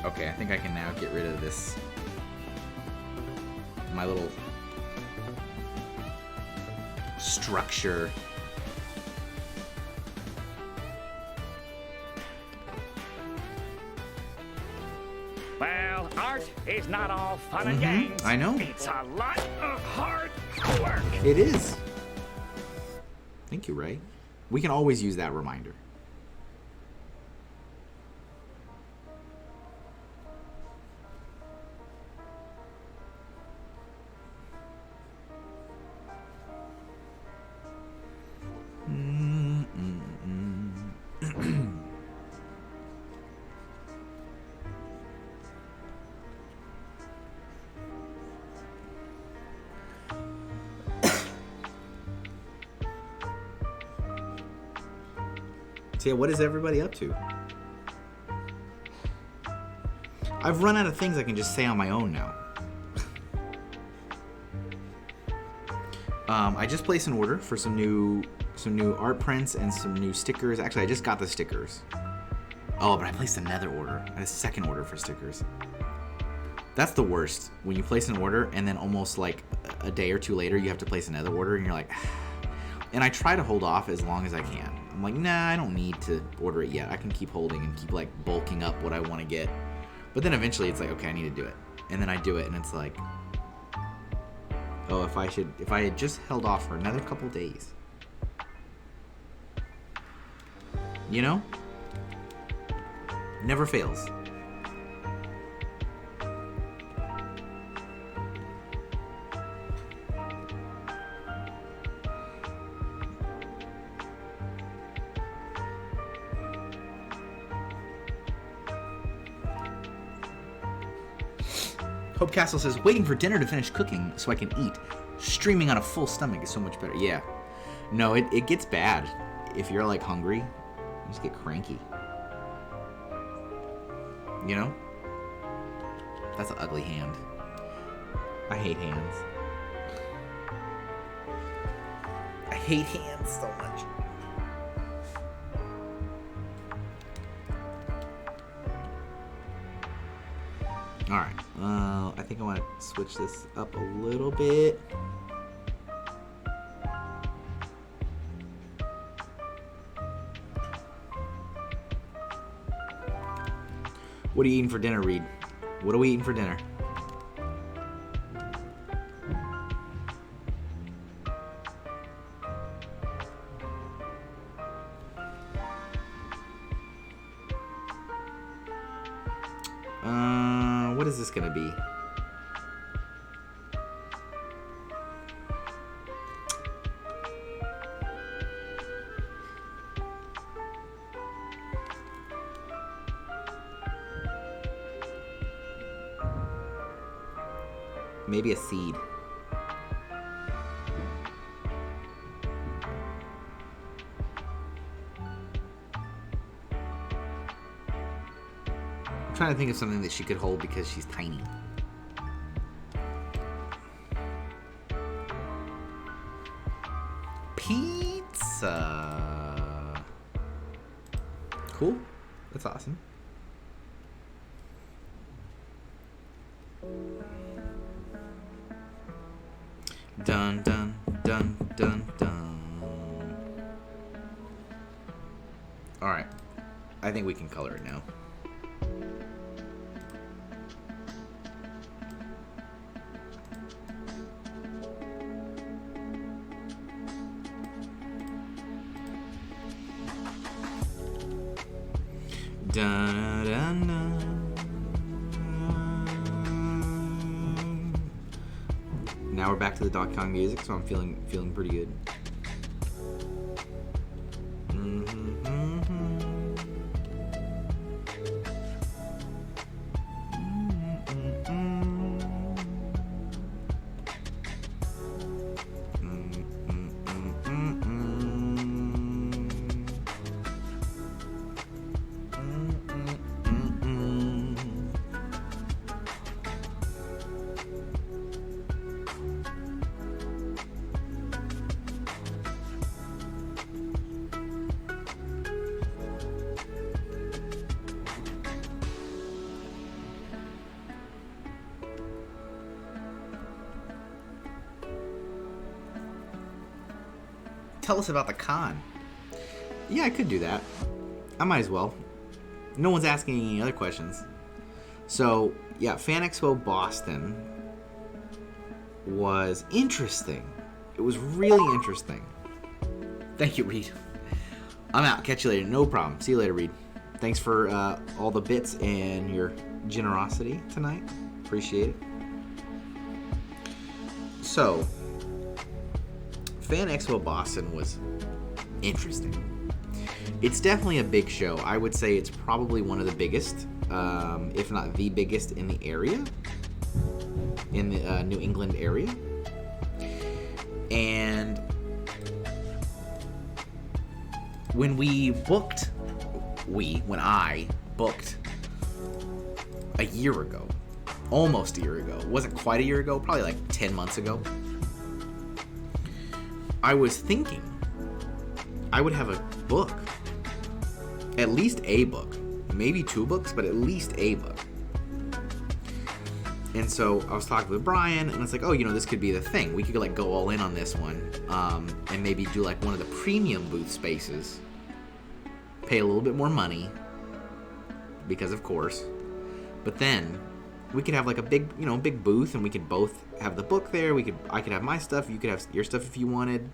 Okay, I think I can now get rid of this. My little structure. Well, art is not all fun and games. I know. It's a lot of hard work. It is. Thank you, Ray. We can always use that reminder. So yeah, what is everybody up to? I've run out of things I can just say on my own now. I just placed an order for some new art prints and some new stickers. Actually, I just got the stickers. Oh, but I placed another order. I had a second order for stickers. That's the worst. When you place an order and then almost like a day or two later you have to place another order and you're like, and I try to hold off as long as I can. I'm like, nah, I don't need to order it yet. I can keep holding and keep like bulking up what I want to get. But then eventually it's like, okay, I need to do it. And then I do it and it's like, oh, if I had just held off for another couple days. You know? Never fails. Hope Castle says, waiting for dinner to finish cooking so I can eat. Streaming on a full stomach is so much better. Yeah. No, it gets bad. If you're like hungry, you just get cranky. You know? That's an ugly hand. I hate hands. I hate hands so much. Alright, I think I want to switch this up a little bit. What are you eating for dinner, Reed? What are we eating for dinner? What is this gonna be? Maybe a seed. I'm trying to think of something that she could hold because she's tiny. Pizza. Cool. That's awesome. Dun dun dun dun dun. Alright. I think we can color it now. Dun, dun, dun. Now we're back to the Donkey Kong music, so I'm feeling pretty good. Tell us about the con. Yeah, I could do that. I might as well. No one's asking any other questions. So, yeah, Fan Expo Boston was interesting. It was really interesting. Thank you, Reed. I'm out. Catch you later. No problem. See you later, Reed. Thanks for all the bits and your generosity tonight. Appreciate it. So, Fan Expo Boston was interesting. It's definitely a big show. I would say it's probably one of the biggest, if not the biggest in the area, in the New England area. And when I booked a year ago, almost a year ago, it wasn't quite a year ago, probably like 10 months ago, I was thinking I would have a book, at least a book, maybe 2 books, but at least a book. And so I was talking with Brian, and it's like, oh, you know, this could be the thing. We could like go all in on this one, and maybe do like one of the premium booth spaces. Pay a little bit more money, because of course. But then we could have like a big, you know, big booth, and we could both have the book there. I could have my stuff, you could have your stuff if you wanted.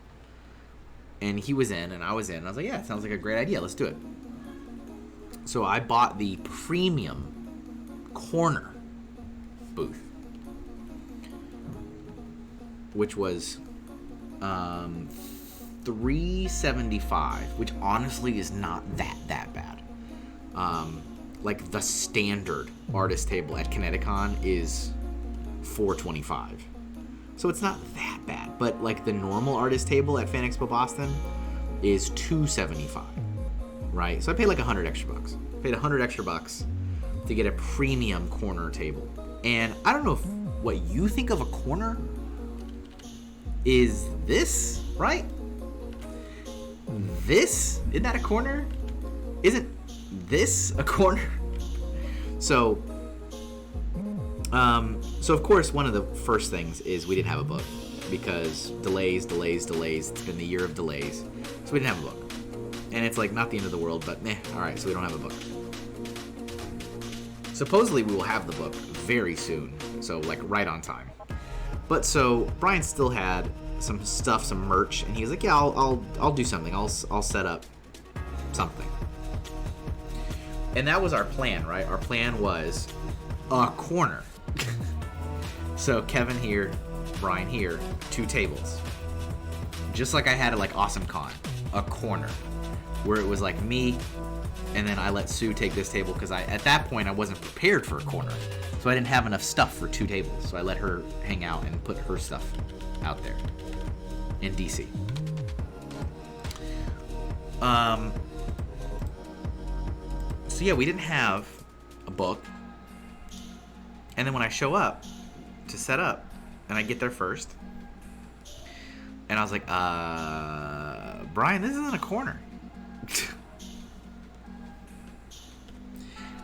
And he was in, and I was in. And I was like, yeah, it sounds like a great idea. Let's do it. So I bought the premium corner booth, which was $375, which honestly is not that bad. Like the standard artist table at Kineticon is $425, so it's not that bad. But like the normal artist table at Fan Expo Boston is $275, right? So I paid like $100 extra bucks. Paid $100 extra bucks to get a premium corner table. And I don't know what you think of a corner is this, right? This, isn't that a corner? Isn't this a corner? So of course one of the first things is we didn't have a book, because delays. It's been the year of delays. So we didn't have a book. And it's like not the end of the world, but alright, so we don't have a book. Supposedly we will have the book very soon, so like right on time. But so Brian still had some stuff, some merch, and he was like, yeah, I'll do something. I'll set up something. And that was our plan, right? Our plan was a corner. So Kevin here, Brian here, 2 tables. Just like I had at like Awesome Con, a corner where it was like me, and then I let Sue take this table because at that point I wasn't prepared for a corner. So I didn't have enough stuff for 2 tables. So I let her hang out and put her stuff out there in DC. So yeah, we didn't have a book. And then when I show up to set up, and I get there first, and I was like, Brian, this isn't a corner.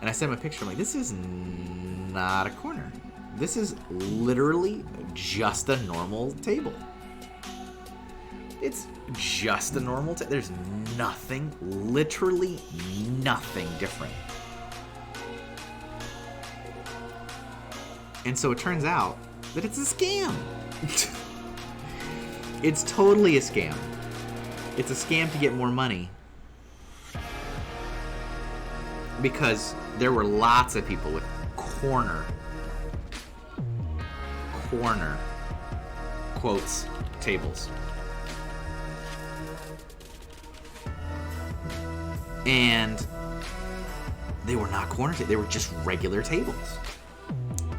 And I sent him a picture. I'm like, this is not a corner. This is literally just a normal table. It's just a normal table. There's nothing, literally nothing different. And so it turns out that it's a scam. It's totally a scam. It's a scam to get more money. Because there were lots of people with corner quotes tables. And they were not corner tables, they were just regular tables.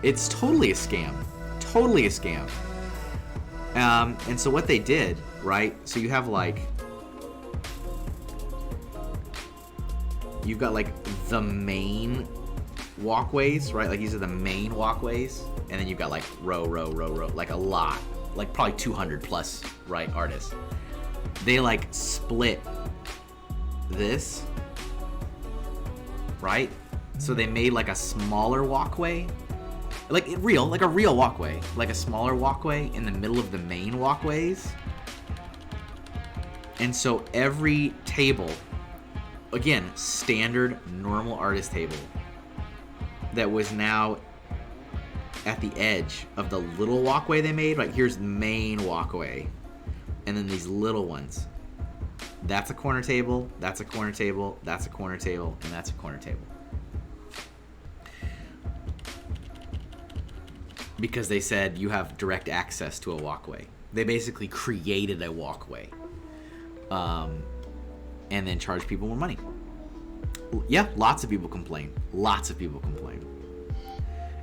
It's totally a scam. Totally a scam. And so what they did, right? So you have like, you've got like the main walkways, right? Like these are the main walkways. And then you've got like row, like a lot, like probably 200 plus, right, artists. They like split this, right? So they made like a smaller walkway, like a real walkway, like a smaller walkway in the middle of the main walkways. And so every table, again, standard normal artist table, that was now at the edge of the little walkway they made. Like here's the main walkway, and then these little ones. That's a corner table, that's a corner table, that's a corner table, and that's a corner table. Because they said you have direct access to a walkway. They basically created a walkway. And then charge people more money. Yeah, lots of people complain. Lots of people complain.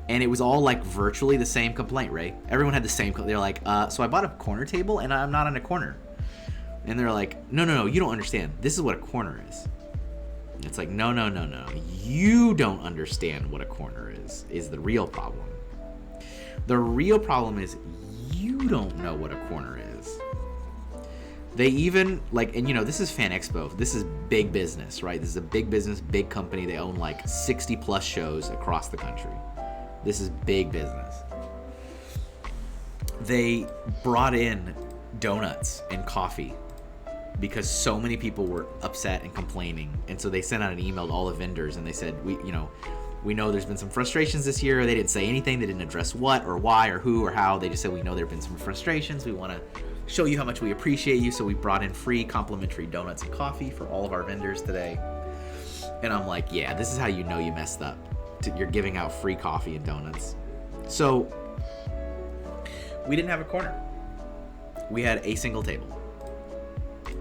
And it was all like virtually the same complaint, Ray. Everyone had the same. They're like, so I bought a corner table and I'm not in a corner. And they're like, no, you don't understand. This is what a corner is. And it's like, no. You don't understand what a corner is the real problem. The real problem is you don't know what a corner is. They even, like, and you know, this is Fan Expo. This is big business, right? This is a big business, big company. They own like 60 plus shows across the country. This is big business. they brought in donuts and coffee because so many people were upset and complaining. And so they sent out an email to all the vendors and they said, we know there's been some frustrations this year. They didn't say anything. They didn't address what or why or who or how. They just said, we know there have been some frustrations. We want to show you how much we appreciate you. So we brought in free complimentary donuts and coffee for all of our vendors today. And I'm like, yeah, this is how you know you messed up. You're giving out free coffee and donuts. So we didn't have a corner. We had a single table.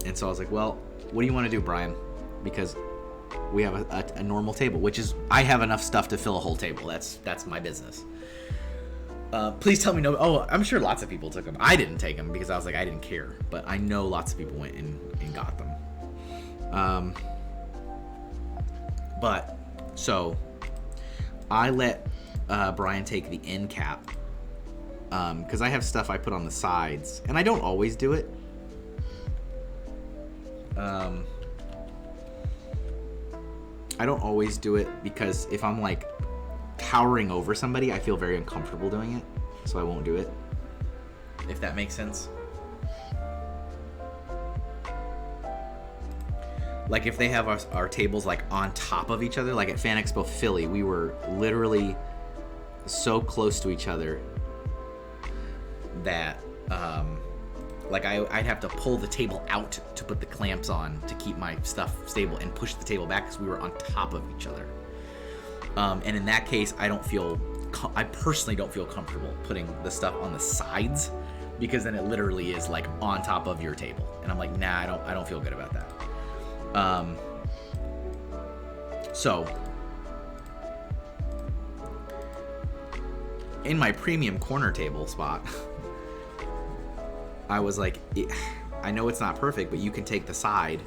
And so I was like, well, what do you want to do, Brian? Because we have a normal table, which is, I have enough stuff to fill a whole table. That's my business. Please tell me no. Oh, I'm sure lots of people took them. I didn't take them because I was like, I didn't care. But I know lots of people went and got them. But so I let Brian take the end cap because I have stuff I put on the sides, and I don't always do it. I don't always do it because if I'm like towering over somebody, I feel very uncomfortable doing it, so I won't do it. If that makes sense. Like if they have our tables like on top of each other, like at Fan Expo Philly, we were literally so close to each other that like I'd have to pull the table out to put the clamps on to keep my stuff stable and push the table back because we were on top of each other. And in that case, I personally don't feel comfortable putting the stuff on the sides because then it literally is like on top of your table. And I'm like, nah, I don't feel good about that. So in my premium corner table spot, I was like, I know it's not perfect, but you can take the side.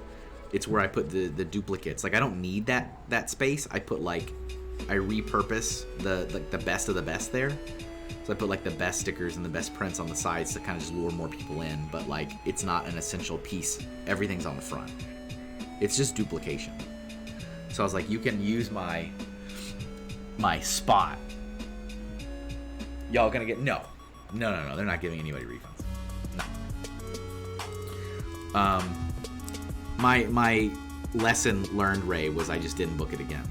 It's where I put the duplicates. Like I don't need that space. I repurpose the best of the best there. So I put like the best stickers and the best prints on the sides to kind of just lure more people in, but like it's not an essential piece. Everything's on the front. It's just duplication. So I was like, you can use my spot. Y'all gonna get no. They're not giving anybody refunds. No. My lesson learned, Ray, was I just didn't book it again.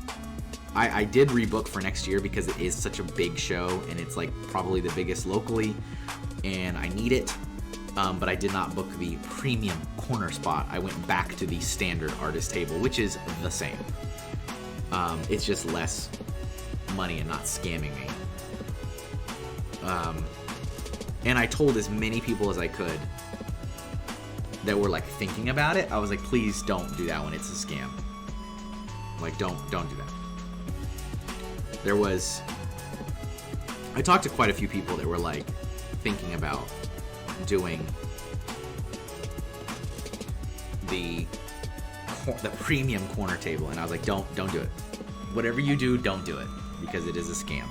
I did rebook for next year because it is such a big show and it's like probably the biggest locally, and I need it. But I did not book the premium corner spot. I went back to the standard artist table, which is the same. It's just less money and not scamming me. And I told as many people as I could that were like thinking about it. I was like, please don't do that one. It's a scam. Like, don't do that. I talked to quite a few people that were like thinking about doing the premium corner table, and I was like, don't do it. Whatever you do, don't do it, because it is a scam.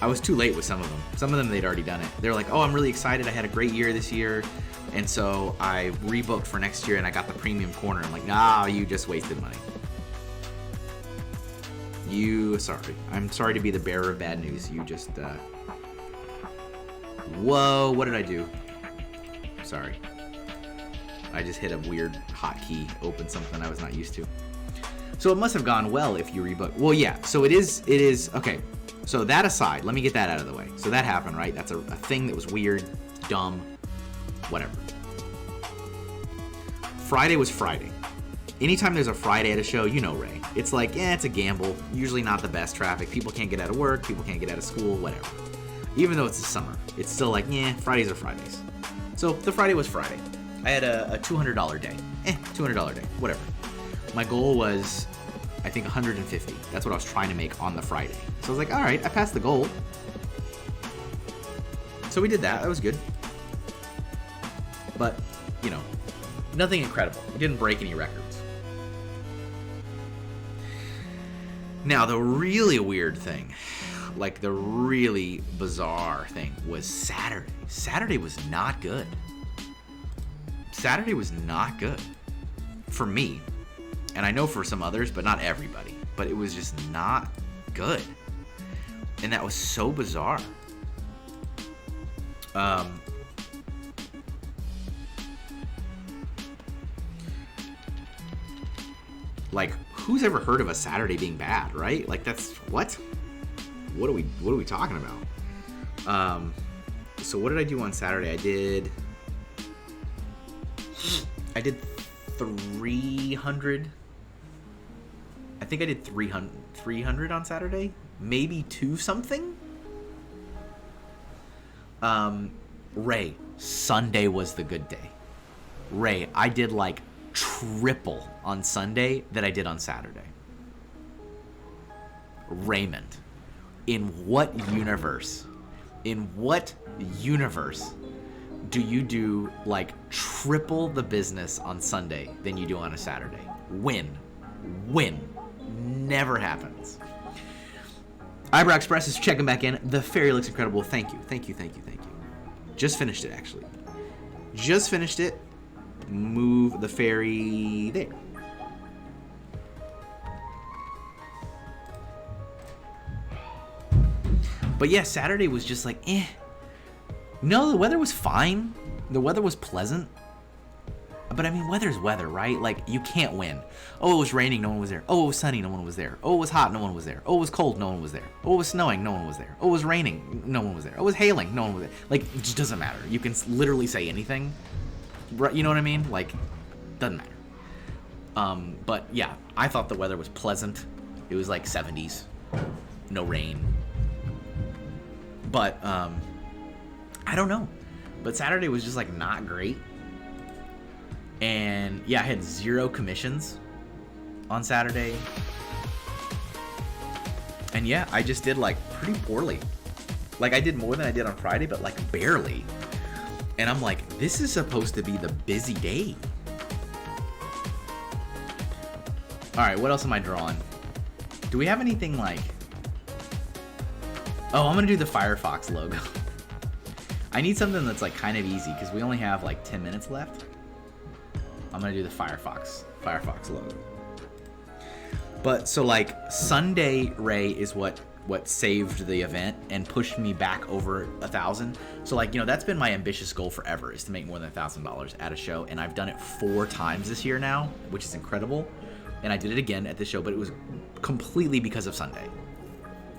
I was too late with some of them. Some of them, they'd already done it. They're like, oh, I'm really excited. I had a great year this year. And so I rebooked for next year and I got the premium corner. I'm like, nah, you just wasted money. I'm sorry to be the bearer of bad news. You just, whoa, what did I do? Sorry. I just hit a weird hotkey, opened something I was not used to. So it must have gone well if you rebook. Well, yeah, so it is, okay. So that aside, let me get that out of the way. So that happened, right? That's a thing that was weird, dumb, whatever. Friday was Friday. Anytime there's a Friday at a show, you know, Ray, it's like, it's a gamble. Usually not the best traffic. People can't get out of work. People can't get out of school, whatever. Even though it's the summer, it's still like, Fridays are Fridays. So the Friday was Friday. I had a $200 day. $200 day, whatever. My goal was, I think, 150. That's what I was trying to make on the Friday. So I was like, all right, I passed the goal. So we did that. That was good. But, nothing incredible. We didn't break any records. Now, the really weird thing, like the really bizarre thing, was Saturday. Saturday was not good. Saturday was not good. For me. And I know for some others, but not everybody. but it was just not good. And that was so bizarre. Like, who's ever heard of a Saturday being bad, right? Like, that's what are we talking about? So what did I do on Saturday? I did 300. I think I did 300 on Saturday, maybe 2 something. Ray, Sunday was the good day. Ray, I did like triple on Sunday that I did on Saturday. Raymond, in what universe do you do like triple the business on Sunday than you do on a Saturday? When? Never happens. Eyebrow Express is checking back in. The fairy looks incredible. Thank you. Just finished it, actually. Move the fairy there. But yeah, Saturday was just like, eh. No, the weather was fine. The weather was pleasant. But I mean, weather's weather, right? Like, you can't win. Oh, it was raining, no one was there. Oh, it was sunny, no one was there. Oh, it was hot, no one was there. Oh, it was cold, no one was there. Oh, it was snowing, no one was there. Oh, it was raining, no one was there. Oh, it was hailing, no one was there. Like, it just doesn't matter. You can literally say anything. You know what I mean? Like, doesn't matter. But yeah, I thought the weather was pleasant. It was like 70s. No rain. But, I don't know. But Saturday was just like not great. And yeah, I had 0 commissions on Saturday. And yeah, I just did like pretty poorly. Like, I did more than I did on Friday, but like barely. And I'm like, this is supposed to be the busy day. All right, what else am I drawing? Do we have anything like... Oh, I'm gonna do the Firefox logo. I need something that's like kind of easy because we only have like 10 minutes left. I'm gonna do the Firefox logo. But so like Sunday, Ray, is what saved the event and pushed me back over 1,000. So like, you know, that's been my ambitious goal forever, is to make more than $1,000 at a show, and I've done it 4 times this year now, which is incredible. And I did it again at this show, but it was completely because of Sunday.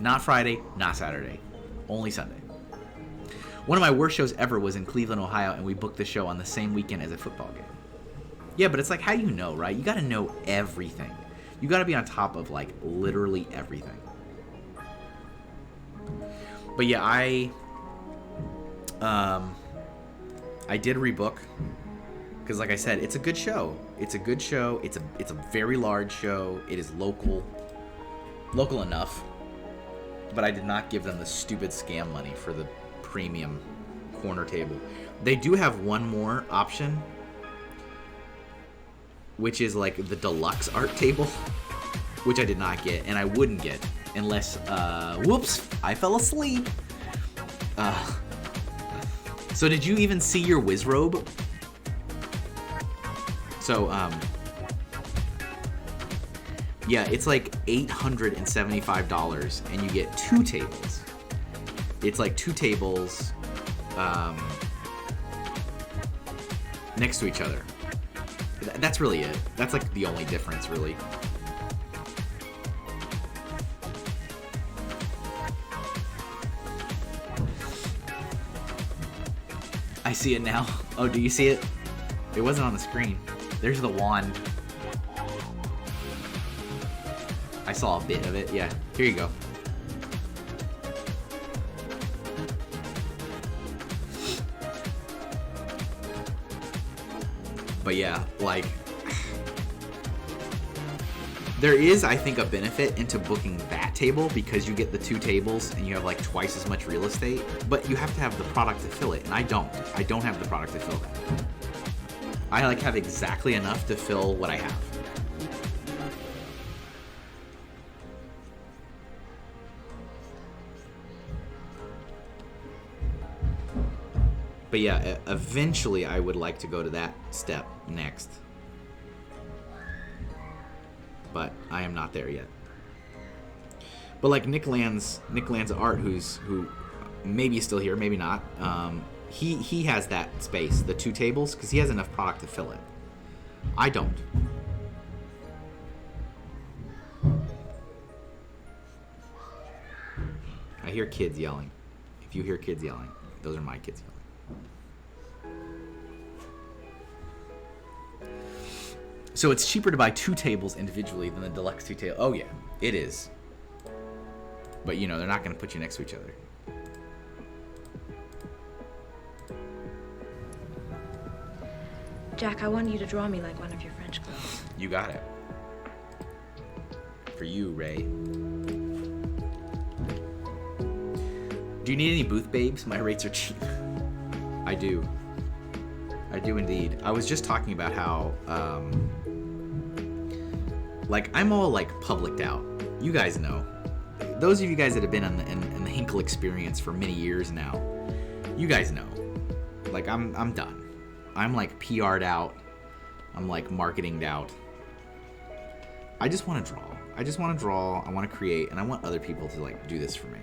Not Friday, not Saturday, only Sunday. One of my worst shows ever was in Cleveland, Ohio, and we booked the show on the same weekend as a football game. Yeah, but it's like, how do you know, right? You gotta know everything. You gotta be on top of like literally everything. But yeah, I did rebook because, like I said, it's a good show. It's a good show. It's a very large show. It is local enough. But I did not give them the stupid scam money for the premium corner table. They do have one more option, which is like the deluxe art table, which I did not get, and I wouldn't get unless, whoops, I fell asleep. So did you even see your whiz robe? So, yeah, it's like $875, and you get 2 tables. It's like 2 tables next to each other. That's really it. That's like the only difference, really. I see it now. Oh, do you see it? It wasn't on the screen. There's the wand. I saw a bit of it. Yeah, here you go. But yeah, like, there is, I think, a benefit into booking that table because you get the 2 tables and you have like twice as much real estate, but you have to have the product to fill it, and I don't have the product to fill that. I like have exactly enough to fill what I have. But yeah, eventually I would like to go to that step next. But I am not there yet. But like Nick Land's art, who maybe is still here, maybe not. He has that space, the 2 tables, because he has enough product to fill it. I don't. I hear kids yelling. If you hear kids yelling, those are my kids yelling. So it's cheaper to buy 2 tables individually than the deluxe 2 table. Oh yeah, it is. But you know, they're not going to put you next to each other. Jack, I want you to draw me like one of your French girls. You got it. For you, Ray. Do you need any booth babes? My rates are cheap. I do. I do indeed. I was just talking about how, like, I'm all, like, publiced out. You guys know. Those of you guys that have been in the Hinkle experience for many years now, you guys know. Like, I'm done. I'm, like, PR'd out. I'm, like, marketinged out. I just want to draw. I just want to draw. I want to create. And I want other people to, like, do this for me.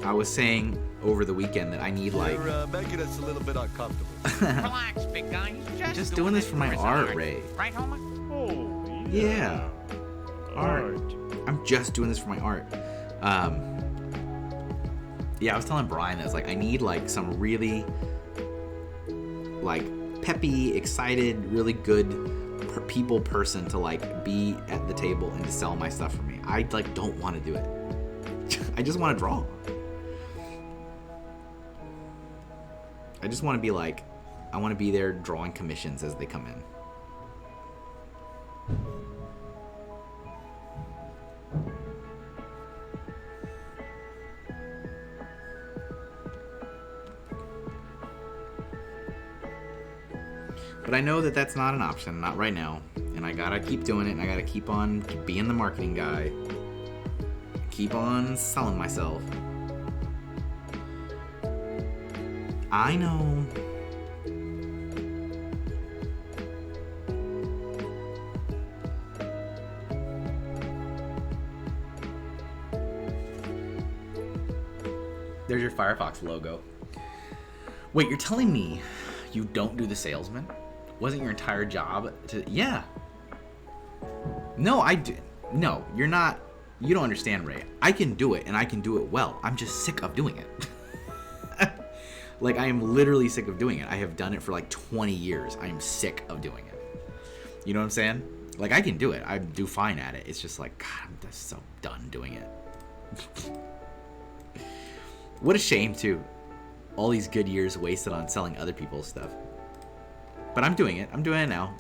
I was saying over the weekend that I need, like... You're making us a little bit uncomfortable. Relax, big guy. Just doing this for my art, Ray. Right, Homer? Oh, Yeah. Art. I'm just doing this for my art. Yeah, I was telling Brian that I was like, I need like some really like peppy, excited, really good person to like be at the table and to sell my stuff for me. I like don't want to do it. I just want to draw. I just want to be like, I want to be there drawing commissions as they come in. But I know that that's not an option, not right now. And I gotta keep doing it, and I gotta keep on being the marketing guy. Keep on selling myself. I know. There's your Firefox logo. Wait, you're telling me you don't do the salesman? Wasn't your entire job to... Yeah. No, I do. No, you're not... You don't understand, Ray. I can do it, and I can do it well. I'm just sick of doing it. Like, I am literally sick of doing it. I have done it for like 20 years. I am sick of doing it. You know what I'm saying? Like, I can do it. I do fine at it. It's just like, God, I'm just so done doing it. What a shame, too. All these good years wasted on selling other people's stuff. But I'm doing it. I'm doing it now.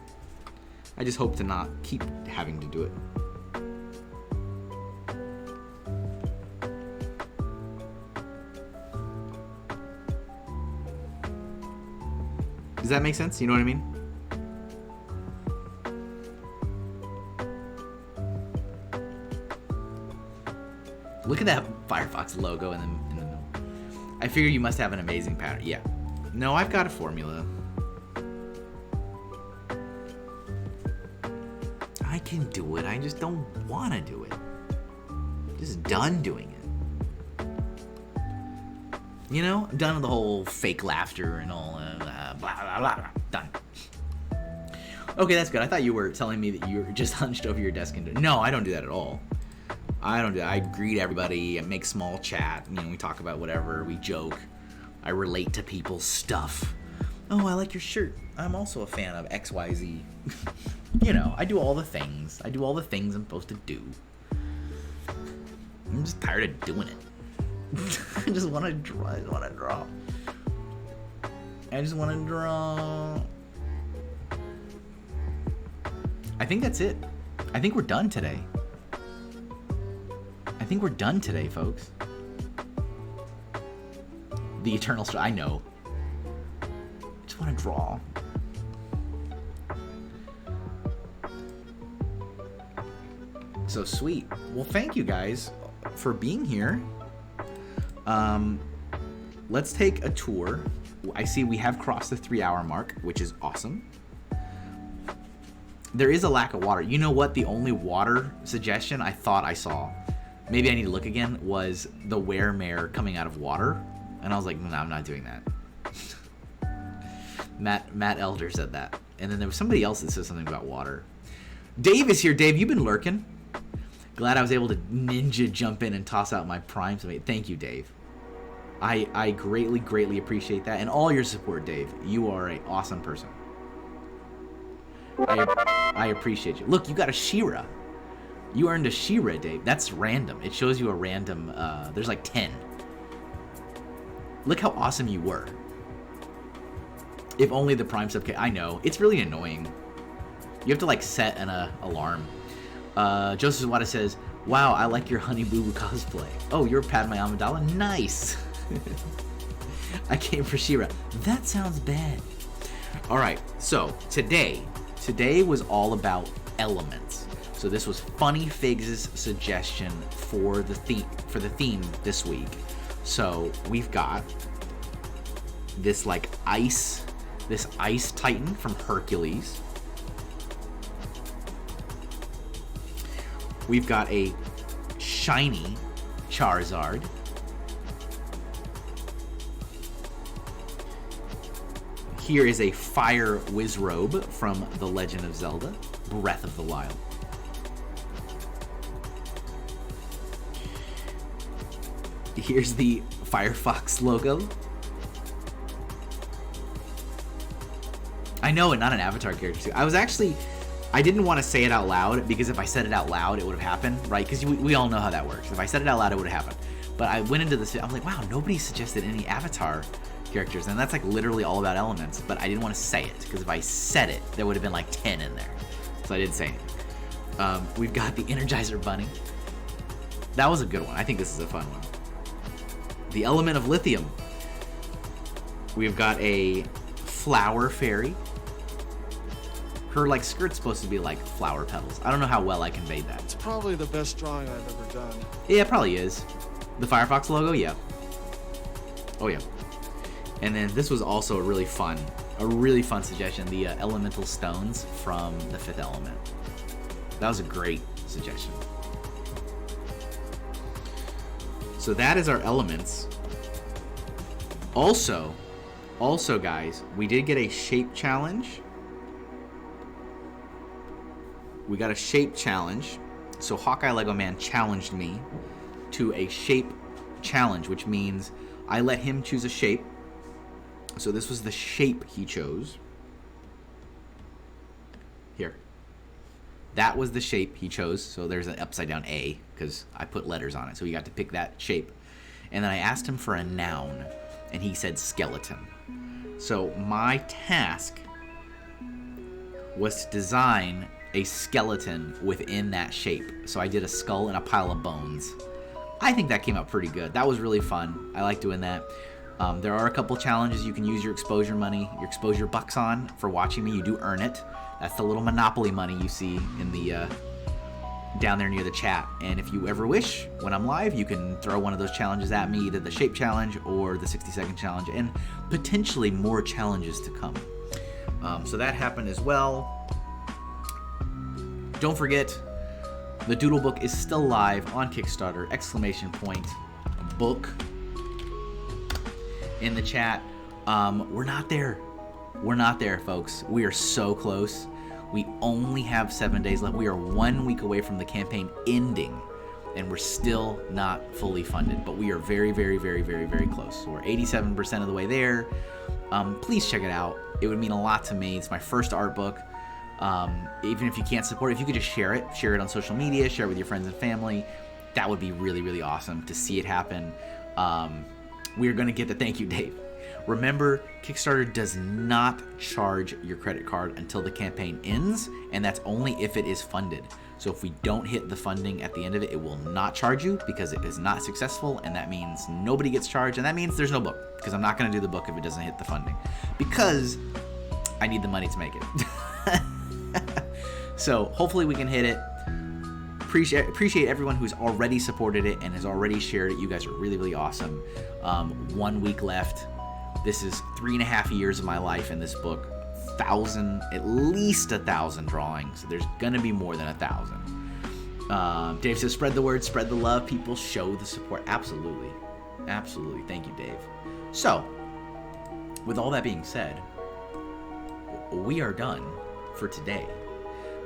I just hope to not keep having to do it. Does that make sense? You know what I mean? Look at that Firefox logo in the middle. I figure you must have an amazing pattern. Yeah. No, I've got a formula. I can do it. I just don't want to do it. Just done doing it. You know? I'm done with the whole fake laughter and all blah, blah, blah, blah. Done. Okay, that's good. I thought you were telling me that you were just hunched over your desk and... No, I don't do that at all. I don't do that. I greet everybody. I make small chat. You know, we talk about whatever. We joke. I relate to people's stuff. Oh, I like your shirt. I'm also a fan of XYZ. You know, I do all the things. I do all the things I'm supposed to do. I'm just tired of doing it. I just want to draw. I just want to draw. I just want to draw. I think that's it. I think we're done today. I think we're done today, folks. The eternal I know. I just want to draw. So sweet. Well, thank you guys for being here. Let's take a tour. I see we have crossed the 3-hour mark, which is awesome. there is a lack of water. You know what? The only water suggestion I thought I saw, maybe I need to look again, was the weremare coming out of water. And I was like, no, I'm not doing that. Matt Elder said that. And then there was somebody else that said something about water. Dave is here. Dave, you've been lurking. Glad I was able to ninja jump in and toss out my primes. Thank you, Dave. I greatly, greatly appreciate that. And all your support, Dave. You are an awesome person. I appreciate you. Look, you got a She-Ra. You earned a She-Ra, Dave. That's random. It shows you a random, there's like 10. Look how awesome you were. If only the Prime sub... I know. It's really annoying. You have to, like, set an alarm. Joseph Zawada says, wow, I like your Honey Boo Boo cosplay. Oh, you're Padme Amidala? Nice. I came for She-Ra. That sounds bad. All right, so today was all about elements. So this was Funny Figs' suggestion for the theme this week. So we've got this like ice titan from Hercules. We've got a shiny Charizard. Here is a fire Wizrobe from The Legend of Zelda, Breath of the Wild. Here's the Firefox logo. I know, and not an Avatar character too. I didn't want to say it out loud, because if I said it out loud, it would have happened, right? Because we all know how that works. If I said it out loud, it would have happened. But I went into this, I was like, wow, nobody suggested any Avatar characters, and that's like literally all about elements, but I didn't want to say it, because if I said it, there would have been like 10 in there. So I didn't say anything. We've got the Energizer Bunny. That was a good one. I think this is a fun one. The Element of Lithium. We've got a Flower Fairy. Her like skirt's supposed to be like flower petals. I don't know how well I conveyed that. It's probably the best drawing I've ever done. Yeah, it probably is. The Firefox logo, yeah. Oh yeah. And then this was also a really fun suggestion. The Elemental Stones from the Fifth Element. That was a great suggestion. So that is our elements. Also guys, we did get a shape challenge. We got a shape challenge. So Hawkeye Lego Man challenged me to a shape challenge, which means I let him choose a shape. So this was the shape he chose. Here. That was the shape he chose. So there's an upside down A, because I put letters on it. So he got to pick that shape. And then I asked him for a noun, and he said skeleton. So my task was to design a skeleton within that shape. So I did a skull and a pile of bones. I think that came out pretty good. That was really fun. I like doing that. There are a couple challenges you can use your exposure money, your exposure bucks on for watching me. You do earn it. That's the little Monopoly money you see in the down there near the chat. And if you ever wish, when I'm live, you can throw one of those challenges at me, either the shape challenge or the 60-second challenge, and potentially more challenges to come. So that happened as well. Don't forget, the Doodle book is still live on Kickstarter, !book in the chat. We're not there. We're not there, folks. We are so close. We only have 7 days left. We are 1 week away from the campaign ending, and we're still not fully funded, but we are very, very, very, very, very close. So we're 87% of the way there. Please check it out. It would mean a lot to me. It's my first art book. Even if you can't support it, if you could just share it on social media, share it with your friends and family, that would be really, really awesome to see it happen. We are going to get the thank you, Dave. Remember, Kickstarter does not charge your credit card until the campaign ends, and that's only if it is funded. So if we don't hit the funding at the end of it, it will not charge you because it is not successful, and that means nobody gets charged, and that means there's no book, because I'm not going to do the book if it doesn't hit the funding, because I need the money to make it. So hopefully we can hit it. Appreciate everyone who's already supported it and has already shared it. You guys are really, really awesome. 1 week left. This is 3.5 years of my life in this book. 1,000, at least 1,000 drawings. There's gonna be more than 1,000. Dave says, spread the word, spread the love. People show the support. Absolutely. Absolutely. Thank you, Dave. So, with all that being said, we are done for today.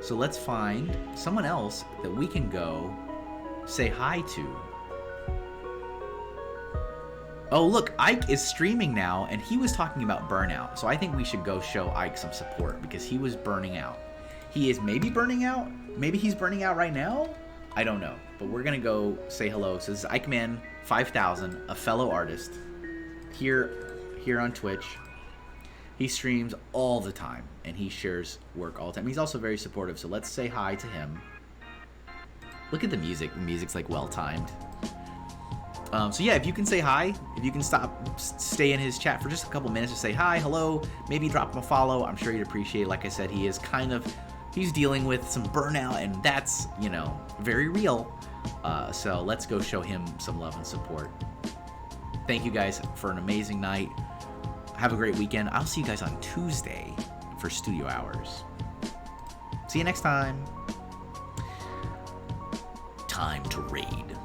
So let's find someone else that we can go say hi to. Oh, look, Ike is streaming now, and he was talking about burnout. So I think we should go show Ike some support because he was burning out. He is maybe burning out. Maybe he's burning out right now. I don't know. But we're going to go say hello. So this is Ike Man 5000, a fellow artist here on Twitch. He streams all the time, and he shares work all the time. He's also very supportive, so let's say hi to him. Look at the music. The music's like well-timed. So yeah, if you can say hi, if you can stay in his chat for just a couple minutes to say hi, hello, maybe drop him a follow. I'm sure he'd appreciate it. Like I said, he's dealing with some burnout, and that's, very real. So let's go show him some love and support. Thank you guys for an amazing night. Have a great weekend. I'll see you guys on Tuesday for studio hours. See you next time. Time to raid.